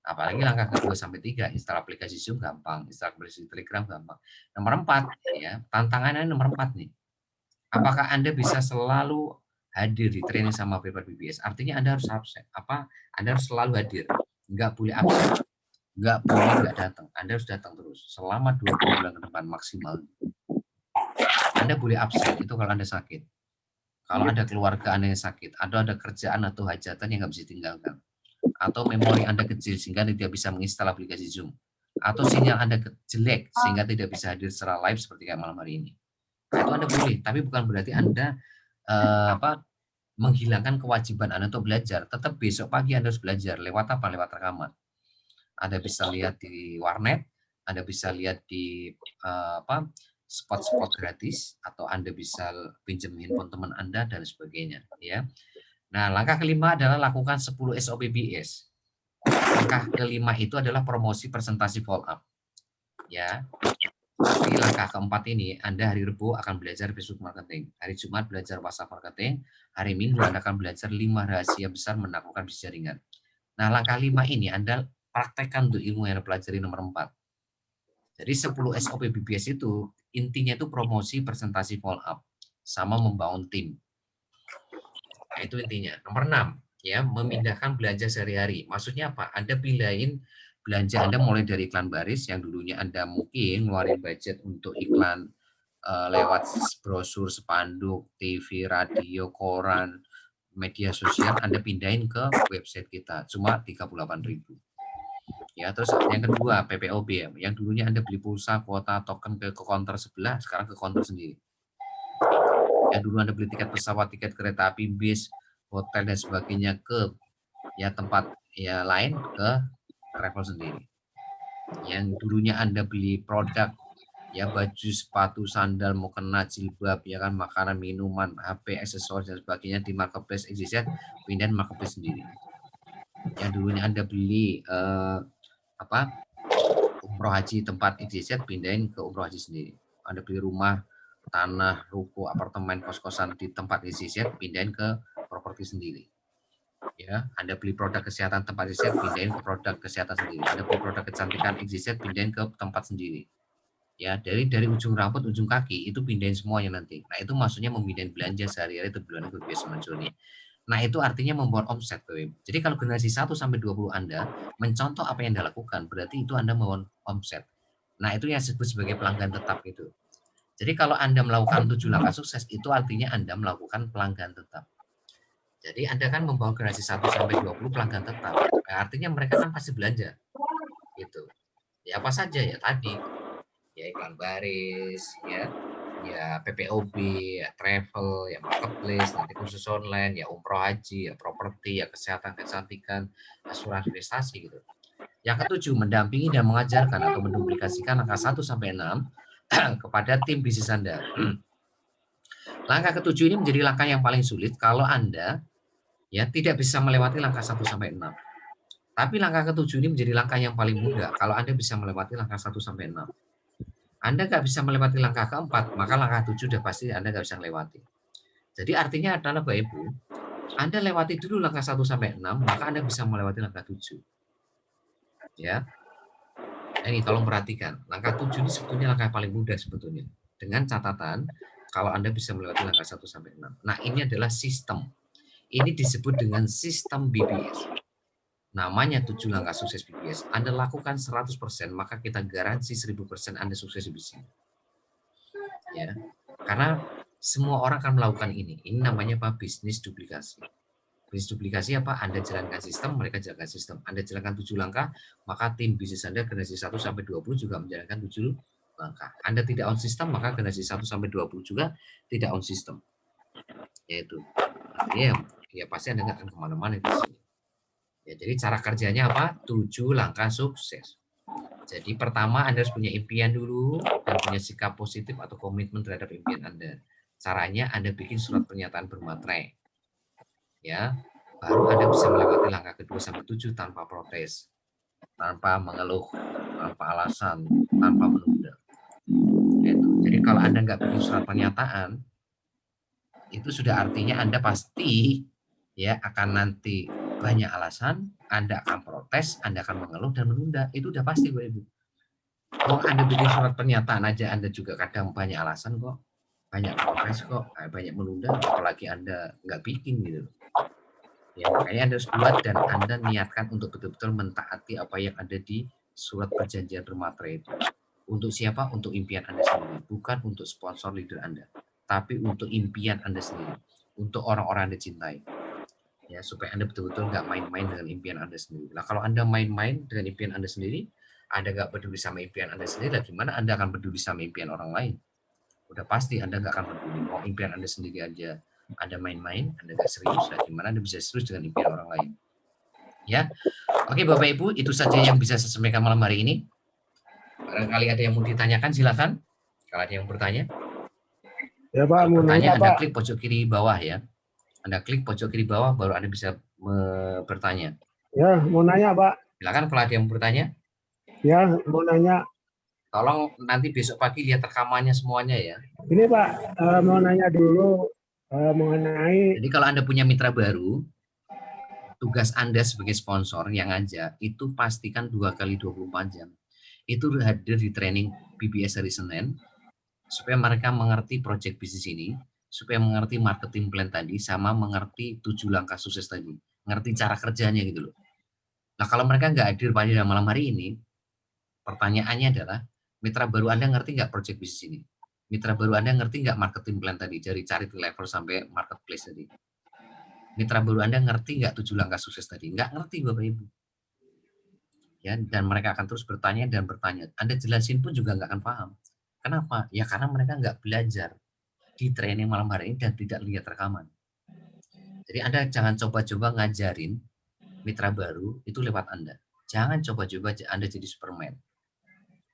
Apalagi langkah kedua sampai 3, install aplikasi Zoom gampang, install aplikasi Telegram gampang. Nomor 4, ya, tantangannya nomor 4 nih. Apakah Anda bisa selalu hadir di training sama Paper BBS? Artinya Anda harus absen, Anda harus selalu hadir, nggak boleh absen, nggak boleh nggak datang. Anda harus datang terus selama 20 bulan ke depan maksimal. Anda boleh absen itu kalau Anda sakit. Kalau ada keluarga Anda yang sakit, atau ada kerjaan atau hajatan yang nggak bisa ditinggalkan. Atau memori Anda kecil sehingga tidak bisa menginstal aplikasi Zoom. Atau sinyal Anda jelek sehingga tidak bisa hadir secara live seperti kayak malam hari ini. Nah, itu Anda boleh, tapi bukan berarti Anda menghilangkan kewajiban Anda untuk belajar. Tetap besok pagi Anda harus belajar. Lewat apa? Lewat rekaman. Anda bisa lihat di warnet, Anda bisa lihat di spot-spot gratis, atau Anda bisa pinjam handphone teman Anda dan sebagainya. Ya. Nah, langkah kelima adalah lakukan 10 SOPBS. Langkah kelima itu adalah promosi presentasi follow up. Ya. Tapi langkah keempat ini, Anda hari Rabu akan belajar Facebook marketing. Hari Jumat belajar WhatsApp marketing. Hari Minggu Anda akan belajar 5 rahasia besar menaklukkan bisnis jaringan. Nah, langkah 5 ini Anda praktekkan untuk ilmu yang Anda pelajari nomor 4. Jadi 10 SOP BBS itu intinya itu promosi, presentasi, follow up, sama membangun tim. Nah, itu intinya. Nomor 6, ya, memindahkan belanja sehari-hari. Maksudnya apa? Anda pindahin belanja Anda mulai dari iklan baris yang dulunya Anda mungkin ngeluarin budget untuk iklan lewat brosur, spanduk, TV, radio, koran, media sosial, Anda pindahin ke website kita. Cuma 38.000. Ya, terus yang kedua PPOB ya, yang dulunya Anda beli pulsa, kuota, token ke counter sebelah, sekarang ke counter sendiri. Yang dulu Anda beli tiket pesawat, tiket kereta api, bis, hotel dan sebagainya ke ya tempat ya lain, ke travel sendiri. Yang dulunya Anda beli produk ya baju, sepatu, sandal, mukena, jilbab, ya kan, makanan, minuman, HP, aksesoris dan sebagainya di marketplace XYZ, pindahin marketplace sendiri. Yang dulunya Anda beli umroh haji tempat XYZ, pindahin ke umroh haji sendiri. Anda beli rumah, tanah, ruko, apartemen, kos-kosan di tempat XYZ, pindahin ke properti sendiri. Ya, Anda beli produk kesehatan tempat XYZ, pindahin ke produk kesehatan sendiri. Anda beli produk kecantikan XYZ, pindahin ke tempat sendiri. Ya, dari ujung rambut, ujung kaki itu pindahin semuanya nanti. Nah, itu maksudnya memindahin belanja sehari-hari itu bulanan biasa menjoni. Nah, itu artinya membuat omset, tuh. Jadi kalau generasi 1 sampai 20 Anda mencontoh apa yang Anda lakukan, berarti itu Anda membuat omset. Nah, itu yang disebut sebagai pelanggan tetap itu. Jadi kalau Anda melakukan 7 langkah sukses, itu artinya Anda melakukan pelanggan tetap. Jadi Anda kan membawa generasi 1 sampai 20 pelanggan tetap. Nah, artinya mereka kan pasti belanja. Gitu. Ya apa saja ya tadi, ya iklan baris, ya PPOB, ya travel, ya marketplace, nanti khusus online, ya umroh haji, ya properti, ya kesehatan, kecantikan, asuransi investasi gitu. Yang ketujuh, mendampingi dan mengajarkan atau menduplikasikan langkah 1 sampai 6 kepada tim bisnis Anda. Langkah ketujuh ini menjadi langkah yang paling sulit kalau Anda ya tidak bisa melewati langkah 1 sampai 6. Tapi langkah ketujuh ini menjadi langkah yang paling mudah kalau Anda bisa melewati langkah 1 sampai 6. Anda nggak bisa melewati langkah keempat, maka langkah 7 udah pasti Anda nggak bisa melewati. Jadi artinya adalah Bapak Ibu, Anda lewati dulu langkah 1 sampai 6, maka Anda bisa melewati langkah 7. Ya. Ini tolong perhatikan, langkah 7 ini sebetulnya langkah yang paling mudah sebetulnya. Dengan catatan, kalau Anda bisa melewati langkah 1 sampai 6. Nah, ini adalah sistem. Ini disebut dengan sistem BBS. Namanya 7 langkah sukses BBS. Anda lakukan 100%, maka kita garansi 1000% Anda sukses di bisnis. Ya. Karena semua orang akan melakukan ini. Ini namanya apa? Bisnis duplikasi. Bisnis duplikasi apa? Anda jalankan sistem, mereka jalankan sistem. Anda jalankan 7 langkah, maka tim bisnis Anda generasi 1 sampai 20 juga menjalankan 7 langkah. Anda tidak on sistem, maka generasi 1 sampai 20 juga tidak on sistem. Yaitu, artinya ya pasti Anda nggak akan kemana-mana di sini. Ya, jadi cara kerjanya apa? 7 langkah sukses. Jadi pertama Anda harus punya impian dulu dan punya sikap positif atau komitmen terhadap impian Anda. Caranya Anda bikin surat pernyataan bermaterai. Ya, baru Anda bisa melewati langkah kedua sampai 7 tanpa protes, tanpa mengeluh, tanpa alasan, tanpa menunda. Gitu. Jadi kalau Anda nggak bikin surat pernyataan, itu sudah artinya Anda pasti ya akan nanti banyak alasan, Anda akan protes, Anda akan mengeluh dan menunda. Itu udah pasti, Bapak Ibu. Oh, Anda bikin surat pernyataan aja Anda juga kadang banyak alasan kok, banyak protes kok, banyak menunda, apalagi Anda nggak bikin gitu. Ya, makanya Anda harus buat dan Anda niatkan untuk betul-betul mentaati apa yang ada di surat perjanjian bermaterai itu. Untuk siapa? Untuk impian Anda sendiri, bukan untuk sponsor leader Anda, tapi untuk impian Anda sendiri, untuk orang-orang Anda cintai. Ya, supaya Anda betul-betul nggak main-main dengan impian Anda sendiri. Nah, kalau Anda main-main dengan impian Anda sendiri, Anda nggak peduli sama impian Anda sendiri, gimana Anda akan peduli sama impian orang lain? Udah pasti Anda nggak akan peduli. Mau impian Anda sendiri aja Anda main-main, Anda nggak serius, gimana Anda bisa serius dengan impian orang lain? Ya, oke Bapak Ibu, itu saja yang bisa saya sampaikan malam hari ini. Barangkali ada yang mau ditanyakan, silakan. Kalau ada yang bertanya, Ya Pak, kalau mau bertanya nanya Anda Pak. klik pojok kiri bawah ya. Anda klik pojok kiri bawah, baru Anda bisa bertanya. Ya, mau nanya Pak. Silakan kalau ada yang bertanya. Ya, mau nanya. Tolong nanti besok pagi lihat rekamannya semuanya ya. Ini Pak, mau nanya dulu mengenai. Jadi kalau Anda punya mitra baru, tugas Anda sebagai sponsor yang ngajak itu pastikan 2 kali 24 jam. Itu hadir di training BBS hari Senin, supaya mereka mengerti project bisnis ini, supaya mengerti marketing plan tadi, sama mengerti 7 langkah sukses tadi. Ngerti cara kerjanya gitu loh. Nah kalau mereka nggak hadir pada malam hari ini, pertanyaannya adalah, mitra baru Anda ngerti nggak project bisnis ini? Mitra baru Anda ngerti nggak marketing plan tadi, dari charity level sampai marketplace tadi? Mitra baru Anda ngerti nggak 7 langkah sukses tadi? Nggak ngerti Bapak Ibu. Ya, dan mereka akan terus bertanya dan bertanya. Anda jelasin pun juga nggak akan paham. Kenapa? Ya karena mereka nggak belajar di training malam hari ini dan tidak lihat rekaman. Jadi Anda jangan coba-coba ngajarin mitra baru itu lewat Anda. Jangan coba-coba Anda jadi Superman.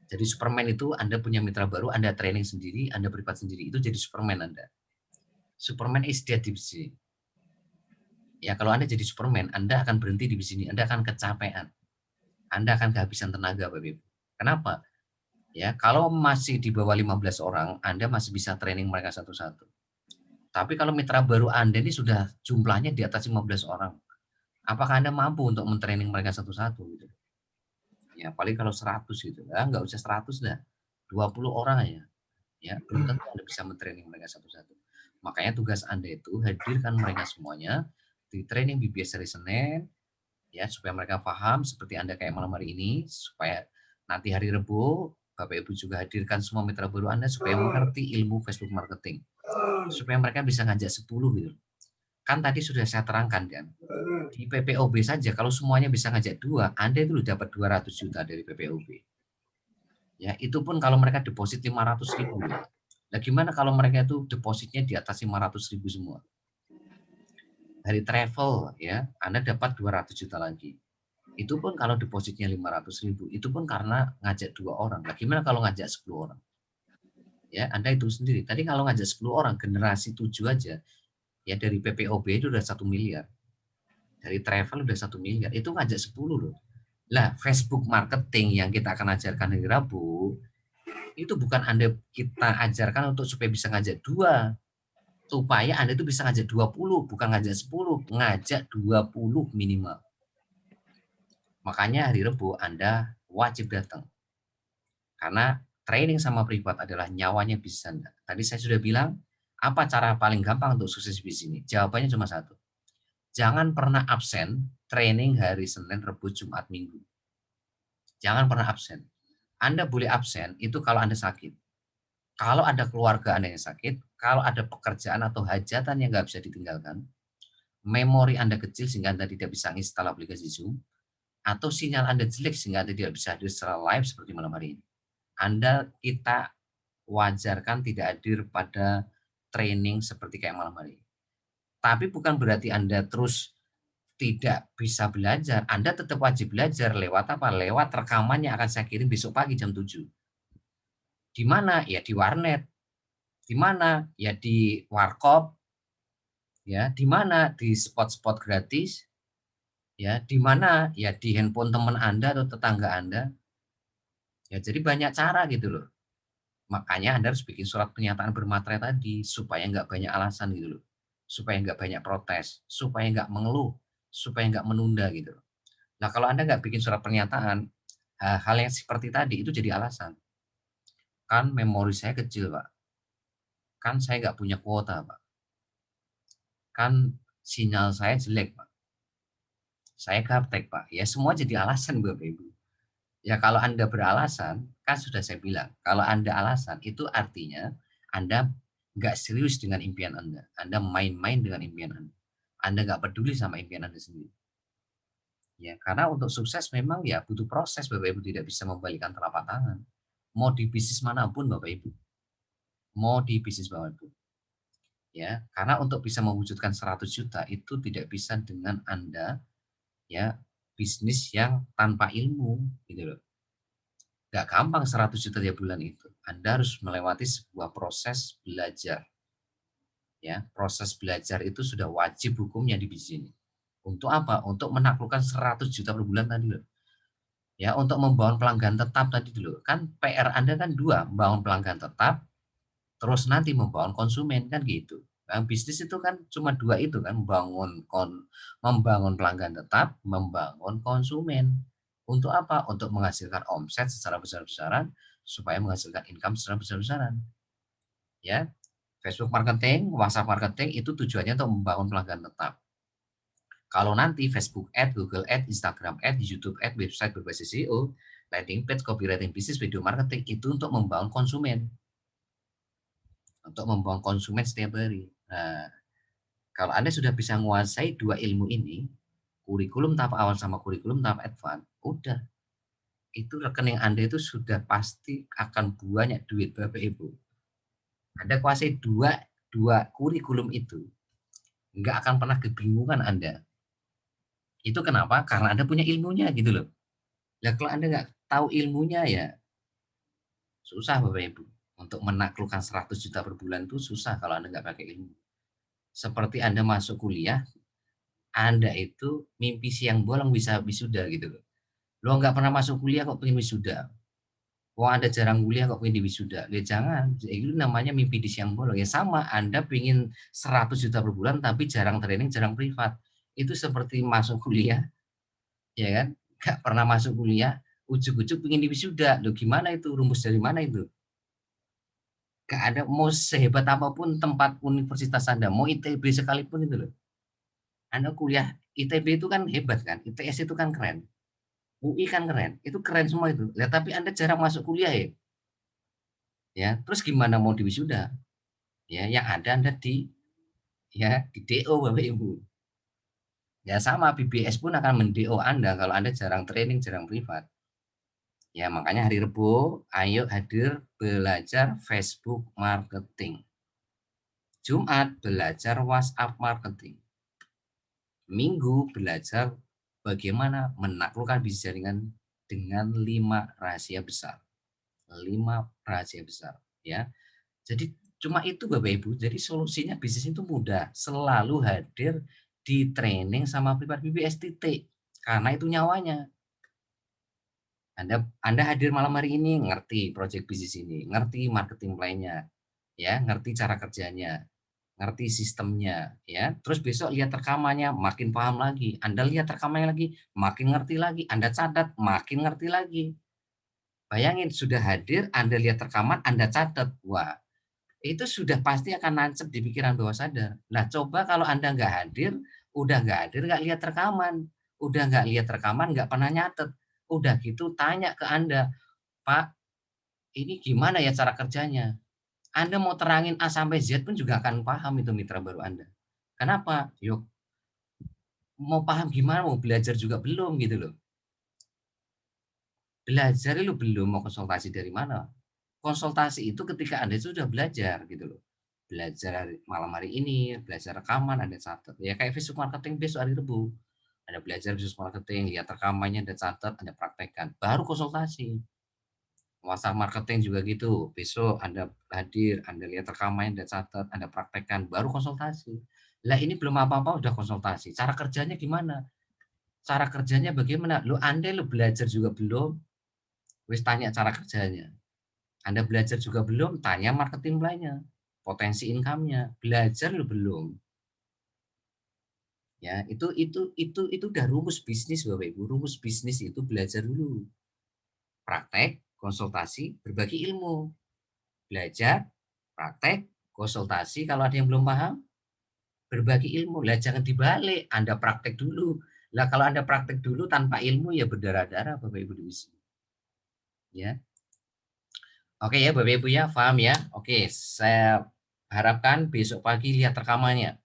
Jadi Superman itu Anda punya mitra baru, Anda training sendiri, Anda privat sendiri, itu jadi Superman Anda. Superman is dead di sini. Ya kalau Anda jadi Superman, Anda akan berhenti di sini, Anda akan kecapean. Anda akan kehabisan tenaga, Bapak Ibu. Kenapa? Ya, kalau masih di bawah 15 orang, Anda masih bisa training mereka satu-satu. Tapi kalau mitra baru Anda ini sudah jumlahnya di atas 15 orang, apakah Anda mampu untuk mentraining mereka satu-satu gitu? Ya, paling kalau 100 gitu. Nggak usah 100 dah. 20 orang aja. Ya, belum tentu Anda bisa mentraining mereka satu-satu. Makanya tugas Anda itu hadirkan mereka semuanya di training BBS hari Senin, ya supaya mereka paham seperti Anda kayak malam hari ini, supaya nanti hari Rabu Bapak Ibu juga hadirkan semua mitra baru Anda supaya mengerti ilmu Facebook marketing. Supaya mereka bisa ngajak 10 gitu. Kan tadi sudah saya terangkan kan. Di PPOB saja kalau semuanya bisa ngajak 2, Anda itu dapat 200 juta dari PPOB. Ya, itu pun kalau mereka deposit 500.000 ya. Nah, gimana kalau mereka itu depositnya di atas 500.000 semua? Dari travel ya, Anda dapat 200 juta lagi. Itu pun kalau depositnya 500.000, itu pun karena ngajak 2 orang. Nah, gimana kalau ngajak 10 orang? Ya, Anda hitung sendiri. Tadi kalau ngajak 10 orang, generasi 7 aja, ya dari PPOB itu udah 1 miliar. Dari travel udah 1 miliar. Itu ngajak 10 loh. Lah, Facebook marketing yang kita akan ajarkan hari Rabu, itu bukan kita ajarkan untuk supaya bisa ngajak 2. Supaya Anda itu bisa ngajak 20, bukan ngajak 10. Ngajak 20 minimal. Makanya hari Rabu Anda wajib datang. Karena training sama privat adalah nyawanya bisnis Anda. Tadi saya sudah bilang, apa cara paling gampang untuk sukses bisnis ini? Jawabannya cuma satu. Jangan pernah absen training hari Senin, Rabu, Jumat, Minggu. Jangan pernah absen. Anda boleh absen itu kalau Anda sakit. Kalau ada keluarga Anda yang sakit, kalau ada pekerjaan atau hajatan yang nggak bisa ditinggalkan, memori Anda kecil sehingga Anda tidak bisa install aplikasi Zoom, atau sinyal Anda jelek sehingga Anda tidak bisa hadir secara live seperti malam hari ini. Kita wajarkan tidak hadir pada training seperti kayak malam hari ini. Tapi bukan berarti Anda terus tidak bisa belajar. Anda tetap wajib belajar lewat apa? Lewat rekaman yang akan saya kirim besok pagi jam 7. Di mana? Ya di warnet. Di mana? Ya di warkop. Ya, di mana? Di spot-spot gratis. Ya, di mana? Ya di handphone teman Anda atau tetangga Anda. Ya, jadi banyak cara gitu loh. Makanya Anda harus bikin surat pernyataan bermaterai tadi, supaya nggak banyak alasan gitu loh. Supaya nggak banyak protes, supaya nggak mengeluh, supaya nggak menunda gitu loh. Nah, kalau Anda nggak bikin surat pernyataan, hal yang seperti tadi itu jadi alasan. Kan memori saya kecil, Pak. Kan saya nggak punya kuota, Pak. Kan sinyal saya jelek, Pak. Saya gaptek, Pak. Ya semua jadi alasan, Bapak Ibu. Ya kalau Anda beralasan, kan sudah saya bilang, kalau Anda alasan itu artinya Anda nggak serius dengan impian Anda. Anda main-main dengan impian Anda. Anda nggak peduli sama impian Anda sendiri. Ya, karena untuk sukses memang ya butuh proses, Bapak Ibu, tidak bisa membalikkan telapak tangan. Mau di bisnis manapun, Bapak Ibu. Mau di bisnis manapun. Ya, karena untuk bisa mewujudkan 100 juta itu tidak bisa dengan Anda ya bisnis yang tanpa ilmu gitu loh. Nggak gampang 100 juta tiap bulan itu. Anda harus melewati sebuah proses belajar. Ya, proses belajar itu sudah wajib hukumnya di bisnis ini. Untuk apa? Untuk menaklukkan 100 juta per bulan tadi loh. Ya, untuk membangun pelanggan tetap tadi dulu. Kan PR Anda kan dua, membangun pelanggan tetap, terus nanti membangun konsumen kan gitu. Nah, bisnis itu kan cuma dua itu kan, membangun pelanggan tetap, membangun konsumen. Untuk apa? Untuk menghasilkan omset secara besar-besaran, supaya menghasilkan income secara besar-besaran. Ya, Facebook marketing, WhatsApp marketing itu tujuannya untuk membangun pelanggan tetap. Kalau nanti Facebook Ad, Google Ad, Instagram Ad, YouTube Ad, website berbasis SEO, landing page, copywriting bisnis, video marketing itu untuk membangun konsumen. Untuk membangun konsumen setiap hari. Nah, kalau Anda sudah bisa menguasai dua ilmu ini, kurikulum tahap awal sama kurikulum tahap advance, udah. Itu rekening Anda itu sudah pasti akan banyak duit, Bapak Ibu. Anda kuasai dua kurikulum itu, nggak akan pernah kebingungan Anda. Itu kenapa? Karena Anda punya ilmunya gitu loh. Nah, kalau Anda nggak tahu ilmunya ya susah Bapak Ibu. Untuk menaklukkan 100 juta per bulan itu susah kalau Anda nggak pakai ilmu. Seperti Anda masuk kuliah, Anda itu mimpi siang bolong bisa wisuda gitu loh. Lo nggak pernah masuk kuliah kok pengen wisuda. Wah, Anda jarang kuliah kok pengen di wisuda. Ya jangan, itu namanya mimpi di siang bolong. Ya sama, Anda pengen 100 juta per bulan tapi jarang training, jarang privat. Itu seperti masuk kuliah, ya kan? Nggak pernah masuk kuliah, ujuk-ujuk pengen di wisuda. Loh gimana itu? Rumus dari mana itu? Nggak ada, mau sehebat apapun tempat universitas Anda, mau ITB sekalipun itu loh. Anda kuliah ITB itu kan hebat kan, ITS itu kan keren, UI kan keren, itu keren semua itu. Lihat tapi Anda jarang masuk kuliah ya. Ya, terus gimana mau diwisuda? Ya, yang ada Anda di DO Bapak Ibu. Ya sama BBS pun akan men-DO Anda kalau Anda jarang training, jarang privat. Ya, makanya hari Rebo, ayo hadir belajar Facebook marketing. Jumat belajar WhatsApp marketing. Minggu belajar bagaimana menaklukkan bisnis jaringan dengan 5 rahasia besar. 5 rahasia besar, ya. Jadi cuma itu Bapak Ibu, jadi solusinya bisnis itu mudah, selalu hadir di training sama Privat BBS titik, karena itu nyawanya. Anda hadir malam hari ini ngerti project bisnis ini, ngerti marketing plan-nya, ya, ngerti cara kerjanya, ngerti sistemnya, ya. Terus besok lihat rekamannya, makin paham lagi. Anda lihat rekamannya lagi, makin ngerti lagi. Anda catat, makin ngerti lagi. Bayangin sudah hadir, Anda lihat rekaman, Anda catat. Wah, itu sudah pasti akan nancep di pikiran bawah sadar. Nah, coba kalau Anda nggak hadir, udah nggak hadir, nggak lihat rekaman. Udah nggak lihat rekaman, nggak pernah nyatet. Udah gitu tanya ke Anda, "Pak, ini gimana ya cara kerjanya?" Anda mau terangin A sampai Z pun juga akan paham itu mitra baru Anda. Kenapa? Yuk, mau paham gimana, mau belajar juga belum gitu loh. Belajar lu belum, mau konsultasi dari mana? Konsultasi itu ketika Anda sudah belajar gitu loh. Belajar malam hari ini, belajar rekaman, Anda catat. Ya kayak Facebook marketing besok hari Rebo. Anda belajar Facebook marketing, lihat rekamannya, Anda catat, Anda praktekkan. Baru konsultasi. WhatsApp marketing juga gitu. Besok Anda hadir, Anda lihat rekamannya, Anda catat, Anda praktekkan, baru konsultasi. Lah ini belum apa-apa udah konsultasi. Cara kerjanya gimana? Cara kerjanya bagaimana? Anda belajar juga belum, wis tanya cara kerjanya. Anda belajar juga belum, tanya marketing plan-nya, potensi income-nya. Belajar belum. Ya, itu udah rumus bisnis Bapak Ibu. Rumus bisnis itu belajar dulu. Praktek, konsultasi, berbagi ilmu. Belajar, praktek, konsultasi kalau ada yang belum paham, berbagi ilmu. Lah jangan dibalik, Anda praktek dulu. Lah kalau Anda praktek dulu tanpa ilmu ya berdarah-darah Bapak Ibu di sini. Ya. Oke ya Bapak Ibu ya, paham ya? Oke, saya harapkan besok pagi lihat rekamannya.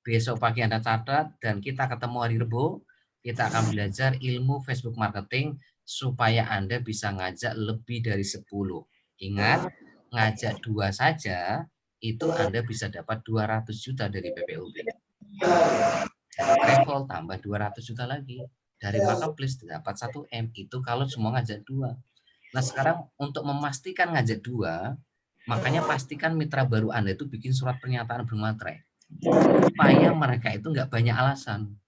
Besok pagi Anda catat dan kita ketemu hari Rebo. Kita akan belajar ilmu Facebook marketing supaya Anda bisa ngajak lebih dari 10. Ingat, ngajak 2 saja itu Anda bisa dapat 200 juta dari PPOB. Dari travel tambah 200 juta lagi. Dari marketplace dapat 1 M. Itu kalau semua ngajak 2. Nah, sekarang untuk memastikan ngajak 2, makanya pastikan mitra baru Anda itu bikin surat pernyataan bermaterai. Supaya mereka itu nggak banyak alasan.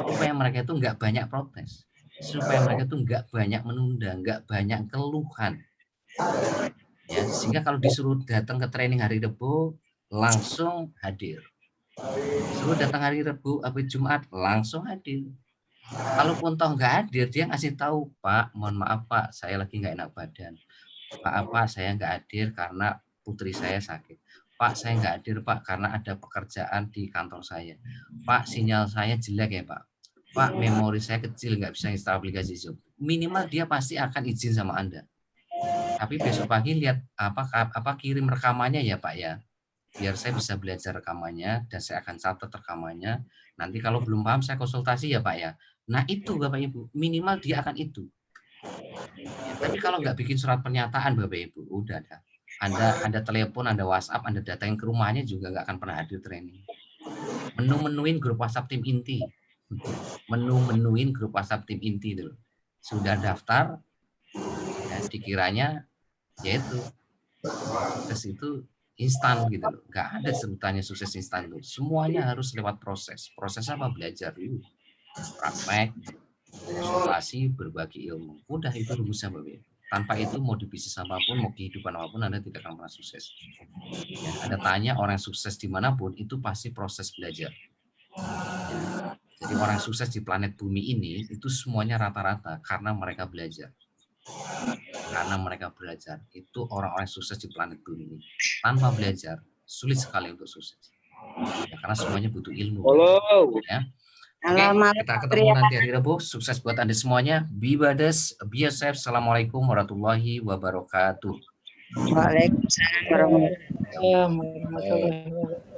Supaya mereka itu nggak banyak protes. Supaya mereka itu nggak banyak menunda, nggak banyak keluhan. Ya, sehingga kalau disuruh datang ke training hari Rebo, langsung hadir. Disuruh datang hari Rebo, apa Jumat, langsung hadir. Kalaupun toh nggak hadir, dia ngasih tahu, Pak, mohon maaf Pak, saya lagi nggak enak badan. Pak, saya nggak hadir karena putri saya sakit. Pak, saya nggak hadir Pak karena ada pekerjaan di kantor saya. Pak, sinyal saya jelek ya Pak. Pak, memori saya kecil nggak bisa install aplikasi Zoom. Minimal dia pasti akan izin sama Anda. Tapi besok pagi lihat apa kirim rekamannya ya Pak ya. Biar saya bisa belajar rekamannya dan saya akan catat rekamannya. Nanti kalau belum paham saya konsultasi ya Pak ya. Nah itu Bapak Ibu, minimal dia akan itu. Ya, tapi kalau nggak bikin surat pernyataan Bapak Ibu, udah dah. Anda telepon, Anda WhatsApp, Anda datangin ke rumahnya juga nggak akan pernah hadir training. Menu-menuin grup WhatsApp tim inti. Menu-menuin grup WhatsApp tim inti itu. Sudah daftar, ya, dikiranya yaitu sukses itu instan gitu loh. Nggak ada sebutannya sukses instan itu. Semuanya harus lewat proses. Proses apa? Belajar dulu. Praktek, konsultasi, berbagi ilmu. Udah itu rumusnya Bapak Ibu. Tanpa itu mau di bisnis apapun, mau kehidupan apapun, Anda tidak akan pernah sukses. Ya, Anda tanya orang sukses dimanapun, itu pasti proses belajar. Ya. Jadi orang sukses di planet bumi ini, itu semuanya rata-rata karena mereka belajar. Karena mereka belajar. Itu orang-orang sukses di planet bumi ini. Tanpa belajar, sulit sekali untuk sukses. Ya, karena semuanya butuh ilmu. Ya. Oke, kita ketemu nanti hari Rabu. Sukses buat Anda semuanya. Be Bades, be safe. Assalamualaikum warahmatullahi wabarakatuh. Waalaikumsalam warahmatullahi wabarakatuh.